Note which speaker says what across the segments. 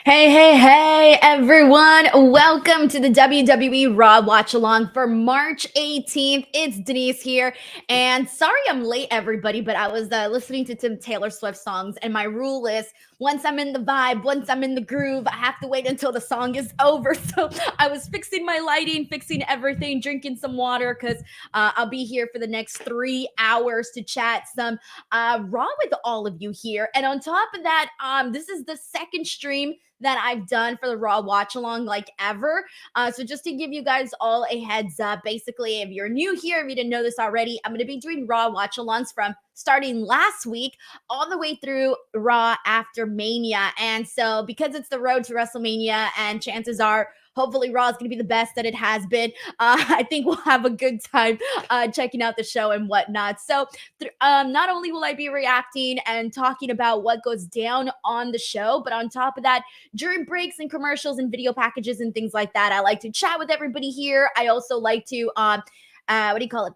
Speaker 1: Hey, everyone. Welcome to the WWE RAW Watch Along for March 18th. It's Denise here. And sorry I'm late, everybody, but I was listening to some Taylor Swift songs. And my rule is once I'm in the vibe, once I'm in the groove, I have to wait until the song is over. So I was fixing my lighting, fixing everything, drinking some water because I'll be here for the next 3 hours to chat some Raw with all of you here. And on top of that, this is the second stream that I've done for the Raw Watch Along like ever. So just to give you guys all a heads up, basically, if you're new here, if you didn't know this already, I'm going to be doing Raw Watch Alongs from starting last week all the way through Raw after Mania. And so because it's the road to WrestleMania and chances are hopefully Raw is going to be the best that it has been, I think we'll have a good time checking out the show and whatnot. So not only will I be reacting and talking about what goes down on the show, but on top of that, during breaks and commercials and video packages and things like that, I like to chat with everybody here. I also like to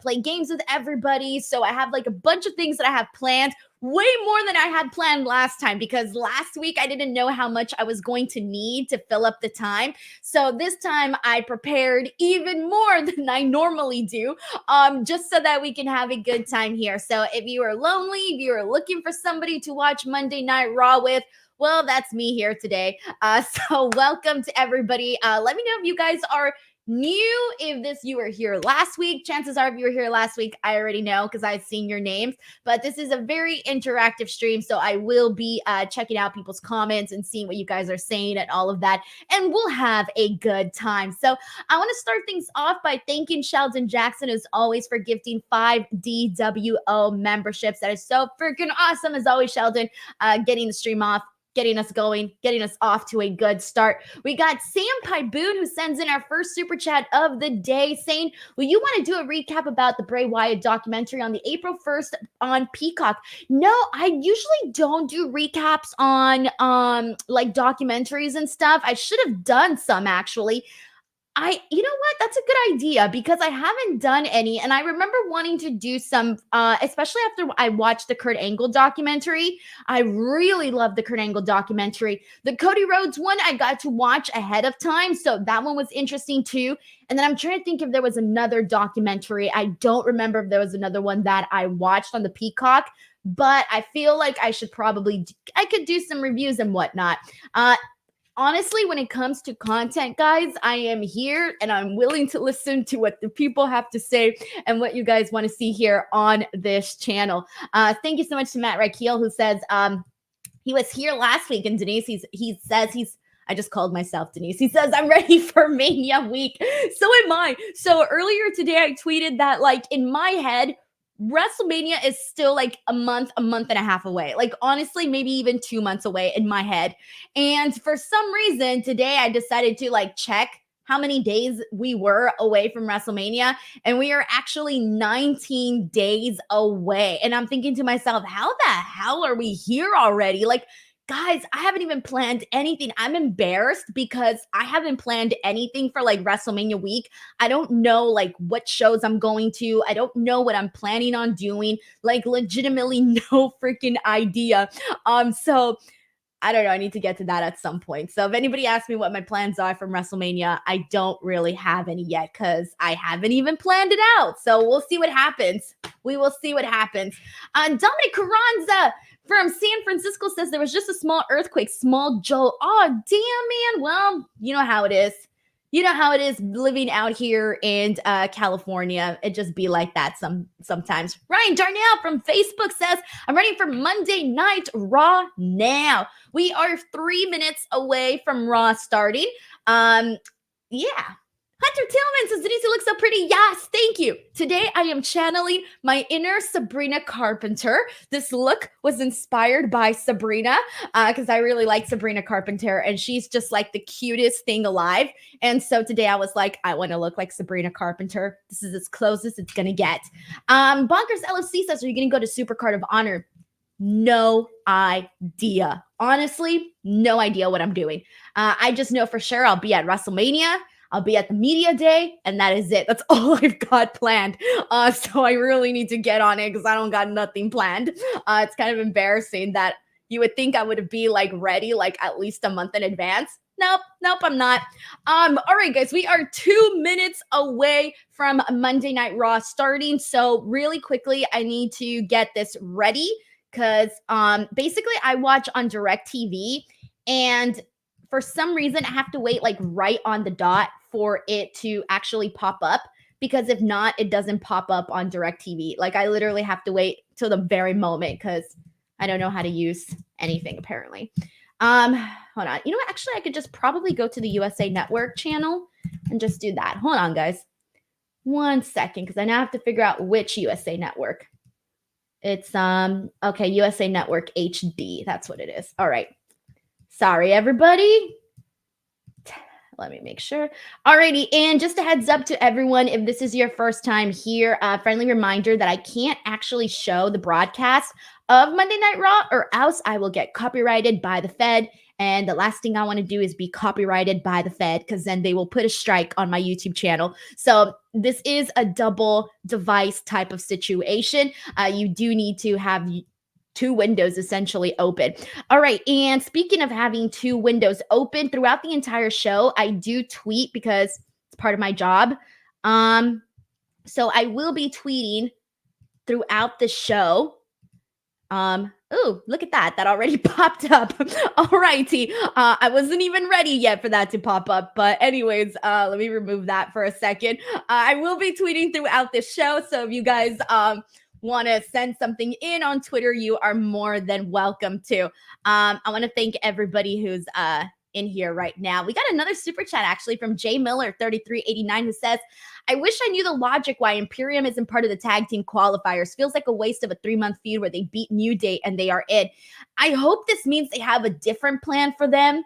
Speaker 1: play games with everybody. So I have like a bunch of things that I have planned, way more than I had planned last time, because last week I didn't know how much I was going to need to fill up the time. So this time I prepared even more than I normally do, just so that we can have a good time here. So if you are lonely, if you are looking for somebody to watch Monday Night Raw with, well, that's me here today. So welcome to everybody. Let me know if you guys are new. If you were here last week, chances are if you were here last week, I already know because I've seen your names. But this is a very interactive stream, so I will be checking out people's comments and seeing what you guys are saying and all of that, and we'll have a good time. So I want to start things off by thanking Sheldon Jackson, as always, for gifting 5 DWO memberships. That is so freaking awesome, as always, Sheldon, getting the stream off, getting us going, getting us off to a good start. We got Sam Pyboon, who sends in our first super chat of the day, saying, well, you want to do a recap about the Bray Wyatt documentary on the April 1st on Peacock? No, I usually don't do recaps on like documentaries and stuff. I should have done some, actually. You know what? That's a good idea because I haven't done any. And I remember wanting to do some, especially after I watched the Kurt Angle documentary. I really loved the Kurt Angle documentary. The Cody Rhodes one, I got to watch ahead of time. So that one was interesting too. And then I'm trying to think if there was another documentary. I don't remember if there was another one that I watched on the Peacock, but I feel like I could do some reviews and whatnot. Honestly, when it comes to content, guys, I am here and I'm willing to listen to what the people have to say and what you guys want to see here on this channel. Thank you so much to Matt Rakeel, who says he was here last week, and Denise, I just called myself Denise. He says, I'm ready for Mania week. So am I. So earlier today, I tweeted that, like, in my head, WrestleMania is still like a month and a half away. Like, honestly, maybe even 2 months away in my head. And for some reason, today I decided to like check how many days we were away from WrestleMania. And we are actually 19 days away. And I'm thinking to myself, how the hell are we here already? Like, guys, I haven't even planned anything. I'm embarrassed because I haven't planned anything for like WrestleMania week. I don't know like what shows I'm going to. I don't know what I'm planning on doing. Like, legitimately no freaking idea. So I don't know. I need to get to that at some point. So if anybody asks me what my plans are from WrestleMania, I don't really have any yet because I haven't even planned it out. So we'll see what happens. We will see what happens. Dominic Carranza from San Francisco says there was just a small earthquake, small jolt. Oh, damn, man. Well, you know how it is. You know how it is living out here in California. It just be like that sometimes. Ryan Darnell from Facebook says, I'm ready for Monday Night Raw now. We are 3 minutes away from Raw starting. Yeah. Hunter Tillman says, Denise, you look so pretty. Yes, thank you. Today, I am channeling my inner Sabrina Carpenter. This look was inspired by Sabrina because I really like Sabrina Carpenter, and she's just like the cutest thing alive. And so today I was like, I want to look like Sabrina Carpenter. This is as close as it's going to get. Bonkers LFC says, are you going to go to Supercard of Honor? No idea. Honestly, no idea what I'm doing. I just know for sure I'll be at WrestleMania. I'll be at the media day, and that is it. That's all I've got planned. So I really need to get on it because I don't got nothing planned. It's kind of embarrassing that You would think I would be like ready like at least a month in advance. Nope, I'm not. All right, guys, we are 2 minutes away from Monday Night Raw starting. So really quickly, I need to get this ready because basically I watch on Direct TV, and for some reason I have to wait like right on the dot for it to actually pop up, because if not, it doesn't pop up on Direct TV. Like I literally have to wait till the very moment because I don't know how to use anything apparently. Hold on. You know what? Actually, I could just probably go to the USA Network channel and just do that. Hold on, guys. 1 second, because I now have to figure out which USA Network. It's okay, USA Network HD. That's what it is. All right. Sorry, everybody. Let me make sure. Alrighty, and just a heads up to everyone, if this is your first time here, friendly reminder that I can't actually show the broadcast of Monday Night Raw, or else I will get copyrighted by the Fed. And the last thing I want to do is be copyrighted by the Fed, because then they will put a strike on my YouTube channel. So this is a double device type of situation. You do need to have two windows essentially open. All right. And speaking of having two windows open throughout the entire show, I do tweet because it's part of my job. So I will be tweeting throughout the show. Oh, look at that. That already popped up. All righty. I wasn't even ready yet for that to pop up. But anyways, let me remove that for a second. I will be tweeting throughout the show. So if you guys want to send something in on Twitter, you are more than welcome to. I want to thank everybody who's in here right now. We got another super chat actually from Jay Miller 3389, who says, I wish I knew the logic why Imperium isn't part of the tag team qualifiers. Feels like a waste of a 3-month feud where they beat New Day and they are in. I hope this means they have a different plan for them.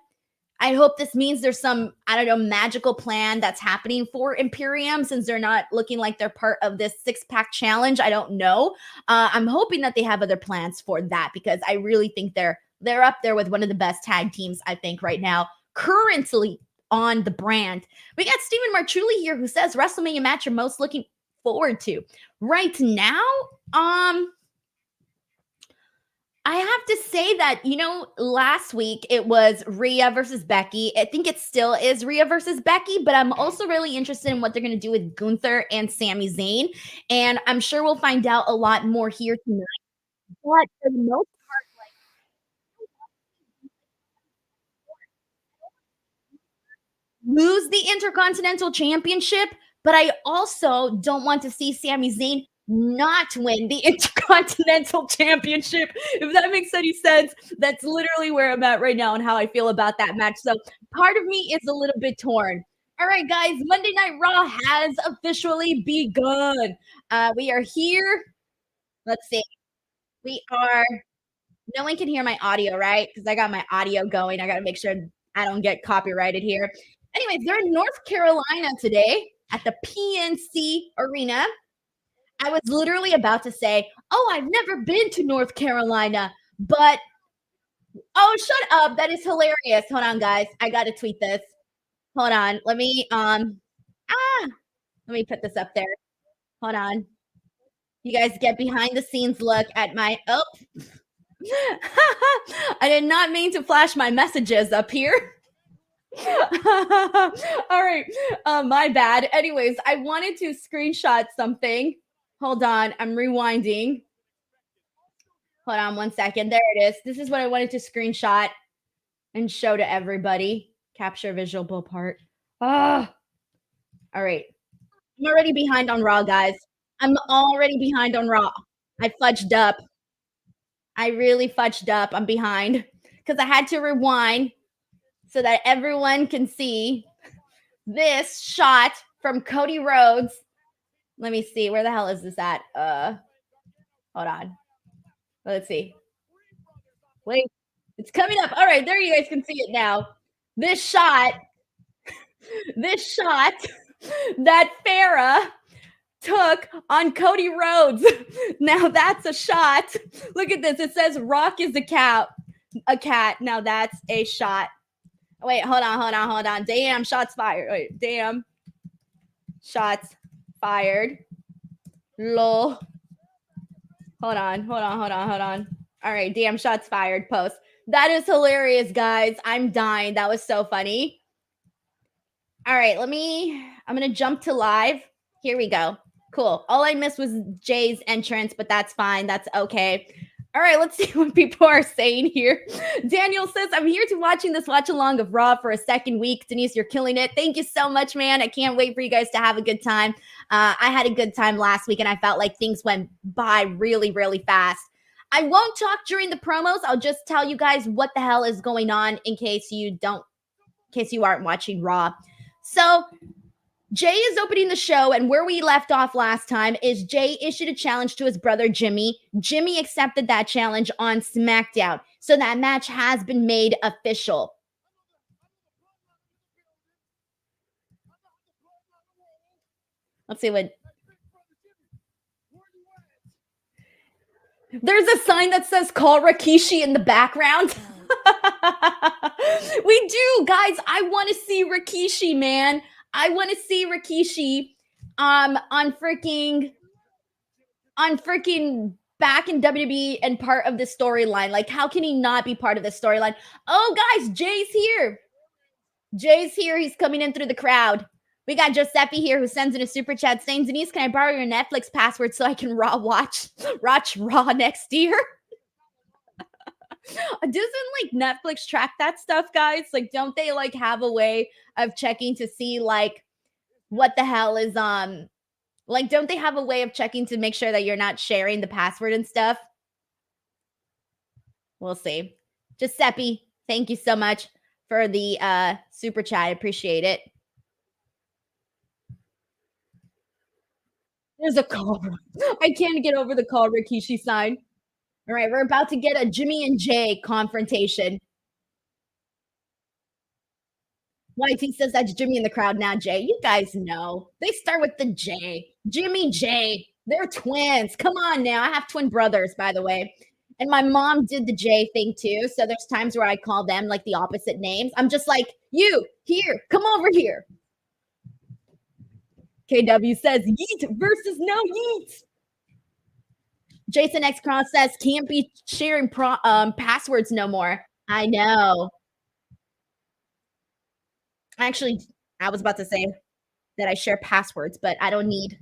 Speaker 1: I hope this means there's some, I don't know, magical plan that's happening for Imperium, since they're not looking like they're part of this 6-pack challenge. I don't know. I'm hoping that they have other plans for that, because I really think they're up there with one of the best tag teams, I think, right now, currently on the brand. We got Steven Marchuli here, who says WrestleMania match you're most looking forward to right now. I have to say that, last week it was Rhea versus Becky. I think it still is Rhea versus Becky, but I'm also really interested in what they're going to do with Gunther and Sami Zayn. And I'm sure we'll find out a lot more here tonight. But for the most part, lose the Intercontinental Championship, but I also don't want to see Sami Zayn not win the Intercontinental Championship. If that makes any sense, that's literally where I'm at right now and how I feel about that match. So part of me is a little bit torn. All right, guys, Monday Night Raw has officially begun. We are here. Let's see. We are, no one can hear my audio, right? Because I got my audio going. I got to make sure I don't get copyrighted here. Anyways, they're in North Carolina today at the PNC Arena. I was literally about to say, oh, I've never been to North Carolina, but oh, shut up. That is hilarious. Hold on, guys. I got to tweet this. Hold on. Let me put this up there. Hold on. You guys get behind the scenes look at my, oh, I did not mean to flash my messages up here. All right. My bad. Anyways, I wanted to screenshot something. Hold on. I'm rewinding. Hold on 1 second. There it is. This is what I wanted to screenshot and show to everybody. Capture visual part. Oh. All right. I'm already behind on Raw, guys. I'm already behind on Raw. I fudged up. I really fudged up. I'm behind because I had to rewind so that everyone can see this shot from Cody Rhodes. Let me see. Where the hell is this at? Hold on. Let's see. Wait, it's coming up. All right, there you guys can see it now. This shot that Farrah took on Cody Rhodes. Now that's a shot. Look at this. It says Rock is a cat. Now that's a shot. Wait, hold on. Damn, shots fired. Wait, damn. Shots fired. Lol. Hold on. All right, damn shots fired post. That is hilarious, guys. I'm dying. That was so funny. All right, I'm going to jump to live. Here we go. Cool. All I missed was Jay's entrance, but that's fine. That's okay. All right, let's see what people are saying here. Daniel says, I'm here to watching this watch along of Raw for a second week. Denise, you're killing it. Thank you so much, man. I can't wait for you guys to have a good time. I had a good time last week, and I felt like things went by really, really fast. I won't talk during the promos. I'll just tell you guys what the hell is going on in case you aren't watching Raw. So Jay is opening the show, and where we left off last time is Jay issued a challenge to his brother Jimmy. Jimmy accepted that challenge on SmackDown, so that match has been made official. Let's see what. There's a sign that says "Call Rikishi" in the background. We do, guys. I want to see Rikishi, man. I want to see Rikishi on freaking back in WWE and part of the storyline. Like, how can he not be part of the storyline? Oh, guys, Jay's here. Jay's here. He's coming in through the crowd. We got Giuseppe here who sends in a super chat saying, Denise, can I borrow your Netflix password so I can watch Raw next year? Doesn't like Netflix track that stuff, guys? Like, don't they like have a way of checking to see like what the hell is like, don't they have a way of checking to make sure that you're not sharing the password and stuff? We'll see. Giuseppe, thank you so much for the super chat. I appreciate it. There's a call. I can't get over the call Rikishi sign. All right, we're about to get a Jimmy and Jay confrontation. YT says that's Jimmy in the crowd now, Jay. You guys know. They start with the J. Jimmy J. They're twins. Come on now. I have twin brothers, by the way. And my mom did the J thing too. So there's times where I call them like the opposite names. I'm just like, you, here, come over here. KW says, yeet versus no yeet. Jason X Cross says, can't be sharing passwords no more. I know. Actually, I was about to say that I share passwords, but I don't need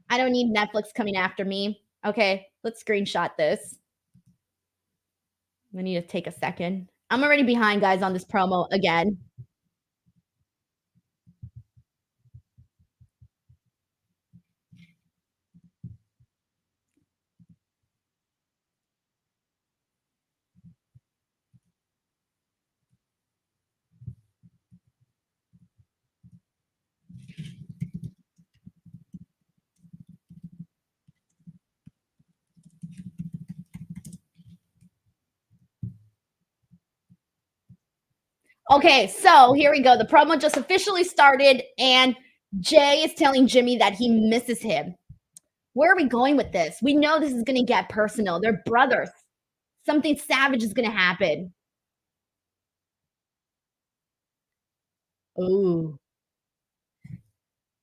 Speaker 1: Netflix coming after me. Okay, let's screenshot this. I need to take a second. I'm already behind, guys, on this promo again. Okay, so here we go. The promo just officially started, and Jay is telling Jimmy that he misses him. Where are we going with this? We know this is going to get personal. They're brothers. Something savage is going to happen. Ooh.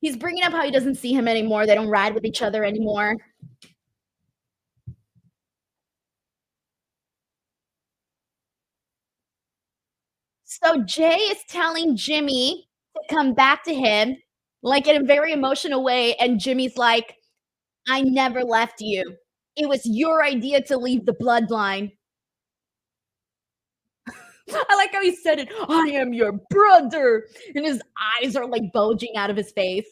Speaker 1: He's bringing up how he doesn't see him anymore. They don't ride with each other anymore. So Jay is telling Jimmy to come back to him, like in a very emotional way. And Jimmy's like, I never left you. It was your idea to leave the bloodline. I like how he said it. I am your brother. And his eyes are like bulging out of his face.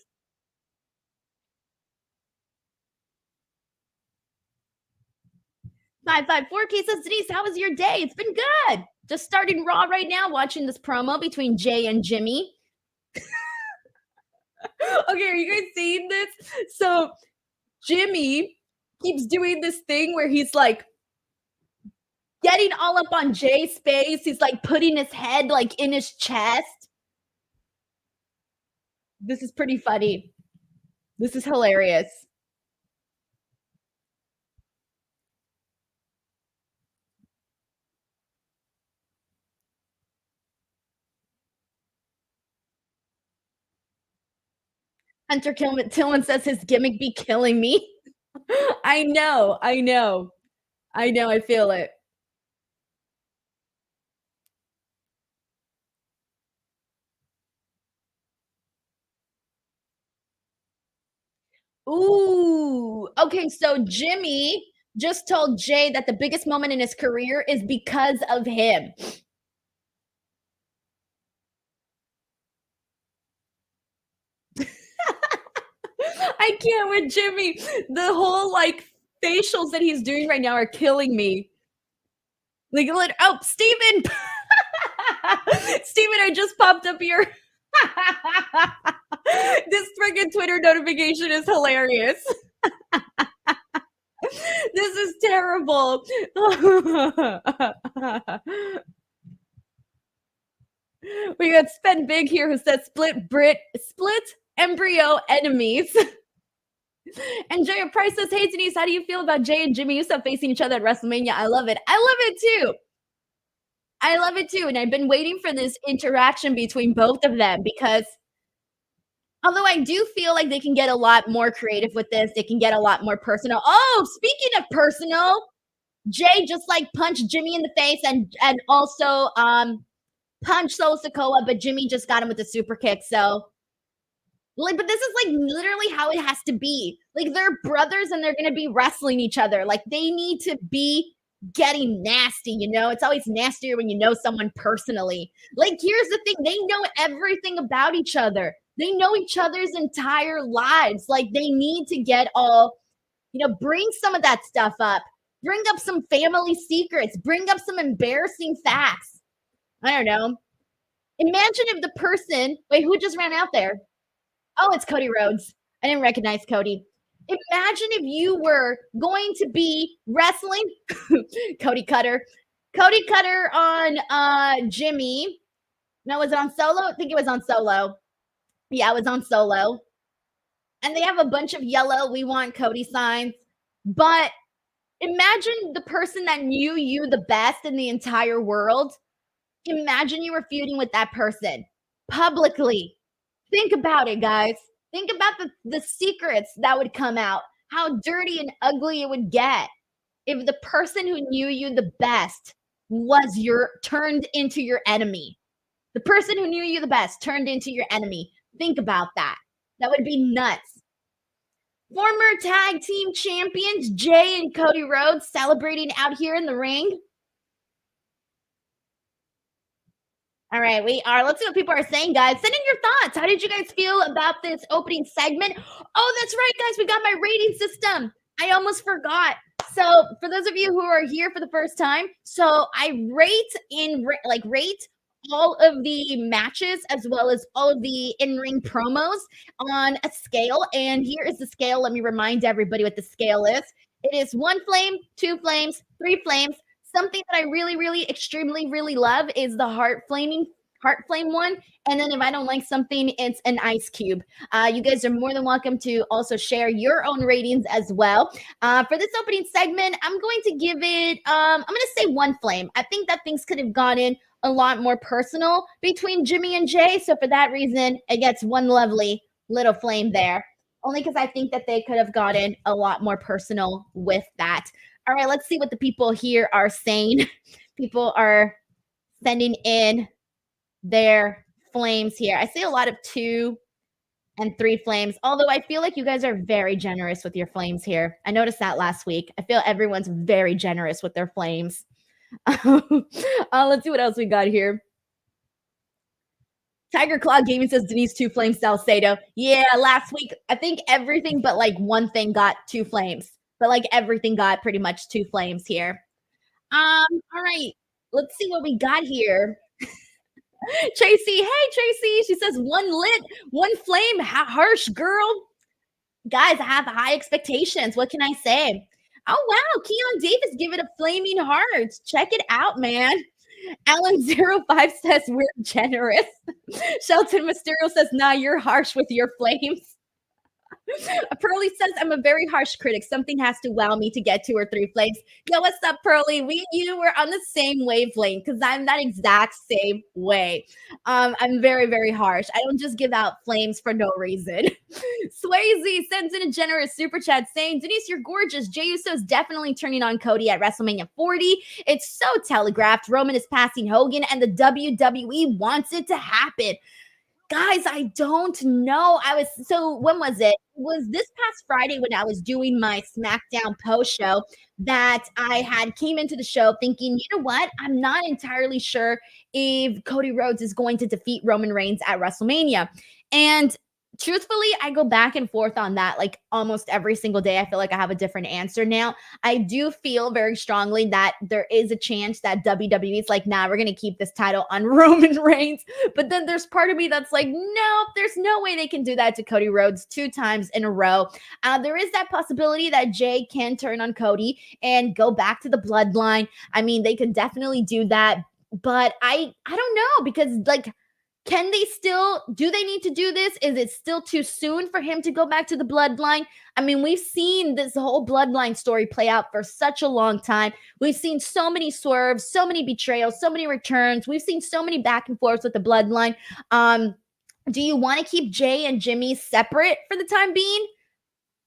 Speaker 1: 554K says, Denise, how was your day? It's been good. Just starting Raw right now, watching this promo between Jay and Jimmy. Okay, are you guys seeing this? So Jimmy keeps doing this thing where he's like getting all up on Jay's face. He's like putting his head like in his chest. This is pretty funny. This is hilarious. Hunter Tillman says his gimmick be killing me. I know. I feel it. Ooh. Okay, so Jimmy just told Jay that the biggest moment in his career is because of him. I can't with Jimmy. The whole like facials that he's doing right now are killing me. Like, oh, Steven. Steven, I just popped up here. This freaking Twitter notification is hilarious. This is terrible. We got Spend Big here who says split embryo enemies. And Jaya Price says, hey Denise, how do you feel about Jay and Jimmy Uso facing each other at WrestleMania? I love it. I love it too. I love it too. And I've been waiting for this interaction between both of them because although I do feel like they can get a lot more creative with this, they can get a lot more personal. Oh, speaking of personal, Jay just like punched Jimmy in the face and also punched Solo Sikoa, but Jimmy just got him with a super kick. So like, but this is like literally how it has to be. Like they're brothers and they're gonna be wrestling each other. Like they need to be getting nasty, you know? It's always nastier when you know someone personally. Like, here's the thing, they know everything about each other. They know each other's entire lives. Like they need to get all, you know, bring some of that stuff up. Bring up some family secrets. Bring up some embarrassing facts. I don't know. Imagine if the person, wait, who just ran out there? Oh, it's Cody Rhodes. I didn't recognize Cody. Imagine if you were going to be wrestling Cody Cutter on Jimmy. No, was it on Solo? I think it was on Solo. Yeah, it was on Solo. And they have a bunch of yellow "We Want Cody" signs. But imagine the person that knew you the best in the entire world. Imagine you were feuding with that person publicly. Think about it, guys. Think about the secrets that would come out, how dirty and ugly it would get if the person who knew you the best was turned into your enemy. The person who knew you the best turned into your enemy. Think about that. That would be nuts. Former tag team champions Jay and Cody Rhodes celebrating out here in the ring. All right, we are. Let's see what people are saying, guys. Send in your thoughts. How did you guys feel about this opening segment? Oh, that's right, guys. We got my rating system. I almost forgot. So for those of you who are here for the first time, so I rate all of the matches as well as all of the in-ring promos on a scale. And here is the scale. Let me remind everybody what the scale is. It is 1 flame, 2 flames, 3 flames. Something that I really, really, extremely, really love is the heart flame one. And then if I don't like something, it's an ice cube. You guys are more than welcome to also share your own ratings as well. For this opening segment, I'm going to give it, I'm going to say 1 flame. I think that things could have gone in a lot more personal between Jimmy and Jay. So for that reason, it gets 1 lovely little flame there. Only because I think that they could have gotten a lot more personal with that. All right, let's see what the people here are saying. People are sending in their flames here. I see a lot of 2 and 3 flames, although I feel like you guys are very generous with your flames here. I noticed that last week. I feel everyone's very generous with their flames. Let's see what else we got here. Tiger Claw Gaming says Denise 2 flames Salcedo. Yeah, last week, I think everything but like one thing got 2 flames. But like everything got pretty much 2 flames here. All right. Let's see what we got here. Tracy, hey Tracy. She says 1 lit, 1 flame, harsh girl. Guys, I have high expectations. What can I say? Oh wow, Keon Davis give it a flaming heart. Check it out, man. Alan05 says we're generous. Shelton Mysterio says, nah, you're harsh with your flames. Pearly says, I'm a very harsh critic. Something has to wow me to get 2 or 3 flames. Yo, what's up, Pearly? You were on the same wavelength because I'm that exact same way. I'm very, very harsh. I don't just give out flames for no reason. Swayze sends in a generous super chat saying, Denise, you're gorgeous. Jey Uso is definitely turning on Cody at WrestleMania 40. It's so telegraphed. Roman is passing Hogan and the WWE wants it to happen. Guys, I don't know. When was it? It was this past Friday when I was doing my SmackDown post show that I had came into the show thinking, you know what? I'm not entirely sure if Cody Rhodes is going to defeat Roman Reigns at WrestleMania. And truthfully, I go back and forth on that like almost every single day. I feel like I have a different answer now. I do feel very strongly that there is a chance that WWE is like, nah, we're going to keep this title on Roman Reigns. But then there's part of me that's like, no, there's no way they can do that to Cody Rhodes 2 times in a row. There is that possibility that Jay can turn on Cody and go back to the bloodline. I mean, they could definitely do that. But I don't know because like can they still do they need to do this? Is it still too soon for him to go back to the bloodline? I mean, we've seen this whole bloodline story play out for such a long time. We've seen so many swerves, so many betrayals, so many returns. We've seen so many back and forths with the bloodline. Do you want to keep Jay and Jimmy separate for the time being?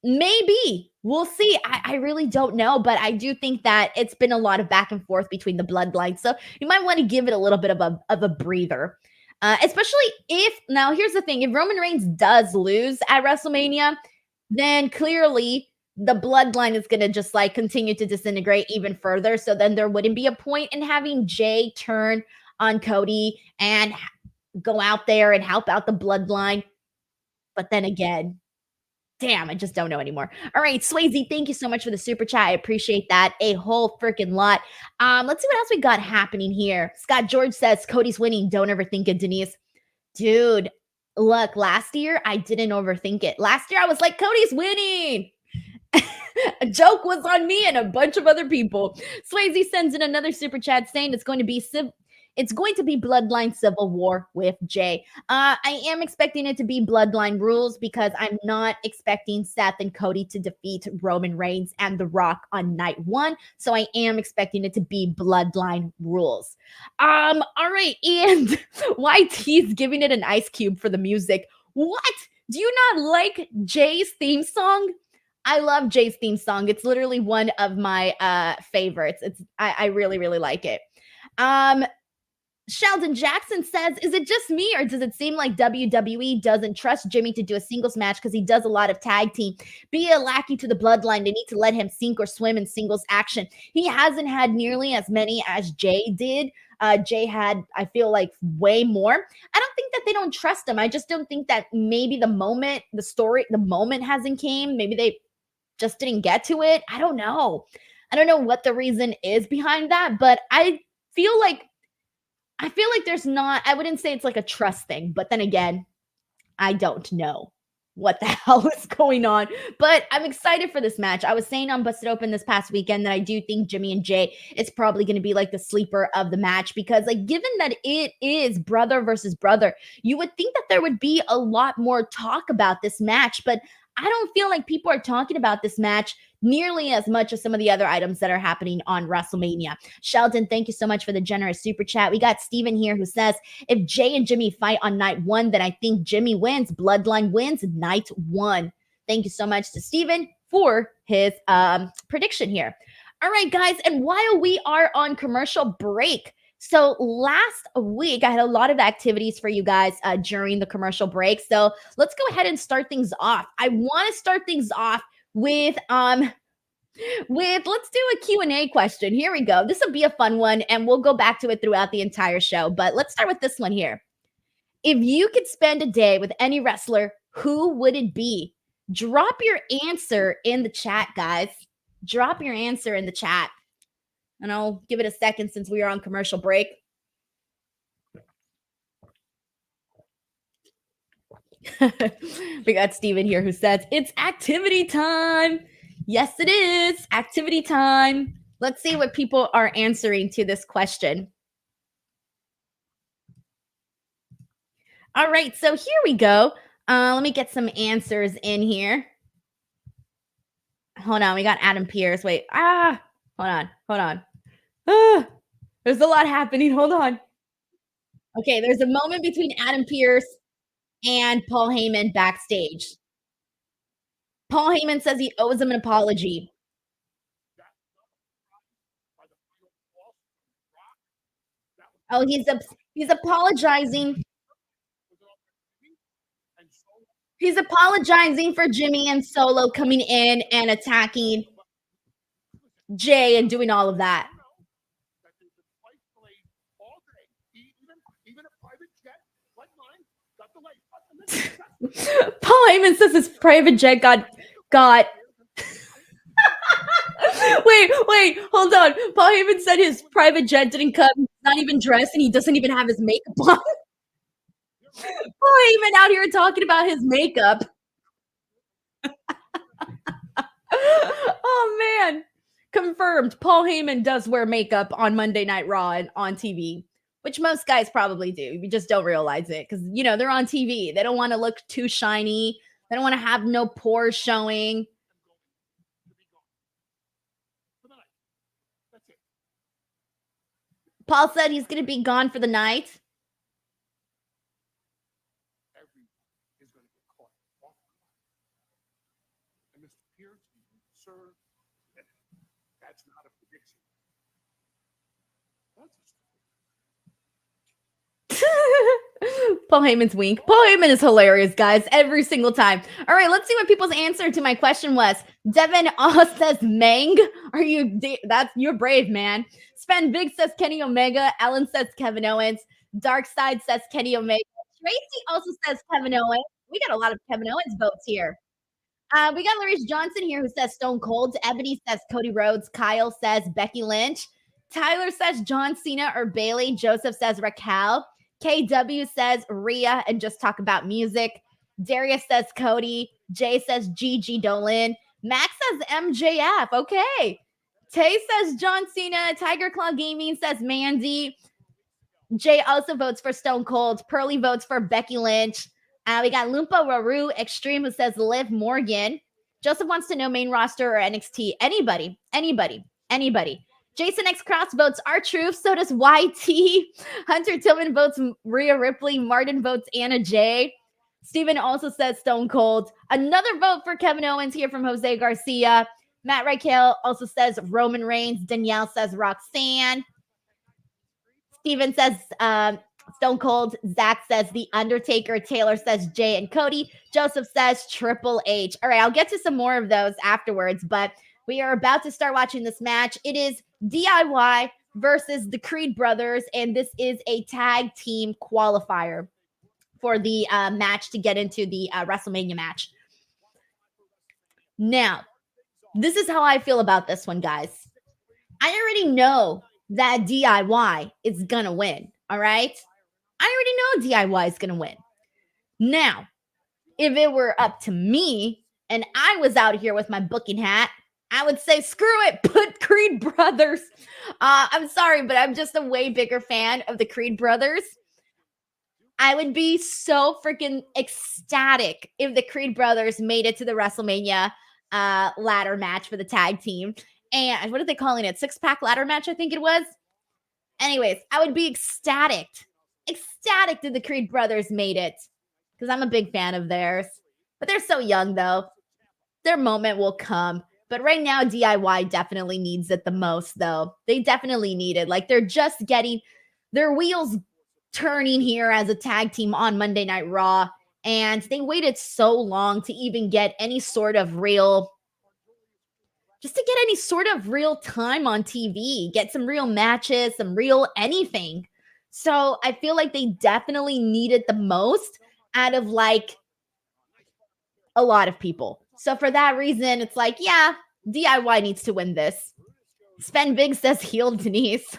Speaker 1: Maybe. We'll see. I really don't know, but I do think that it's been a lot of back and forth between the bloodlines. So you might want to give it a little bit of a breather. Especially if now here's the thing: if Roman Reigns does lose at WrestleMania, then clearly the bloodline is going to just like continue to disintegrate even further. So then there wouldn't be a point in having Jay turn on Cody and go out there and help out the bloodline. But then again, damn, I just don't know anymore. All right, Swayze, thank you so much for the super chat. I appreciate that a whole freaking lot. Let's see what else we got happening here. Scott George says Cody's winning. Don't overthink it, Denise. Dude, look, last year I didn't overthink it. Last year I was like, Cody's winning. A joke was on me and a bunch of other people. Swayze sends in another super chat saying it's going to be Bloodline Civil War with Jay. I am expecting it to be Bloodline Rules because I'm not expecting Seth and Cody to defeat Roman Reigns and The Rock on night one. So I am expecting it to be Bloodline Rules. All right. And YT's giving it an ice cube for the music. What? Do you not like Jay's theme song? I love Jay's theme song. It's literally one of my favorites. I really, really like it. Sheldon Jackson says, is it just me or does it seem like WWE doesn't trust Jimmy to do a singles match because he does a lot of tag team? Be a lackey to the bloodline. They need to let him sink or swim in singles action. He hasn't had nearly as many as Jay did. Jay had, I feel like, way more. I don't think that they don't trust him. I just don't think that maybe the moment hasn't came. Maybe they just didn't get to it. I don't know. I don't know what the reason is behind that, but I feel like there's not, I wouldn't say it's like a trust thing, but then again, I don't know what the hell is going on, but I'm excited for this match. I was saying on Busted Open this past weekend that I do think Jimmy and Jay is probably going to be like the sleeper of the match because like given that it is brother versus brother, you would think that there would be a lot more talk about this match, but I don't feel like people are talking about this match nearly as much as some of the other items that are happening on WrestleMania. Sheldon, thank you so much for the generous super chat. We got Steven here who says, if Jay and Jimmy fight on night one, then I think Jimmy wins. Bloodline wins night one. Thank you so much to Steven for his prediction here. All right, guys. And while we are on commercial break, so last week, I had a lot of activities for you guys during the commercial break. So let's go ahead and start things off. I want to start things off with let's do a Q&A question. Here we go. This will be a fun one, and we'll go back to it throughout the entire show. But let's start with this one here. If you could spend a day with any wrestler, who would it be? Drop your answer in the chat, guys. Drop your answer in the chat. And I'll give it a second since we are on commercial break. We got Steven here who says, it's activity time. Yes, it is. Activity time. Let's see what people are answering to this question. All right, so here we go. Let me get some answers in here. Hold on, we got Adam Pierce. Wait, hold on. There's a lot happening. Hold on. Okay, there's a moment between Adam Pierce and Paul Heyman backstage. Paul Heyman says he owes him an apology. Oh, he's apologizing. He's apologizing for Jimmy and Solo coming in and attacking Jay and doing all of that. Paul Heyman says his private jet got wait, hold on. Paul Heyman said his private jet didn't come. He's not even dressed and he doesn't even have his makeup on. Paul Heyman out here talking about his makeup. Oh man. Confirmed. Paul Heyman does wear makeup on Monday Night Raw and on TV, which most guys probably do. You just don't realize it because, you know, they're on TV. They don't want to look too shiny. They don't want to have no pores showing. Paul said he's going to be gone for the night. Paul Heyman's wink. Paul Heyman is hilarious, guys, every single time. All right, let's see what people's answer to my question was. Devin says Meng. You're brave, man. Sven Big says Kenny Omega. Ellen says Kevin Owens. Darkside says Kenny Omega. Tracy also says Kevin Owens. We got a lot of Kevin Owens votes here. We got Larice Johnson here who says Stone Cold. Ebony says Cody Rhodes. Kyle says Becky Lynch. Tyler says John Cena or Bailey. Joseph says Raquel. KW says Rhea and just talk about music. Darius says Cody. Jay says Gigi Dolan. Max says MJF. Okay. Tay says John Cena. Tiger Claw Gaming says Mandy. Jay also votes for Stone Cold. Pearly votes for Becky Lynch. We got Lumpa Raru Extreme who says Liv Morgan. Joseph wants to know main roster or NXT. Anybody. Jason X Cross votes R-Truth. So does YT. Hunter Tillman votes Rhea Ripley. Martin votes Anna J. Steven also says Stone Cold. Another vote for Kevin Owens here from Jose Garcia. Matt Raquel also says Roman Reigns. Danielle says Roxanne. Steven says Stone Cold. Zach says The Undertaker. Taylor says Jay and Cody. Joseph says Triple H. All right, I'll get to some more of those afterwards, but we are about to start watching this match. It is DIY versus the Creed brothers, and this is a tag team qualifier for the match to get into the WrestleMania match. Now, this is how I feel about this one, guys. I already know that DIY is going to win, all right? I already know DIY is going to win. Now, if it were up to me and I was out here with my booking hat, I would say, screw it, put Creed brothers. I'm sorry, but I'm just a way bigger fan of the Creed brothers. I would be so freaking ecstatic if the Creed brothers made it to the WrestleMania ladder match for the tag team. And what are they calling it? 6-pack ladder match, I think it was. Anyways, I would be ecstatic that the Creed brothers made it because I'm a big fan of theirs. But they're so young, though. Their moment will come. But right now, DIY definitely needs it the most, though. They definitely need it. Like, they're just getting their wheels turning here as a tag team on Monday Night Raw. And they waited so long to even get any sort of real time on TV, get some real matches, some real anything. So I feel like they definitely need it the most out of like a lot of people. So for that reason, it's like, yeah, DIY needs to win this. Sven Big says heel Denise.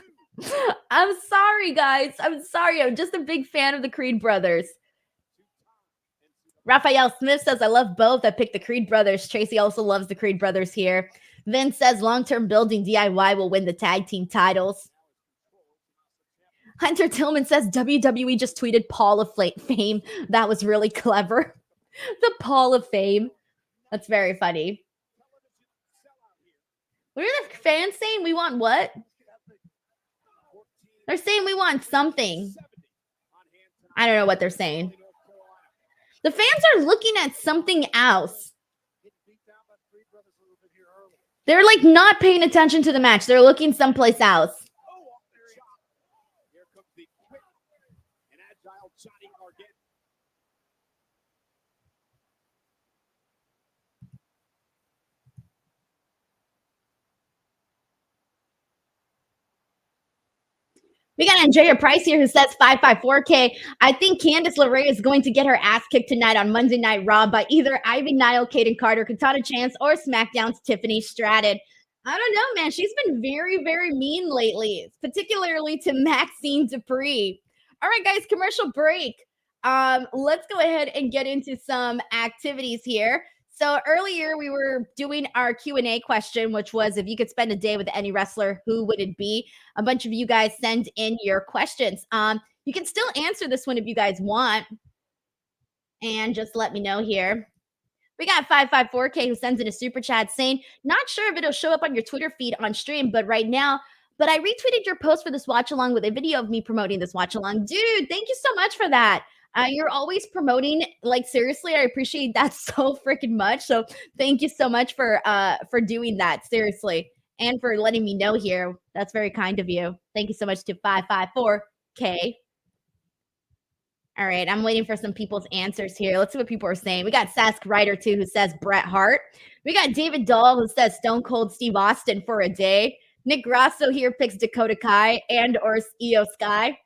Speaker 1: I'm sorry, guys. I'm sorry. I'm just a big fan of the Creed brothers. Raphael Smith says, I love both. I picked the Creed brothers. Tracy also loves the Creed brothers here. Vince says, long-term building DIY will win the tag team titles. Hunter Tillman says, WWE just tweeted Paul of Fame. That was really clever. The Paul of Fame. That's very funny. What are the fans saying? We want what? They're saying we want something. I don't know what they're saying. The fans are looking at something else. They're like not paying attention to the match. They're looking someplace else. We got Andrea Price here who says 554K. I think Candice LeRae is going to get her ass kicked tonight on Monday Night Raw by either Ivy Nile, Kaden Carter, Katana Chance, or SmackDown's Tiffany Stratton. I don't know, man. She's been very, very mean lately, particularly to Maxine Dupree. All right, guys, commercial break. Let's go ahead and get into some activities here. So earlier we were doing our Q&A question, which was if you could spend a day with any wrestler, who would it be? A bunch of you guys send in your questions. You can still answer this one if you guys want, and just let me know here. We got 554K who sends in a super chat saying, not sure if it'll show up on your Twitter feed on stream, but I retweeted your post for this watch along with a video of me promoting this watch along. Dude, thank you so much for that. You're always promoting, like, seriously, I appreciate that so freaking much. So thank you so much for doing that, seriously, and for letting me know here. That's very kind of you. Thank you so much to 554K. All right, I'm waiting for some people's answers here. Let's see what people are saying. We got Sask Ryder too, who says Bret Hart. We got David Dahl, who says Stone Cold Steve Austin for a day. Nick Grasso here picks Dakota Kai and or Io Sky.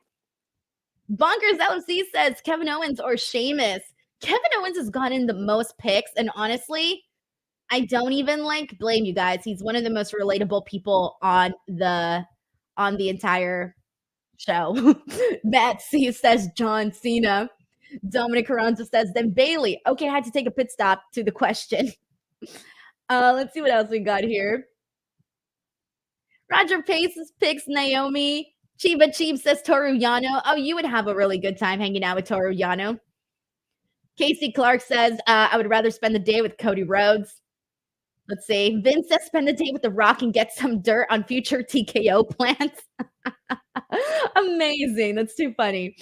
Speaker 1: Bonkers LMC says Kevin Owens or Sheamus. Kevin Owens has gotten the most picks, and honestly, I don't even blame you guys. He's one of the most relatable people on the entire show. Matt C says John Cena. Dominic Carranza says then Bailey. Okay, I had to take a pit stop to the question. Let's see what else we got here. Roger Pace picks Naomi. Chiba Cheap says Toru Yano. Oh, you would have a really good time hanging out with Toru Yano. Casey Clark says, I would rather spend the day with Cody Rhodes. Let's see. Vince says spend the day with The Rock and get some dirt on future TKO plans. Amazing. That's too funny.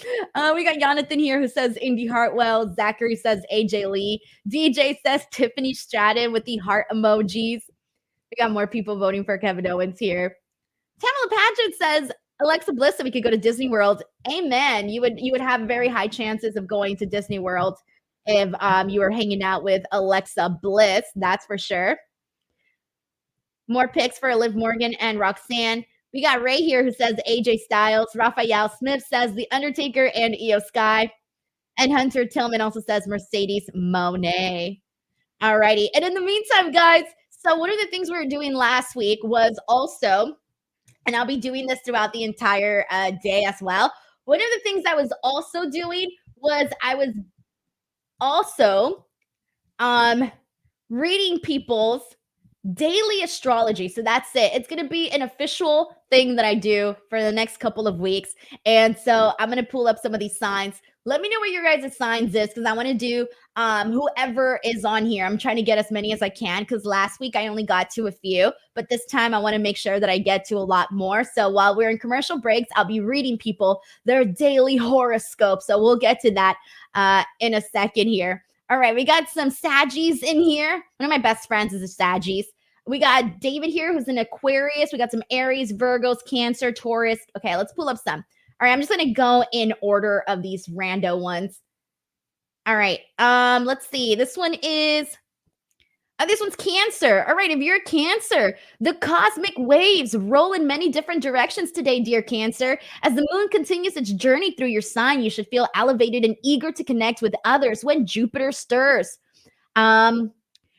Speaker 1: We got Jonathan here who says Indy Hartwell. Zachary says AJ Lee. DJ says Tiffany Stratton with the heart emojis. We got more people voting for Kevin Owens here. Tamala Paget says Alexa Bliss said we could go to Disney World. Amen. You would have very high chances of going to Disney World if you were hanging out with Alexa Bliss. That's for sure. More picks for Liv Morgan and Roxanne. We got Ray here who says AJ Styles. Raphael Smith says The Undertaker and Io Sky. And Hunter Tillman also says Mercedes Moné. All righty. And in the meantime, guys, so one of the things we were doing last week was also, and I'll be doing this throughout the entire day as well. One of the things I was also doing was I was also reading people's daily astrology. So that's it. It's going to be an official thing that I do for the next couple of weeks. And so I'm going to pull up some of these signs. Let me know what your guys' signs is, because I want to do whoever is on here. I'm trying to get as many as I can, because last week I only got to a few, but this time I want to make sure that I get to a lot more. So while we're in commercial breaks, I'll be reading people their daily horoscope. So we'll get to that in a second here. All right, we got some Saggies in here. One of my best friends is a Saggies. We got David here, who's an Aquarius. We got some Aries, Virgos, Cancer, Taurus. Okay, let's pull up some. All right, I'm just going to go in order of these rando ones. All right, let's see. This one's Cancer. All right, if you're a Cancer, the cosmic waves roll in many different directions today, dear Cancer. As the moon continues its journey through your sign, you should feel elevated and eager to connect with others when Jupiter stirs.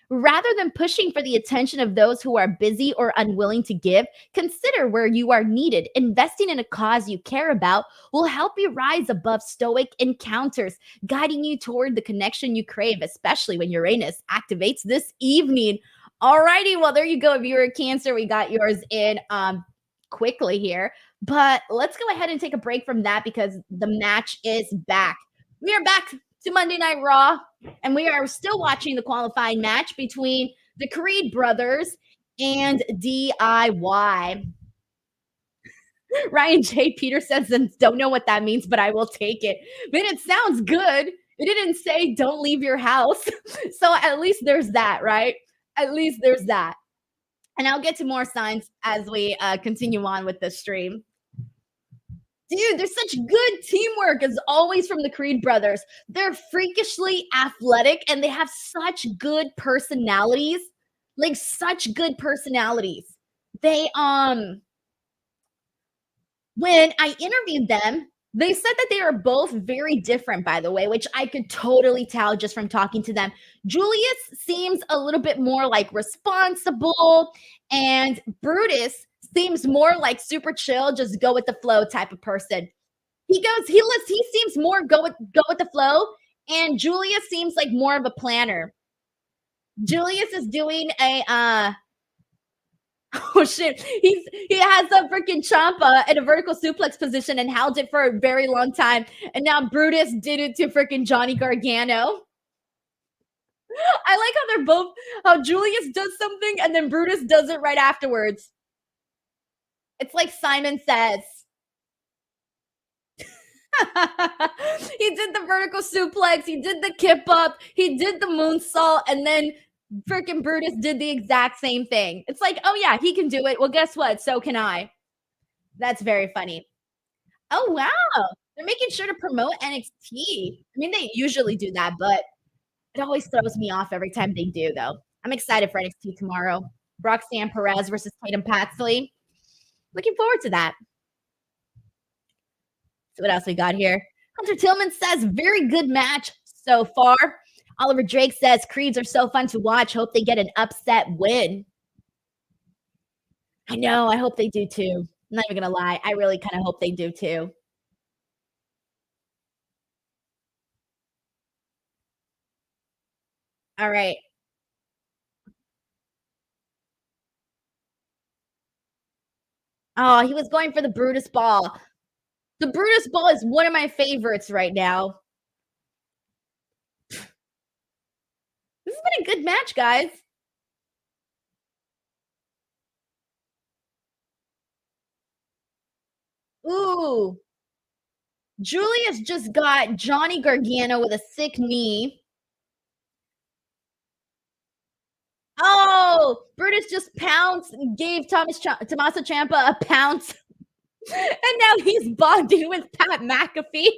Speaker 1: Rather than pushing for the attention of those who are busy or unwilling to give, consider where you are needed. Investing in a cause you care about will help you rise above stoic encounters, guiding you toward the connection you crave, especially when Uranus activates this evening. All righty, well, there you go. If you're a Cancer, we got yours in quickly here. But let's go ahead and take a break from that, because the match is back. We are back to Monday Night Raw, and we are still watching the qualifying match between the Creed brothers and DIY. Ryan J. Peterson don't know what that means, but I will take it. Man, it sounds good. It didn't say don't leave your house. So at least there's that, right? At least there's that. And I'll get to more signs as we continue on with the stream. Dude, there's such good teamwork as always from the Creed brothers. They're freakishly athletic, and they have such good personalities. Like, such good personalities. They When I interviewed them, they said that they are both very different, by the way, which I could totally tell just from talking to them. Julius seems a little bit more like responsible, and Brutus seems more like super chill, just go with the flow type of person. He seems more go with the flow, and Julius seems like more of a planner. Julius is doing a oh shit. He has a freaking Champa in a vertical suplex position and held it for a very long time. And now Brutus did it to freaking Johnny Gargano. I like how they're both how Julius does something and then Brutus does it right afterwards. It's like Simon Says. He did the vertical suplex, he did the kip up, he did the moonsault, and then freaking Brutus did the exact same thing. It's like, oh yeah, he can do it. Well, guess what? So can I. That's very funny. Oh wow, they're making sure to promote NXT. I mean, they usually do that, but it always throws me off every time they do, though. I'm excited for NXT tomorrow. Roxanne Perez versus Tatum Paxley. Looking forward to that. So what else we got here? Hunter Tillman says, very good match so far. Oliver Drake says, Creeds are so fun to watch. Hope they get an upset win. I know. I hope they do too. I'm not even going to lie. I really kind of hope they do too. All right. Oh, he was going for the Brutus ball. The Brutus ball is one of my favorites right now. This has been a good match, guys. Ooh. Julius just got Johnny Gargano with a sick knee. Oh, Brutus just pounced and gave Tommaso Ciampa a pounce. And now he's bonding with Pat McAfee.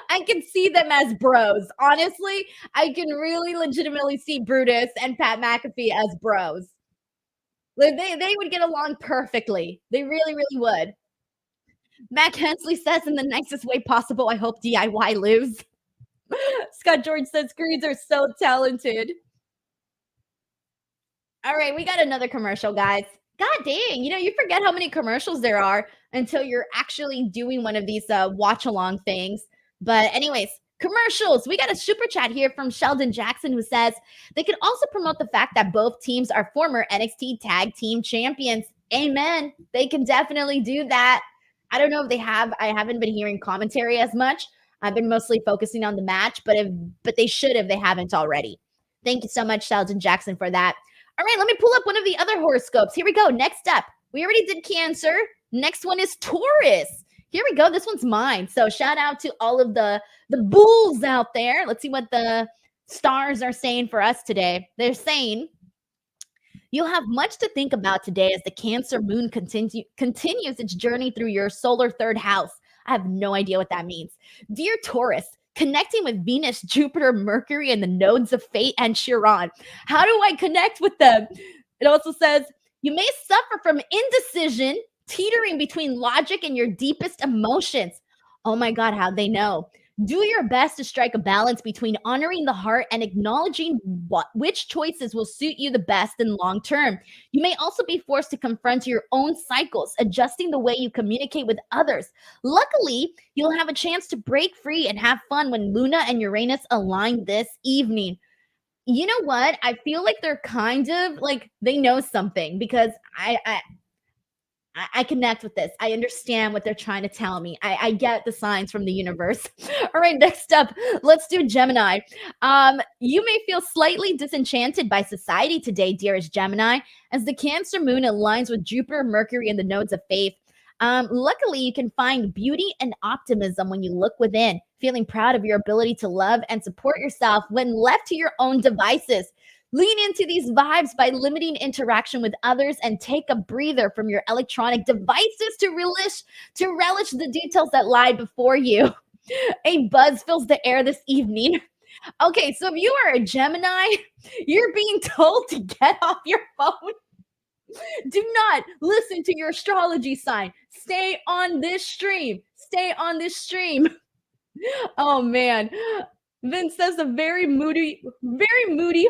Speaker 1: I can see them as bros. Honestly, I can really legitimately see Brutus and Pat McAfee as bros. Like they would get along perfectly. They really, really would. Mac Hensley says in the nicest way possible, I hope DIY lives. Scott George says Creeds are so talented. All right, we got another commercial, guys. God dang, you forget how many commercials there are until you're actually doing one of these watch along things. But, anyways, commercials. We got a super chat here from Sheldon Jackson who says they could also promote the fact that both teams are former NXT tag team champions. Amen. They can definitely do that. I don't know if they have. I haven't been hearing commentary as much. I've been mostly focusing on the match, but they should if they haven't already. Thank you so much, Sheldon Jackson, for that. All right, let me pull up one of the other horoscopes. Here we go. Next up, we already did Cancer. Next one is Taurus. Here we go. This one's mine. So shout out to all of the bulls out there. Let's see what the stars are saying for us today. They're saying you'll have much to think about today as the Cancer moon continues its journey through your solar third house. I have no idea what that means. Dear Taurus, connecting with Venus, Jupiter, Mercury, and the nodes of fate and Chiron. How do I connect with them? It also says, you may suffer from indecision, teetering between logic and your deepest emotions. Oh my God, how'd they know? Do your best to strike a balance between honoring the heart and acknowledging which choices will suit you the best in long term. You may also be forced to confront your own cycles, adjusting the way you communicate with others. Luckily, you'll have a chance to break free and have fun when Luna and Uranus align this evening. You know what? I feel like they're kind of like they know something because I connect with this. I understand what they're trying to tell me. I get the signs from the universe. All right, next up, let's do Gemini. You may feel slightly disenchanted by society today, dearest Gemini, as the Cancer moon aligns with Jupiter, Mercury, and the nodes of faith. Luckily, you can find beauty and optimism when you look within, feeling proud of your ability to love and support yourself when left to your own devices. Lean into these vibes by limiting interaction with others and take a breather from your electronic devices to relish the details that lie before you. A buzz fills the air this evening. Okay, so if you are a Gemini, you're being told to get off your phone. Do not listen to your astrology sign. Stay on this stream. Stay on this stream. Oh man. Vince says a very moody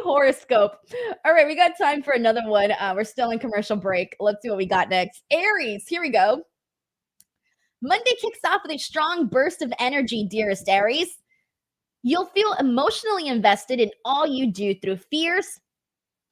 Speaker 1: horoscope. All right, we got time for another one. We're still in commercial break. Let's see what we got next. Aries, here we go. Monday kicks off with a strong burst of energy, dearest Aries. You'll feel emotionally invested in all you do through fears.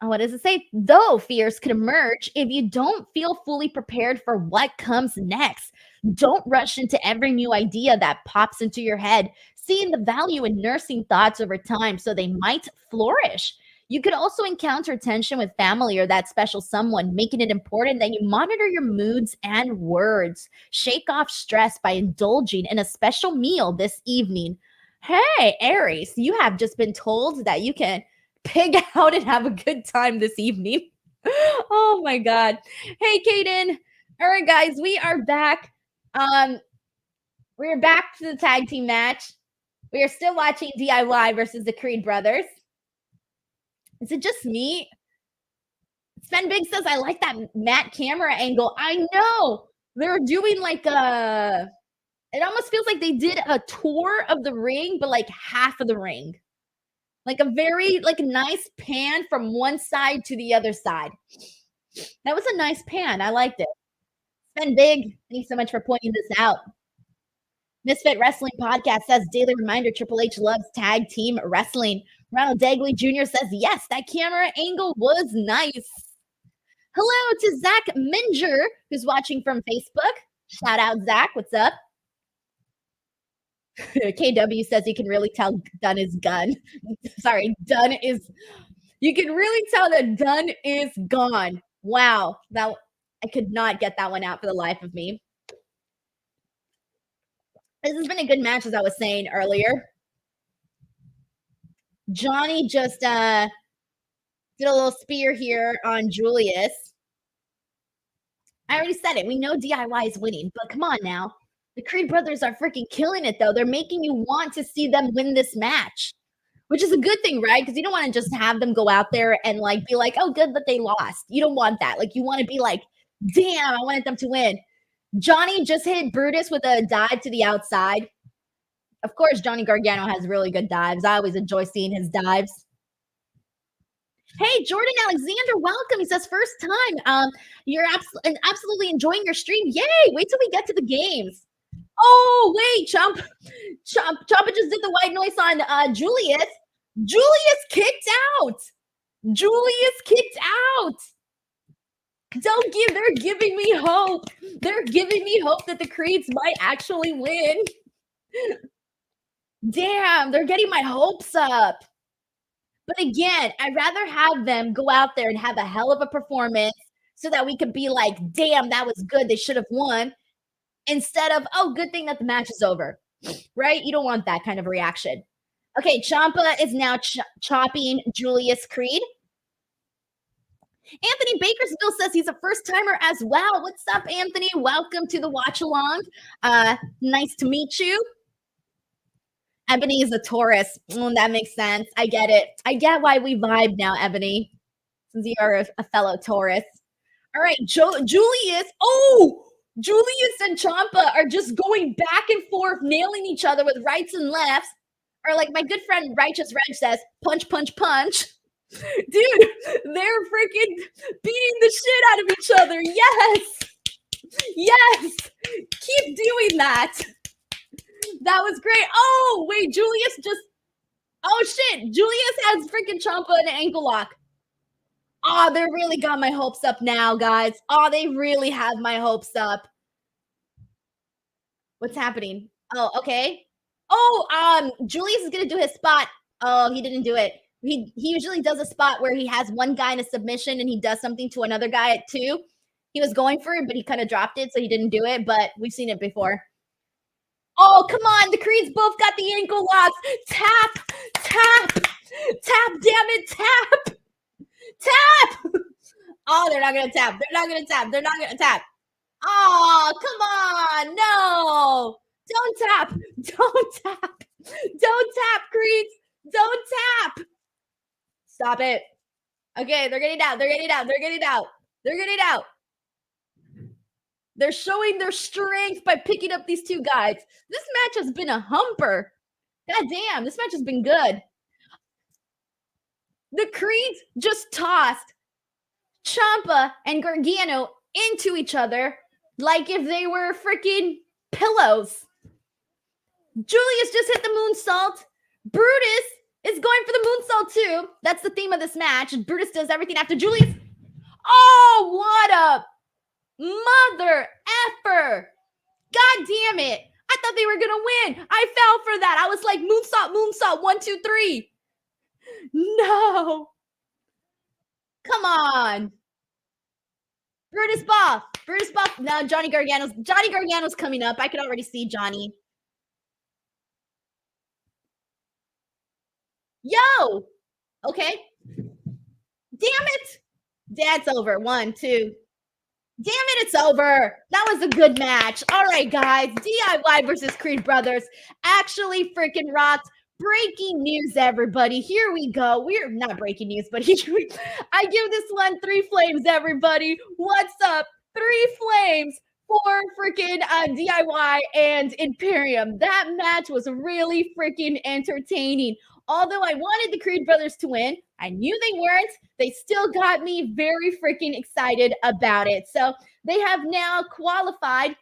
Speaker 1: What does it say? Though fears could emerge if you don't feel fully prepared for what comes next. Don't rush into every new idea that pops into your head, seeing the value in nursing thoughts over time so they might flourish. You could also encounter tension with family or that special someone, making it important that you monitor your moods and words. Shake off stress by indulging in a special meal this evening. Hey, Aries, you have just been told that you can pig out and have a good time this evening. Oh my God. Hey, Kaden. All right, guys, we are back. We're back to the tag team match. We are still watching DIY versus the Creed brothers. Is it just me? Sven Big says, I like that Matt camera angle. I know. They're doing like it almost feels like they did a tour of the ring, but like half of the ring. Like a very like nice pan from one side to the other side. That was a nice pan. I liked it. Sven Big, thanks so much for pointing this out. Misfit Wrestling Podcast says, daily reminder, Triple H loves tag team wrestling. Ronald Dagley Jr. says, yes, that camera angle was nice. Hello to Zach Minger, who's watching from Facebook. Shout out, Zach. What's up? KW says you can really tell Dunn is gone. Sorry, Dunn is. You can really tell that Dunn is gone. Wow, that I could not get that one out for the life of me. This has been a good match, as I was saying earlier. Johnny just did a little spear here on Julius. I already said it. We know DIY is winning, but come on now. The Creed brothers are freaking killing it, though. They're making you want to see them win this match, which is a good thing, right? Because you don't want to just have them go out there and like be like, oh, good that they lost. You don't want that. Like you want to be like, damn, I wanted them to win. Johnny just hit Brutus with a dive to the outside. Of course, Johnny Gargano has really good dives. I always enjoy seeing his dives. Hey, Jordan Alexander, welcome. He says, first time. You're absolutely enjoying your stream. Yay! Wait till we get to the games. Oh, wait, Champa just did the white noise on Julius. Julius kicked out. Julius kicked out. They're giving me hope. They're giving me hope that the Creeds might actually win. Damn, they're getting my hopes up. But again, I'd rather have them go out there and have a hell of a performance so that we could be like, damn, that was good. They should have won. Instead of, oh, good thing that the match is over, right? You don't want that kind of reaction. Okay, Ciampa is now chopping Julius Creed. Anthony Bakersville says he's a first-timer as well. What's up, Anthony? Welcome to the watch-along. Nice to meet you. Ebony is a Taurus. That makes sense. I get it. I get why we vibe now, Ebony, since you are a fellow Taurus. All right, Julius. Oh! Julius and Ciampa are just going back and forth, nailing each other with rights and lefts. Or like my good friend Righteous Reg says, punch, punch, punch. Dude, they're freaking beating the shit out of each other. Yes. Yes. Keep doing that. That was great. Oh, wait, Julius just. Oh, shit. Julius has freaking Ciampa in an ankle lock. Oh, they really got my hopes up now, guys. Oh, they really have my hopes up. What's happening? Oh, okay. Oh, Julius is gonna do his spot. Oh, he didn't do it. He usually does a spot where he has one guy in a submission and he does something to another guy at 2. He was going for it, but he kind of dropped it, so he didn't do it. But we've seen it before. Oh, come on. The Creeds both got the ankle locks. Tap, tap, tap, damn it, tap. Tap! Oh, they're not going to tap. They're not going to tap. They're not going to tap. Oh, come on. No. Don't tap. Don't tap. Don't tap, Creeds. Don't tap. Stop it. Okay, they're getting out. They're getting out. They're getting out. They're getting out. They're showing their strength by picking up these two guys. This match has been a humper. God damn, this match has been good. The Creeds just tossed Ciampa and Gargano into each other like if they were freaking pillows. Julius just hit the moonsault. Brutus is going for the moonsault too. That's the theme of this match. Brutus does everything after Julius. Oh, what a mother effer. God damn it. I thought they were going to win. I fell for that. I was like, moonsault, 1, 2, 3. No. Come on. Brutus Boff. Now Johnny Gargano's coming up. I can already see Johnny. Yo. Okay. Damn it. That's over. 1, 2. Damn it, it's over. That was a good match. All right, guys. DIY versus Creed Brothers actually freaking rocked. Breaking news, everybody. Here we go. We're not breaking news, but I give this one 3 flames, everybody. What's up? 3 flames for freaking DIY and Imperium. That match was really freaking entertaining. Although I wanted the Creed Brothers to win, I knew they weren't. They still got me very freaking excited about it. So they have now qualified.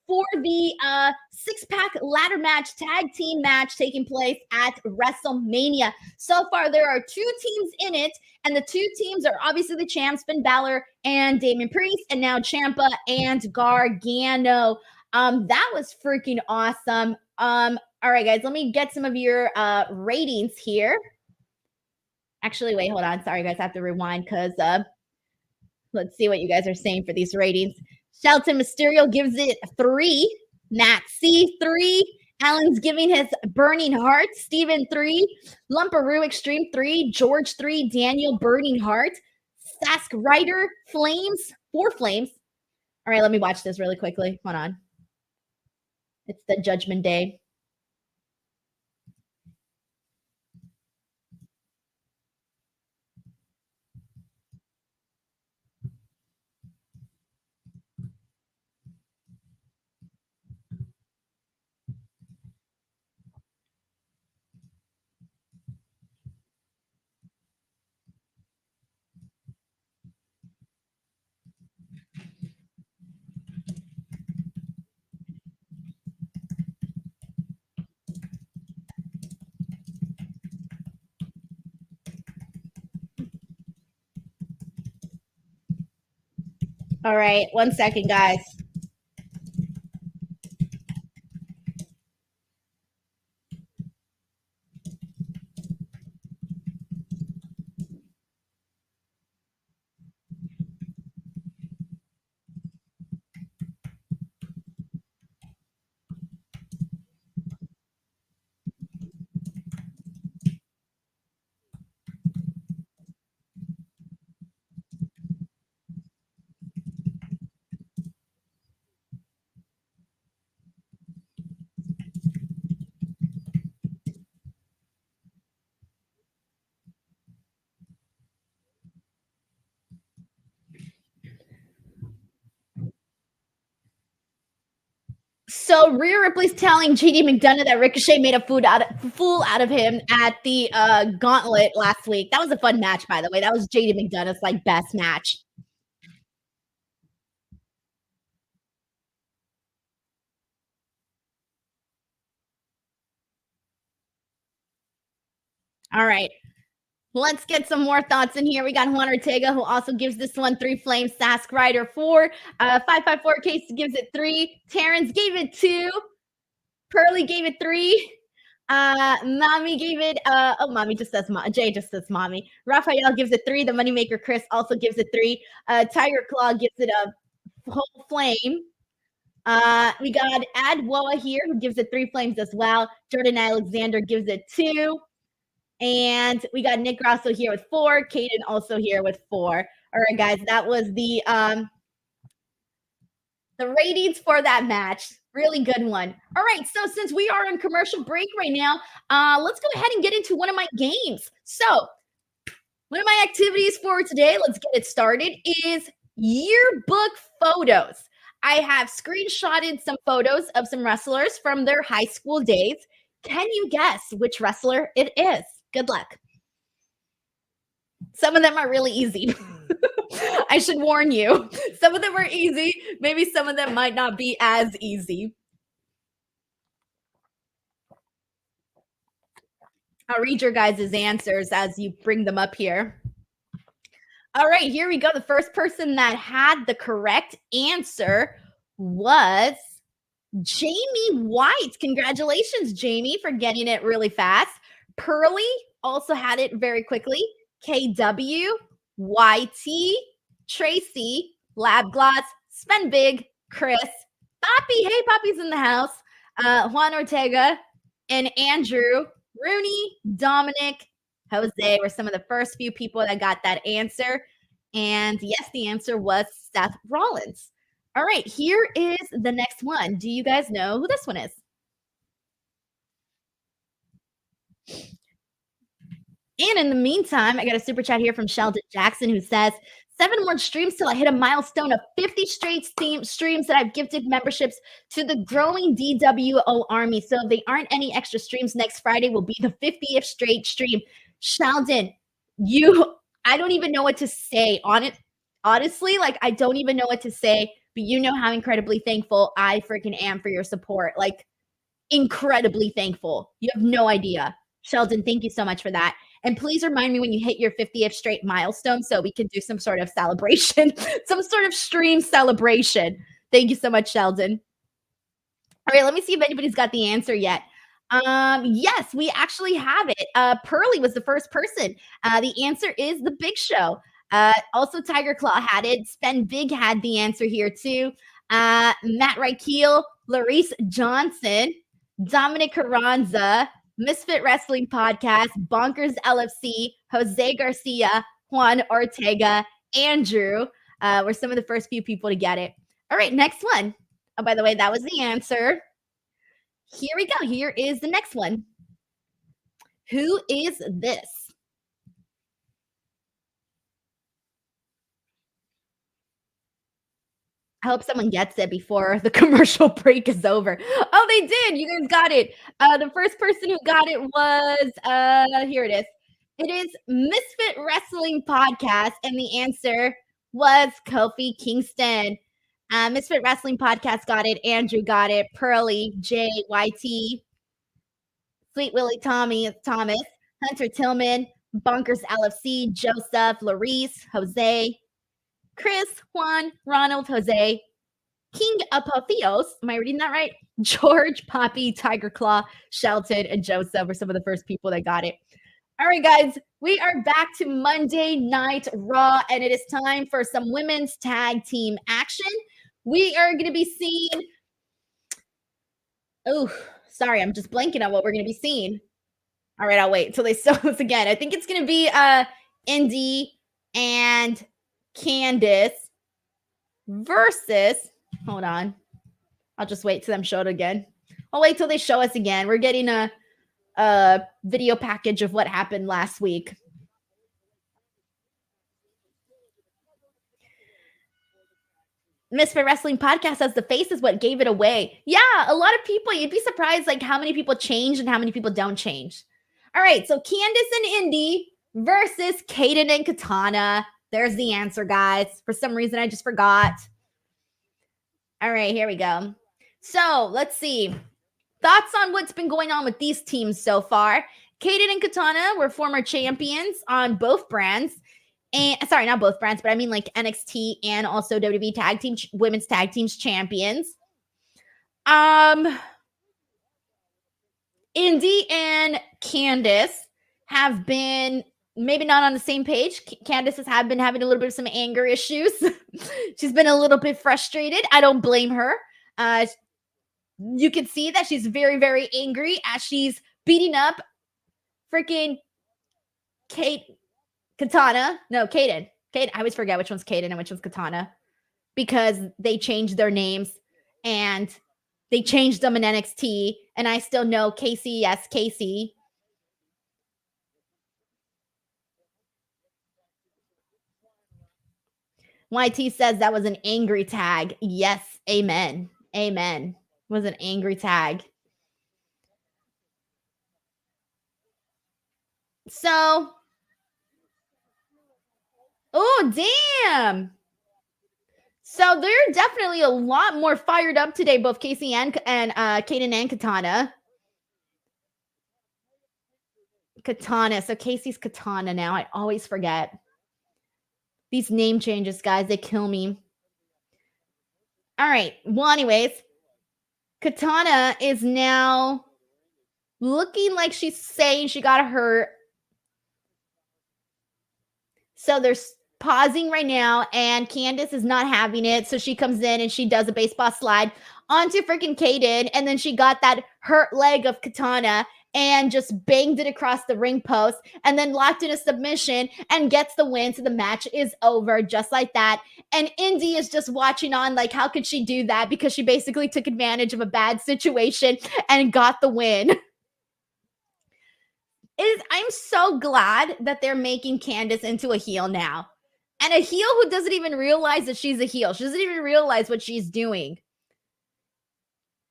Speaker 1: For the 6-pack ladder match, tag team match taking place at Wrestlemania. So far, there are 2 teams in it, and the 2 teams are obviously the champs, Finn Balor and Damian Priest, and now Ciampa and Gargano. That was freaking awesome. All right, guys, let me get some of your ratings here. Actually, wait, hold on. Sorry, guys, I have to rewind because let's see what you guys are saying for these ratings. Shelton Mysterio gives it 3. Matt C, 3. Alan's giving his Burning Heart. Steven, 3. Lumparoo Extreme, 3. George, 3. Daniel, Burning Heart. Sask Ryder, Flames, 4 flames. All right, let me watch this really quickly. Hold on. It's the Judgment Day. All right, 1 second, guys. So Rhea Ripley's telling JD McDonough that Ricochet made a fool out of him at the Gauntlet last week. That was a fun match, by the way. That was JD McDonough's like best match. All right. Let's get some more thoughts in here. We got Juan Ortega, who also gives this one 3 flames. Sask Ryder, 4. 554 Case gives it 3. Terrence gave it 2. Pearly gave it 3. Mommy gave it mommy just says Jay just says mommy. Raphael gives it 3. The Moneymaker Chris also gives it 3. Tiger Claw gives it a whole flame. We got Adwoa here who gives it 3 flames as well. Jordan Alexander gives it 2. And we got Nick Grasso here with 4. Caden also here with 4. All right, guys, that was the ratings for that match. Really good one. All right, so since we are on commercial break right now, let's go ahead and get into one of my games. So One of my activities for today, let's get it started, is yearbook photos. I have screenshotted some photos of some wrestlers from their high school days. Can you guess which wrestler it is? Good luck. Some of them are really easy. I should warn you. Some of them are easy. Maybe some of them might not be as easy. I'll read your guys' answers as you bring them up here. All right, here we go. The first person that had the correct answer was Jamie White. Congratulations, Jamie, for getting it really fast. Pearly also had it very quickly. KW, YT, Tracy, Lab Gloss, Sven Big, Chris, Poppy. Hey, Poppy's in the house. Juan Ortega, and Andrew, Rooney, Dominic, Jose were some of the first few people that got that answer. And yes, the answer was Seth Rollins. All right, here is the next one. Do you guys know who this one is? And in the meantime, I got a super chat here from Sheldon Jackson who says, 7 more streams till I hit a milestone of 50 straight streams that I've gifted memberships to the growing DWO army. So if they aren't any extra streams, next Friday will be the 50th straight stream. Sheldon, I don't even know what to say on it. Honestly, like, I don't even know what to say, but you know how incredibly thankful I freaking am for your support. Like, incredibly thankful. You have no idea. Sheldon, thank you so much for that. And please remind me when you hit your 50th straight milestone so we can do some sort of celebration, some sort of stream celebration. Thank you so much, Sheldon. All right, let me see if anybody's got the answer yet. Yes, we actually have it. Pearly was the first person. The answer is The Big Show. Also, Tiger Claw had it. Sven Big had the answer here too. Matt Reichel, Larisse Johnson, Dominic Carranza, Misfit Wrestling Podcast, Bonkers LFC, Jose Garcia, Juan Ortega, Andrew were some of the first few people to get it. All right, next one. Oh, by the way, that was the answer. Here we go. Here is the next one. Who is this? I hope someone gets it before the commercial break is over. Oh, they did. You guys got it. The first person who got it was, here it is. It is Misfit Wrestling Podcast, and the answer was Kofi Kingston. Misfit Wrestling Podcast got it. Andrew got it. Pearly, Jay, YT, Sweet Willie Thomas, Hunter Tillman, Bonkers LFC, Joseph, Larisse, Jose, Chris, Juan, Ronald, Jose, King Apotheos. Am I reading that right? George, Poppy, Tiger Claw, Shelton, and Joseph were some of the first people that got it. All right, guys, we are back to Monday Night Raw, and it is time for some women's tag team action. We are going to be seeing. Oh, sorry, I'm just blanking on what we're going to be seeing. All right, I'll wait until they show us again. I think it's going to be Indy and Candice versus, hold on, I'll just wait till them show it again. I'll wait till they show us again. We're getting a video package of what happened last week. Misfit Wrestling Podcast as the face is what gave it away. Yeah, a lot of people, you'd be surprised like how many people change and how many people don't change. All right, so Candice and Indy versus Kaden and Katana. There's the answer, guys. For some reason, I just forgot. All right, here we go. So let's see. Thoughts on what's been going on with these teams so far. Kaden and Katana were former champions on both brands. And sorry, not both brands, but I mean like NXT and also WWE tag team, women's tag teams champions. Indy and Candice have been maybe not on the same page. Candice has been having a little bit of some anger issues. She's been a little bit frustrated. I don't blame her. You can see that she's very, very angry as she's beating up freaking Katana. No, Kaden. I always forget which one's Kaden and which one's Katana because they changed their names and they changed them in NXT. And I still know Casey. Yes, Casey. YT says that was an angry tag. Yes, amen. Amen. Was an angry tag. So, oh, damn. So they're definitely a lot more fired up today, both Casey and Kaden and Katana. Katana. So Casey's Katana now. I always forget. These name changes, guys, they kill me. All right. Well, anyways, Katana is now looking like she's saying she got hurt. So they're pausing right now, and Candace is not having it. So she comes in and she does a baseball slide onto freaking Kaden. And then she got that hurt leg of Katana and just banged it across the ring post and then locked in a submission and gets the win. So the match is over just like that. And Indy is just watching on like, how could she do that? Because she basically took advantage of a bad situation and got the win. I'm so glad that they're making Candace into a heel now. And a heel who doesn't even realize that she's a heel. She doesn't even realize what she's doing.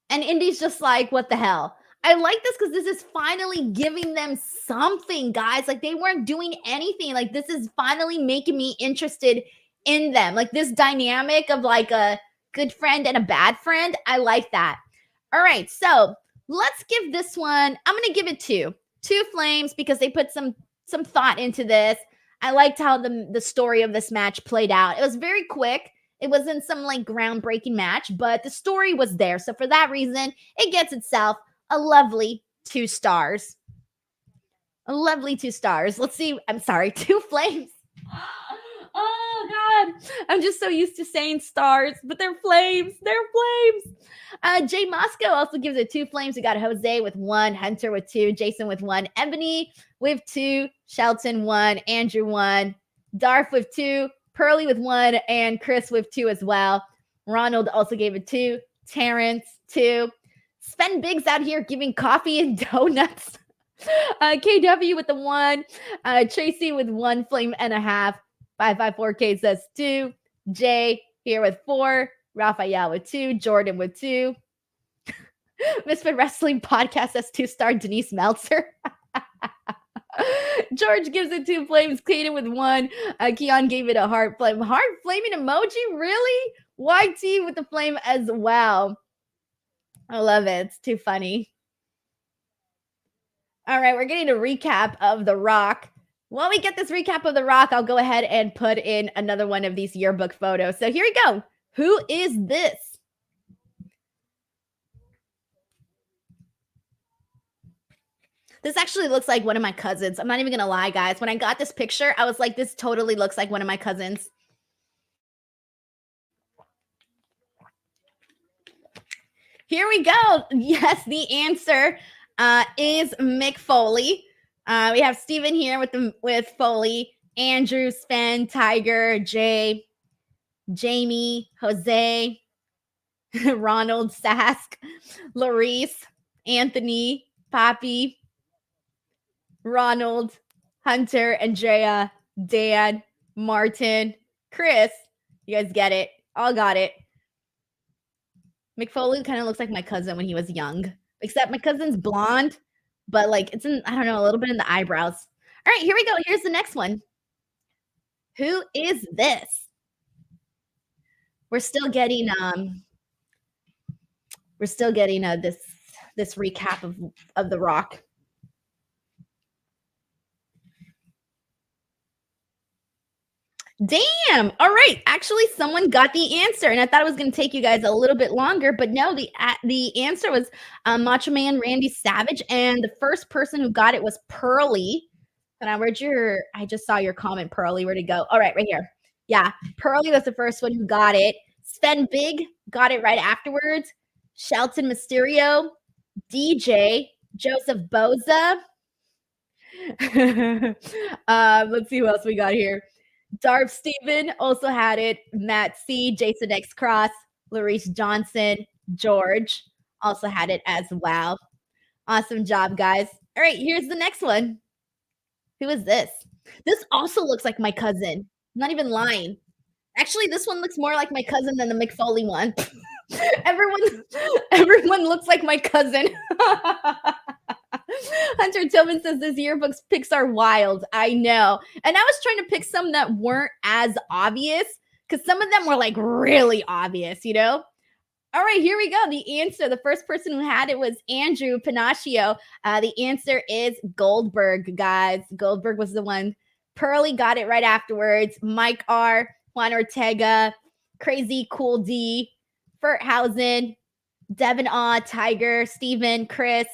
Speaker 1: And Indy's just like, what the hell? I like this because this is finally giving them something, guys. Like, they weren't doing anything. Like, this is finally making me interested in them. Like, this dynamic of like a good friend and a bad friend. I like that. All right. So let's give this one, I'm going to give it two flames because they put some thought into this. I liked how the story of this match played out. It was very quick. It wasn't some like groundbreaking match, but the story was there. So for that reason, it gets itself a lovely 2 stars. A lovely 2 stars. Let's see. I'm sorry, 2 flames. Oh God. I'm just so used to saying stars, but they're flames. They're flames. Jay Moscow also gives it 2 flames. We got Jose with 1, Hunter with 2, Jason with 1, Ebony with 2, Shelton 1, Andrew 1, Darth with 2, Pearly with 1, and Chris with 2 as well. Ronald also gave it 2, Terrence 2. Sven Biggs out here giving coffee and donuts. KW with the 1, Tracy with 1 flame and a half. 554K says 2. Jay here with 4. Raphael with 2. Jordan with 2. Misfit Wrestling Podcast says 2-star Denise Meltzer. George gives it 2 flames. Kaden with 1. Keon gave it a heart flame. Heart flaming emoji? Really? YT with the flame as well. I love it. It's too funny. All right, we're getting a recap of The Rock. While we get this recap of The Rock, I'll go ahead and put in another one of these yearbook photos. So here we go. Who is this? This actually looks like one of my cousins. I'm not even going to lie, guys. When I got this picture, I was like, this totally looks like one of my cousins. Here we go. Yes, the answer is Mick Foley. We have Steven here with Foley, Andrew, Sven, Tiger, Jay, Jamie, Jose, Ronald, Sask, Larice, Anthony, Poppy, Ronald, Hunter, Andrea, Dan, Martin, Chris. You guys get it. All got it. Mick Foley kind of looks like my cousin when he was young, except my cousin's blonde, but like it's in, I don't know, a little bit in the eyebrows. All right, here we go. Here's the next one. Who is this? We're still getting this recap of The Rock. Damn. All right. Actually, someone got the answer, and I thought it was going to take you guys a little bit longer, but no, the answer was Macho Man Randy Savage, and the first person who got it was Pearly. And I just saw your comment, Pearly. Where'd it go? All right, right here. Yeah, Pearly was the first one who got it. Sven Big got it right afterwards. Shelton Mysterio, DJ, Joseph Boza. Let's see who else we got here. Darth Steven also had it. Matt C, Jason X Cross, Larice Johnson, George also had it as well. Awesome job, guys. All right, here's the next one. Who is this? This also looks like my cousin. I'm not even lying. Actually, this one looks more like my cousin than the McFoley one. everyone, everyone looks like my cousin. Hunter Tillman says this yearbook's picks are wild. I know. And I was trying to pick some that weren't as obvious because some of them were like really obvious, you know? All right, here we go. The answer. The first person who had it was Andrew Panaccio. The answer is Goldberg, guys. Goldberg was the one. Pearly got it right afterwards. Mike R, Juan Ortega, Crazy Cool D, Furthausen, Devin Aw, Tiger, Steven, Chris,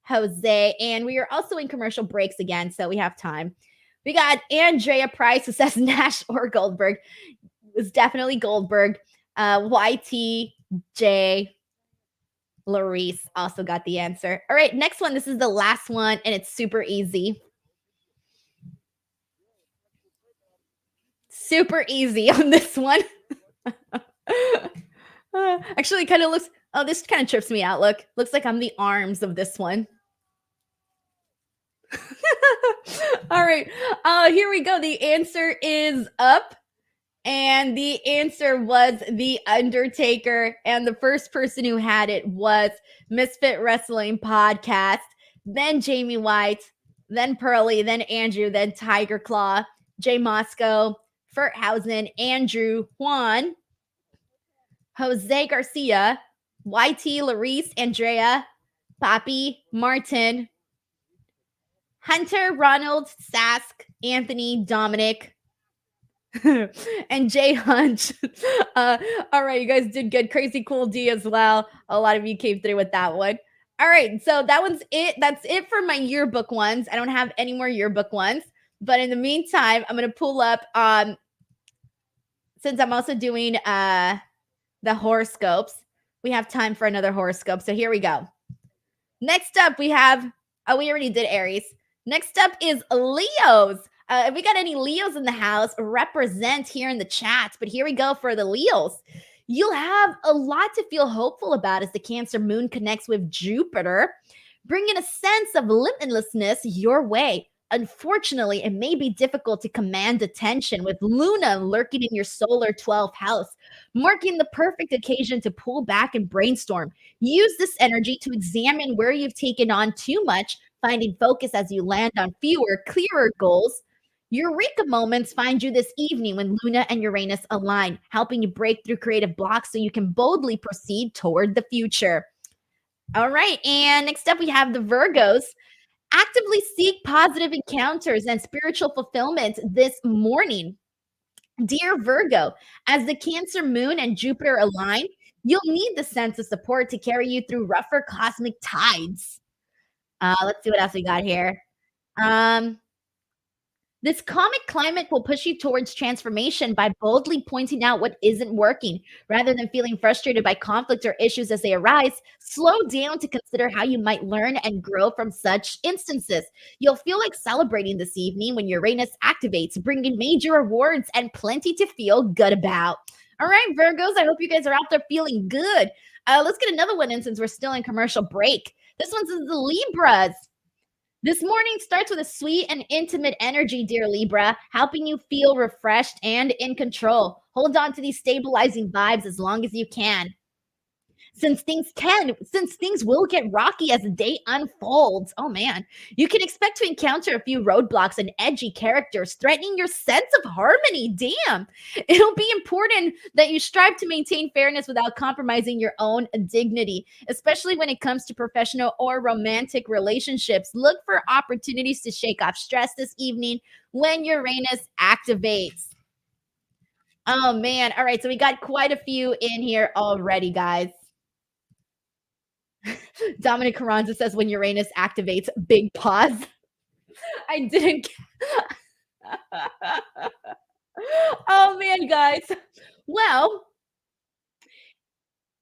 Speaker 1: Jose, and we are also in commercial breaks again, so we have time. We got Andrea Price who says Nash or Goldberg. It was definitely Goldberg. YTJ Larice also got the answer. All right, next one. This is the last one, and it's super easy. Super easy on this one. Actually, it kind of looks. Oh, this kind of trips me out. Looks like I'm the arms of this one. All right. Here we go. The answer is up. And the answer was The Undertaker. And the first person who had it was Misfit Wrestling Podcast, then Jamie White, then Pearly, then Andrew, then Tiger Claw, Jay Moscow, Furthausen, Andrew, Juan, Jose Garcia, YT, Larice, Andrea, Poppy, Martin, Hunter, Ronald, Sask, Anthony, Dominic, and Jay Hunch. All right, you guys did good. Crazy Cool D as well. A lot of you came through with that one. All right, so that one's it. That's it for my yearbook ones. I don't have any more yearbook ones. But in the meantime, I'm going to pull up, since I'm also doing the horoscopes, we have time for another horoscope. So here we go. Next up, we have, we already did Aries. Next up is Leos. If we got any Leos in the house, represent here in the chat. But here we go for the Leos. You'll have a lot to feel hopeful about as the Cancer moon connects with Jupiter, bringing a sense of limitlessness your way. Unfortunately, it may be difficult to command attention with Luna lurking in your solar 12th house, marking the perfect occasion to pull back and brainstorm. Use this energy to examine where you've taken on too much, finding focus as you land on fewer, clearer goals. Eureka moments find you this evening when Luna and Uranus align, helping you break through creative blocks so you can boldly proceed toward the future. All right, and next up we have the Virgos. Actively seek positive encounters and spiritual fulfillment this morning. Dear Virgo, as the Cancer moon and Jupiter align, you'll need the sense of support to carry you through rougher cosmic tides. Let's see what else we got here. This comic climate will push you towards transformation by boldly pointing out what isn't working. Rather than feeling frustrated by conflict or issues as they arise, slow down to consider how you might learn and grow from such instances. You'll feel like celebrating this evening when Uranus activates, bringing major rewards and plenty to feel good about. All right, Virgos, I hope you guys are out there feeling good. Let's get another one in since we're still in commercial break. This one's the Libras. This morning starts with a sweet and intimate energy, dear Libra, helping you feel refreshed and in control. Hold on to these stabilizing vibes as long as you can. Since things will get rocky as the day unfolds. Oh man, you can expect to encounter a few roadblocks and edgy characters threatening your sense of harmony. Damn. It'll be important that you strive to maintain fairness without compromising your own dignity, especially when it comes to professional or romantic relationships. Look for opportunities to shake off stress this evening when Uranus activates. Oh man. All right, so we got quite a few in here already, guys. Dominic Carranza says when Uranus activates, big pause. I didn't. Oh man, guys. Well,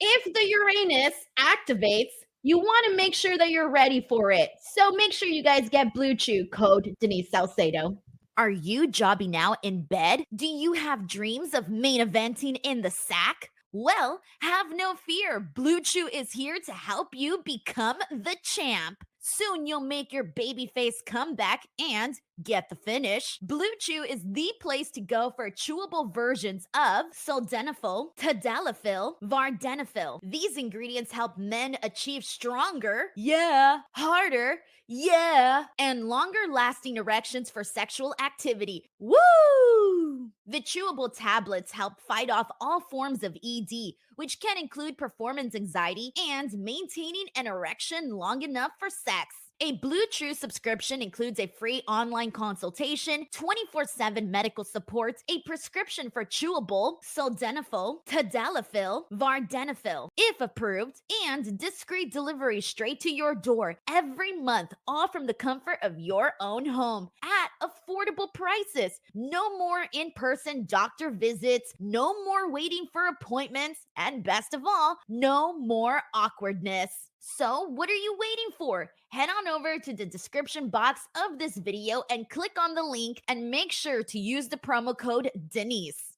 Speaker 1: if the Uranus activates, you want to make sure that you're ready for it. So make sure you guys get Blue Chew, code Denise Salcedo. Are you jobbing now in bed? Do you have dreams of main eventing in the sack? Well, have no fear. Blue Chew is here to help you become the champ. Soon you'll make your babyface comeback and get the finish. Blue Chew is the place to go for chewable versions of sildenafil, tadalafil, vardenafil. These ingredients help men achieve stronger, yeah, harder, yeah, and longer lasting erections for sexual activity. Woo! The chewable tablets help fight off all forms of ED, which can include performance anxiety and maintaining an erection long enough for sex. A Blue Chew subscription includes a free online consultation, 24/7 medical support, a prescription for chewable sildenafil, tadalafil, vardenafil, if approved, and discreet delivery straight to your door every month, all from the comfort of your own home at affordable prices. No more in-person doctor visits, no more waiting for appointments, and best of all, no more awkwardness. So, what are you waiting for? Head on over to the description box of this video and click on the link and make sure to use the promo code Denise.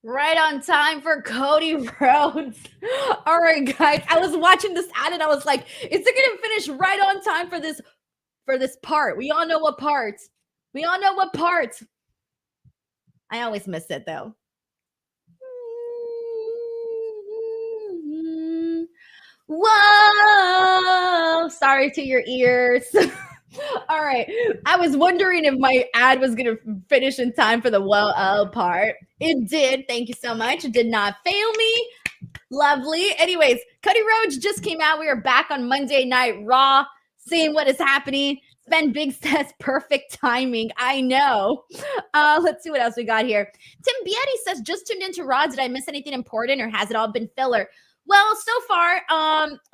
Speaker 1: Right on time for Cody Rhodes. All right, guys. I was watching this ad and I was like, is it gonna finish right on time for this part? We all know what part. We all know what part. I always miss it though. Whoa! Sorry to your ears. All right. I was wondering if my ad was going to finish in time for the whoa part. It did. Thank you so much. It did not fail me. Lovely. Anyways, Cody Rhodes just came out. We are back on Monday Night Raw, seeing what is happening. Sven Big says perfect timing. I know. Let's see what else we got here. Tim Beatty says, just tuned into Raw. Did I miss anything important or has it all been filler? Well, so far,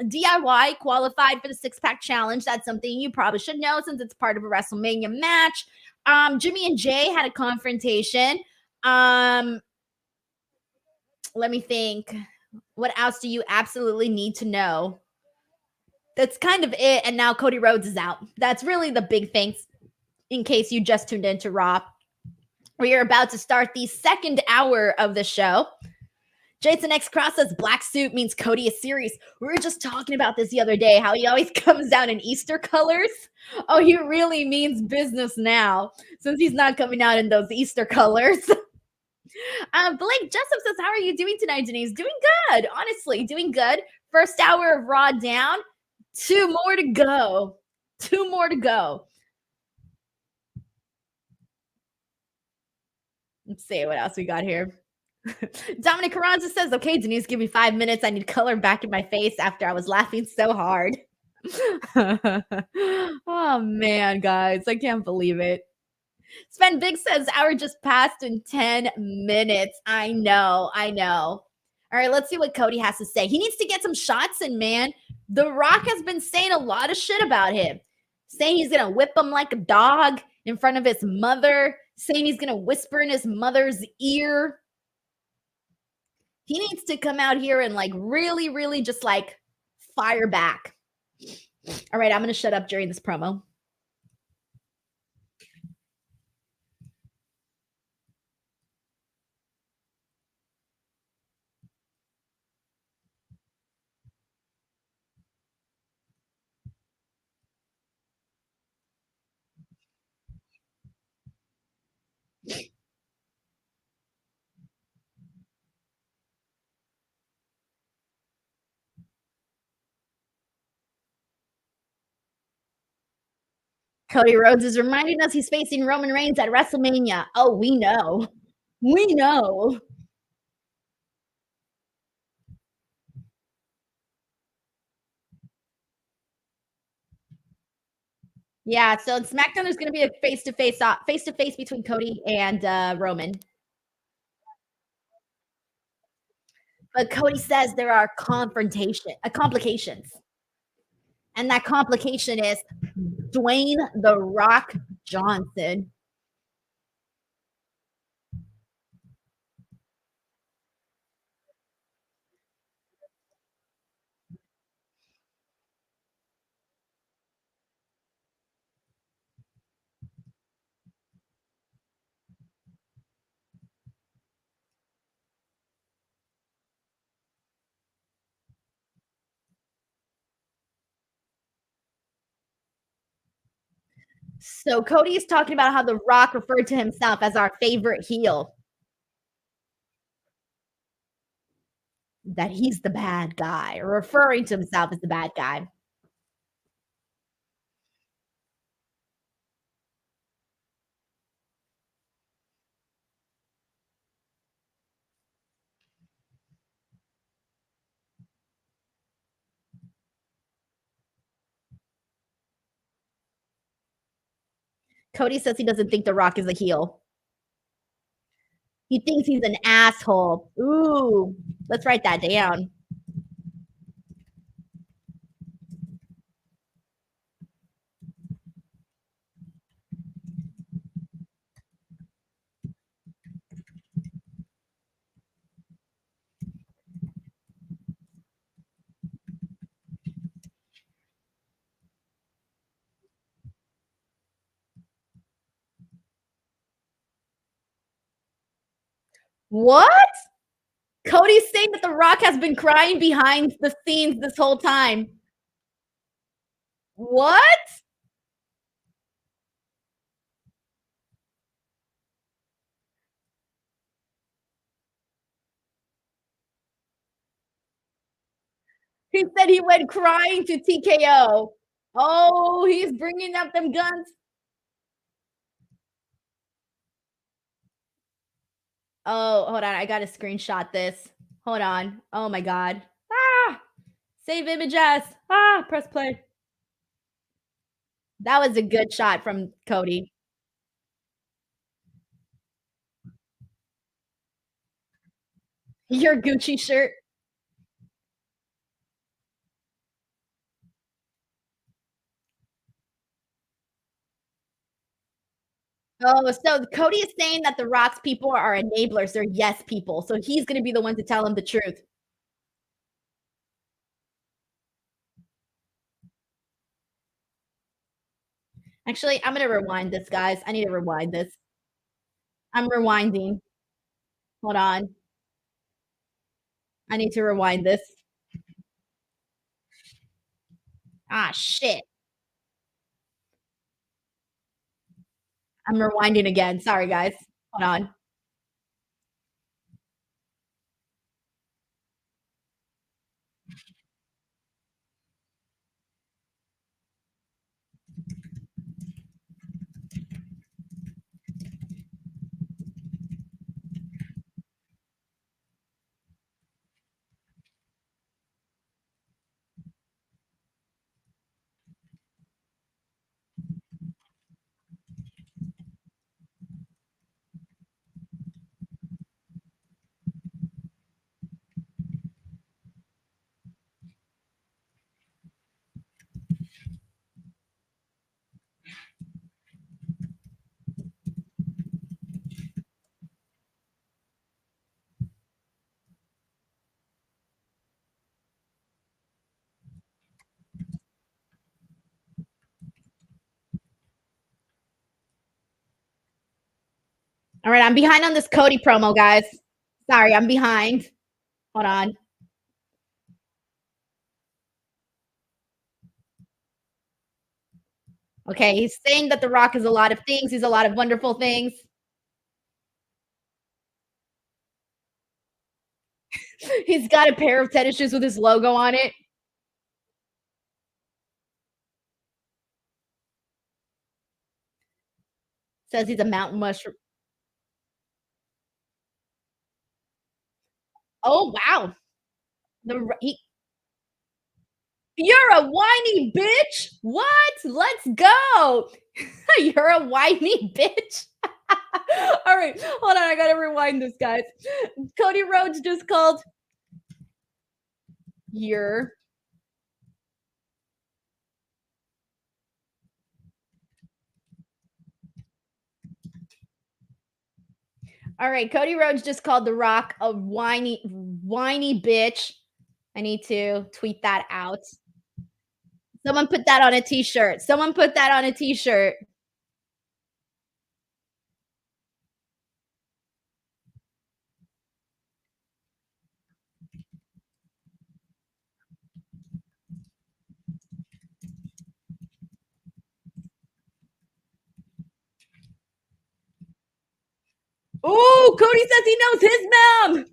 Speaker 1: DIY qualified for the six-pack challenge. That's something you probably should know since it's part of a WrestleMania match. Jimmy and Jay had a confrontation. Let me think. What else do you absolutely need to know? That's kind of it. And now Cody Rhodes is out. That's really the big things in case you just tuned into Raw. We are about to start the second hour of the show. Jason X Cross says black suit means Cody is serious. We were just talking about this the other day, how he always comes out in Easter colors. Oh, he really means business now, since he's not coming out in those Easter colors. Blake Jessup says, how are you doing tonight, Denise? Doing good, honestly, doing good. First hour of Raw down. Two more to go. Two more to go. Let's see what else we got here. Dominic Carranza says, okay, Denise, give me 5 minutes. I need color back in my face after I was laughing so hard. Oh, man, guys. I can't believe it. Sven Big says, hour just passed in 10 minutes. I know. All right, let's see what Cody has to say. He needs to get some shots in, man. The Rock has been saying a lot of shit about him, saying he's going to whip him like a dog in front of his mother, saying he's going to whisper in his mother's ear. He needs to come out here and like really, really just like fire back. All right, I'm going to shut up during this promo. Cody Rhodes is reminding us he's facing Roman Reigns at WrestleMania. Oh, we know. We know. Yeah, so in SmackDown, there's going to be a face-to-face between Cody and Roman. But Cody says there are complications. And that complication is Dwayne The Rock Johnson. So Cody is talking about how The Rock referred to himself as our favorite heel, that he's the bad guy, referring to himself as the bad guy. Cody says he doesn't think The Rock is a heel. He thinks he's an asshole. Ooh, let's write that down. What? Cody's saying that The Rock has been crying behind the scenes this whole time. What? He said he went crying to TKO. Oh, he's bringing up them guns. Oh, hold on. I got to screenshot this. Hold on. Oh my God. Ah, save images. Ah, press play. That was a good shot from Cody. Your Gucci shirt. Oh, so Cody is saying that the Rock's people are enablers. They're yes people. So he's going to be the one to tell him the truth. Actually, I'm going to rewind this, guys. I need to rewind this. I'm rewinding. Hold on. I need to rewind this. Ah, shit. I'm rewinding again. Sorry, guys. Hold on. All right, I'm behind on this Cody promo, guys. Sorry, I'm behind. Hold on. Okay, he's saying that The Rock is a lot of things. He's a lot of wonderful things. He's got a pair of tennis shoes with his logo on it. Says he's a mountain mushroom. Oh wow. You're a whiny bitch. What? Let's go. You're a whiny bitch. All right, hold on. I gotta rewind this, guys. Cody Rhodes just called you're. All right, Cody Rhodes just called The Rock a whiny bitch. I need to tweet that out. Someone put that on a t-shirt. Someone put that on a t-shirt. Oh, Cody says he knows his mom.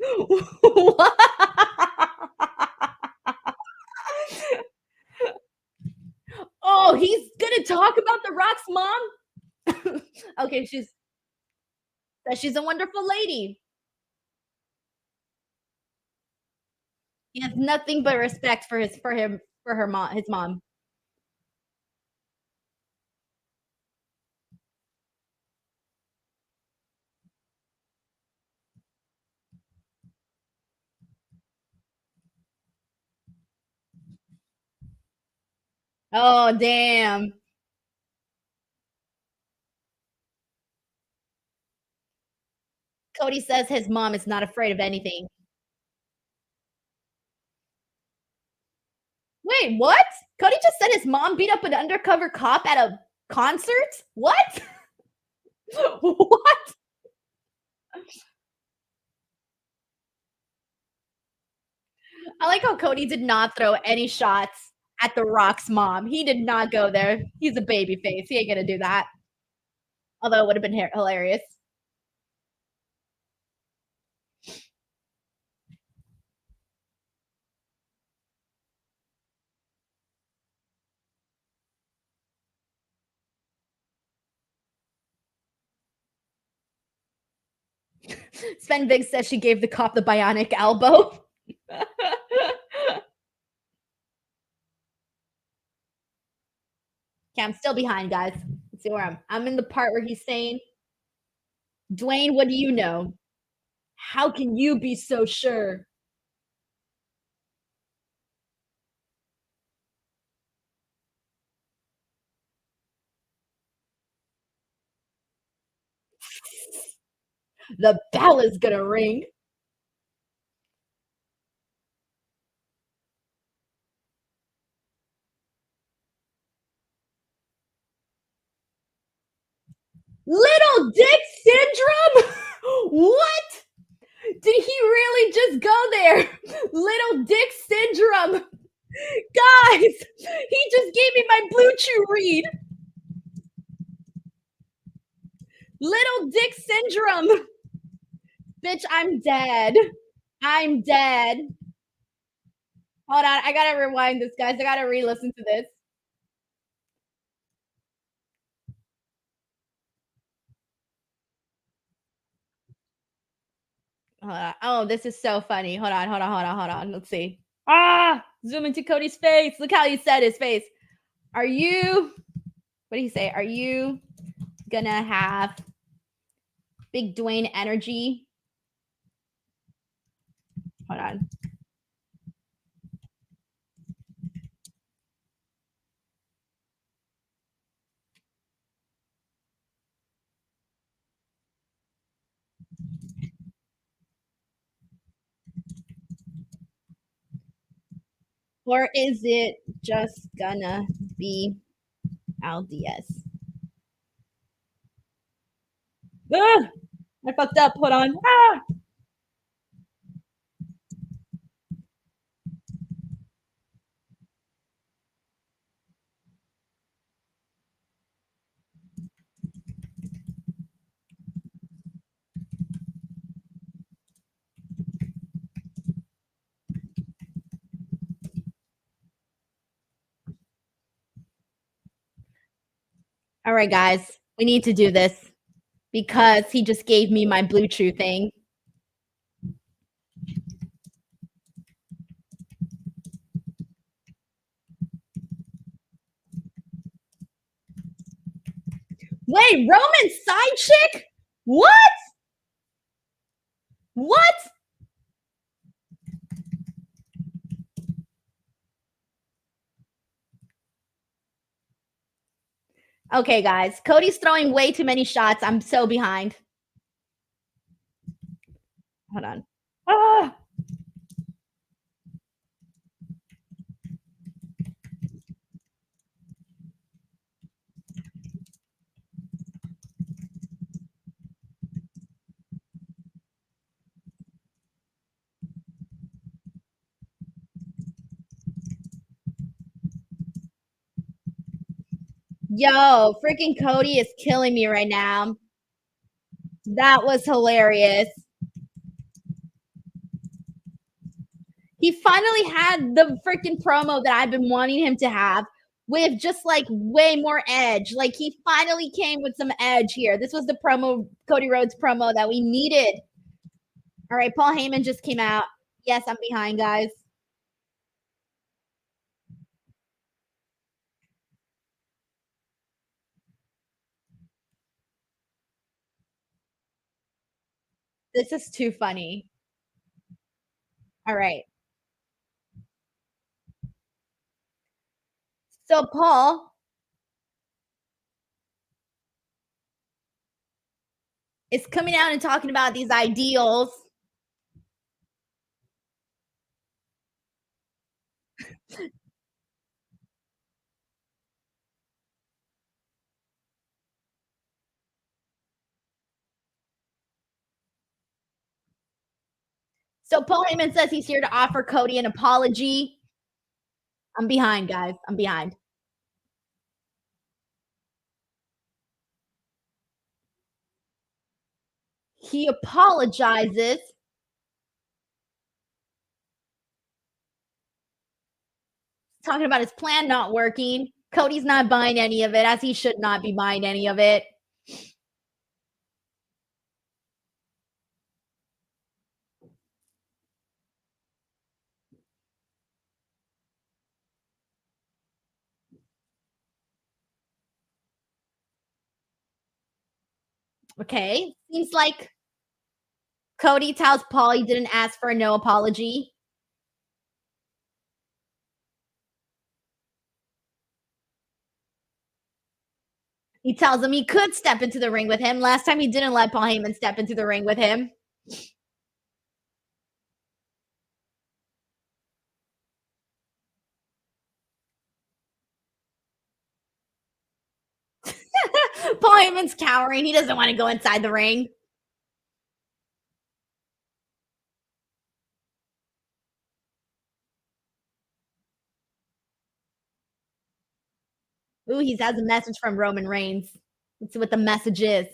Speaker 1: Oh, he's gonna talk about The Rock's mom. Okay, she's a wonderful lady. He has nothing but respect for her mom, his mom. Oh, damn. Cody says his mom is not afraid of anything. Wait, what? Cody just said his mom beat up an undercover cop at a concert? What? What? I like how Cody did not throw any shots at The Rock's mom. He did not go there. He's a baby face. He ain't gonna do that. Although it would have been hilarious. Sven Big says she gave the cop the bionic elbow. Okay, I'm still behind, guys. Let's see where I'm in the part where he's saying, Dwayne, what do you know? How can you be so sure? The bell is gonna ring. Little Dick syndrome? What? Did he really just go there? Little Dick syndrome. Guys, he just gave me my Blue Chew read. Little Dick syndrome. Bitch, I'm dead. I'm dead. Hold on, I gotta rewind this, guys. I gotta re-listen to this. Oh, this is so funny. Hold on. Let's see. Ah, zoom into Cody's face. Look how he said his face. Are you, what did he say? Are you gonna have big Dwayne energy? Hold on. Or is it just gonna be LDS? Ah, I fucked up. Hold on. Ah. All right, guys, we need to do this because he just gave me my Blue Chew thing. Wait, Roman's side chick? What? What? Okay, guys, Cody's throwing way too many shots. I'm so behind. Hold on. Ah. Yo, freaking Cody is killing me right now. That was hilarious. He finally had the freaking promo that I've been wanting him to have with just like way more edge. Like he finally came with some edge here. This was the promo, Cody Rhodes promo that we needed. All right, Paul Heyman just came out. Yes, I'm behind, guys. This is too funny. All right. So Paul is coming out and talking about these ideals. So Paul Heyman says he's here to offer Cody an apology. I'm behind, guys. I'm behind. He apologizes. Talking about his plan not working. Cody's not buying any of it, as he should not be buying any of it. Okay. Seems like Cody tells Paul he didn't ask for a no apology. He tells him he could step into the ring with him. Last time he didn't let Paul Heyman step into the ring with him. Paul Heyman's cowering. He doesn't want to go inside the ring. Ooh, he has a message from Roman Reigns. Let's see what the message is.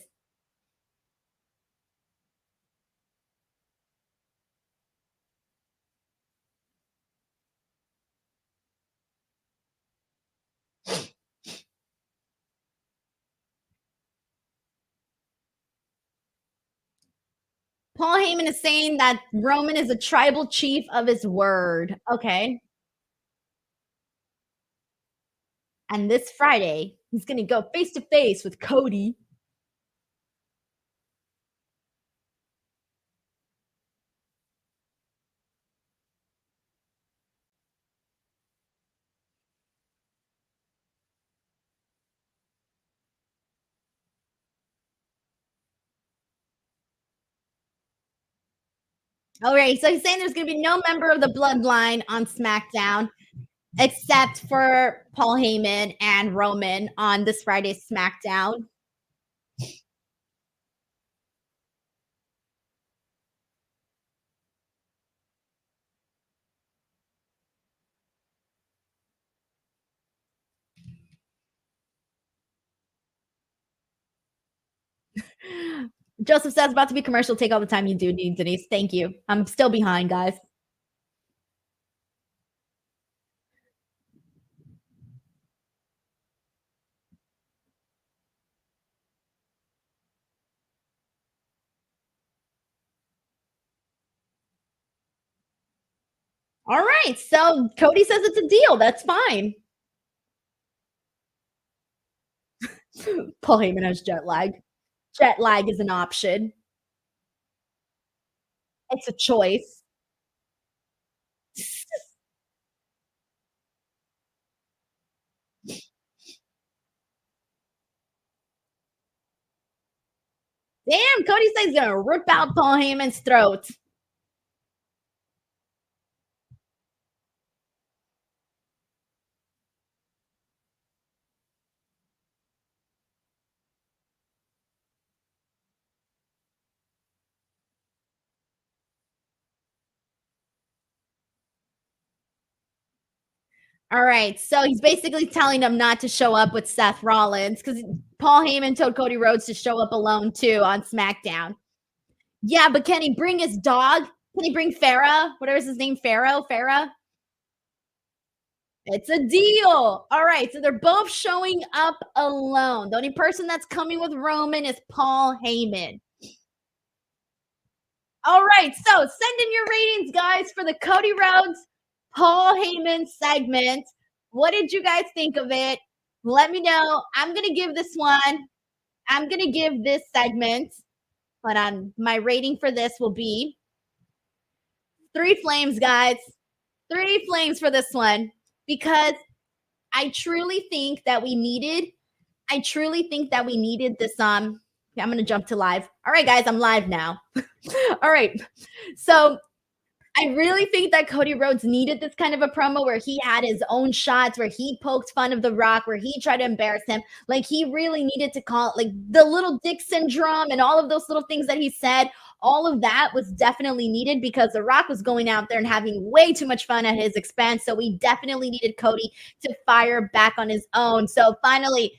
Speaker 1: Paul Heyman is saying that Roman is a tribal chief of his word. Okay. And this Friday, he's going to go face to face with Cody. All right. So he's saying there's going to be no member of the bloodline on SmackDown except for Paul Heyman and Roman on this Friday's SmackDown. Joseph says about to be commercial. Take all the time you do need, Denise. Thank you. I'm still behind, guys. All right. So Cody says it's a deal. That's fine. Paul Heyman has jet lag. Jet lag is an option. It's a choice. Damn, Cody says he's gonna rip out Paul Heyman's throat. All right. So he's basically telling them not to show up with Seth Rollins because Paul Heyman told Cody Rhodes to show up alone too on SmackDown. Yeah, but can he bring his dog? Can he bring Farah? Whatever's his name, Farah? It's a deal. All right. So they're both showing up alone. The only person that's coming with Roman is Paul Heyman. All right. So send in your ratings, guys, for the Cody Rhodes Paul Heyman segment. What did you guys think of it? Let me know. I'm going to give this segment, hold on. My rating for this will be 3 flames, guys. 3 flames for this one because I truly think that we needed this I'm going to jump to live. All right, guys, I'm live now. All right. So I really think that Cody Rhodes needed this kind of a promo where he had his own shots, where he poked fun of The Rock, where he tried to embarrass him. Like, he really needed to call it, like, the little dick syndrome and all of those little things that he said. All of that was definitely needed because The Rock was going out there and having way too much fun at his expense. So we definitely needed Cody to fire back on his own. So finally.